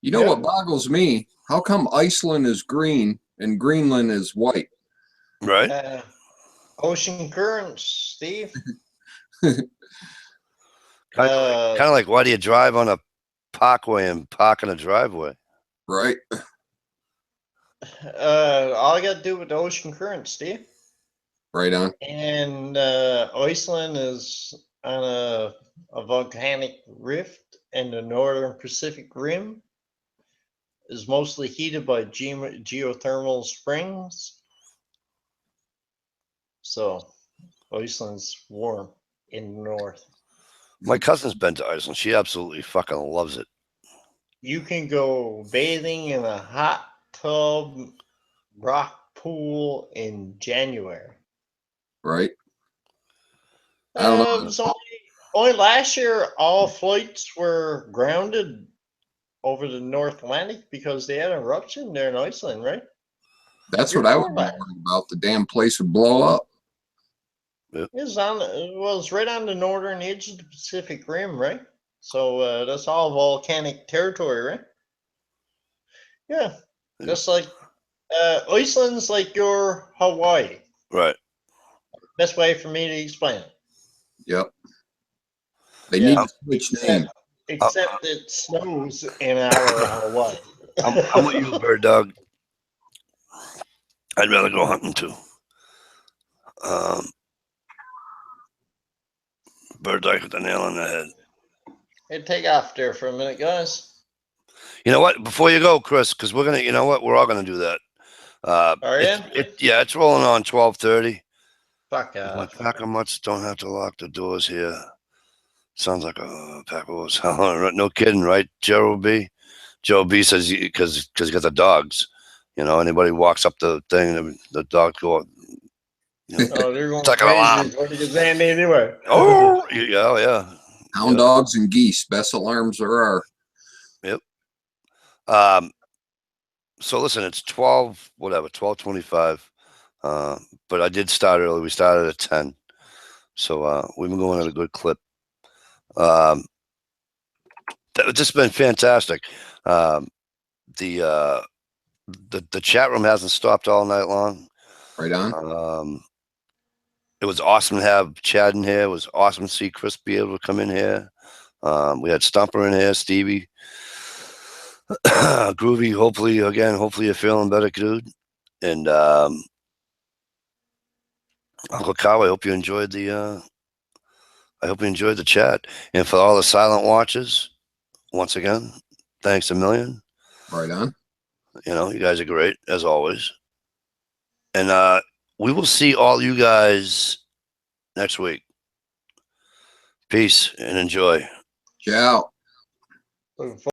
You know what boggles me? How come Iceland is green and Greenland is white? Right. Ocean currents, Steve. Kind of like, why do you drive on a parkway and park in a driveway? Right. All I got to do with the ocean currents, Steve. Right on. And Iceland is on a volcanic rift, and the northern Pacific Rim is mostly heated by geothermal springs. So Iceland's warm in the north. My cousin's been to Iceland. She absolutely fucking loves it. You can go bathing in a hot tub rock pool in January. Right. I don't know. So only last year, all flights were grounded over the North Atlantic because they had an eruption there in Iceland, right? That's what I was worried about. The damn place would blow up. It was right on the northern edge of the Pacific Rim, right? So that's all volcanic territory, right? Yeah, just like Iceland's like your Hawaii. Right. Best way for me to explain it. Yep. They need to switch name. Except it snows in our Hawaii. I'm with you, Bird Dog. I'd rather go hunting too. Bird Dog hit the nail on the head. Hey, take off there for a minute, guys. You know what? Before you go, Chris, because we're gonna, you know what? We're all gonna do that. Are you? It's rolling on 12:30. Fuck off. Like pack of mutts don't have to lock the doors here. Sounds like a pack of wolves. No kidding, right, Joe B? Joe B says because he got the dogs. Anybody walks up the thing, the dogs go. Oh, they're going crazy. What is that anyway? Oh, yeah. Hound dogs and geese, best alarms there are. Yep. So listen, it's 12:25. But I did start early. We started at 10. So we've been going at a good clip. It's just been fantastic. The chat room hasn't stopped all night long. Right on. It was awesome to have Chad in here. It was awesome to see Chris be able to come in here. We had Stumper in here, Stevie. Groovy, hopefully you're feeling better, dude. And Uncle Kyle, I hope you enjoyed the chat. And for all the silent watchers, once again, thanks a million. Right on. You guys are great as always. And we will see all you guys next week. Peace and enjoy. Ciao. Looking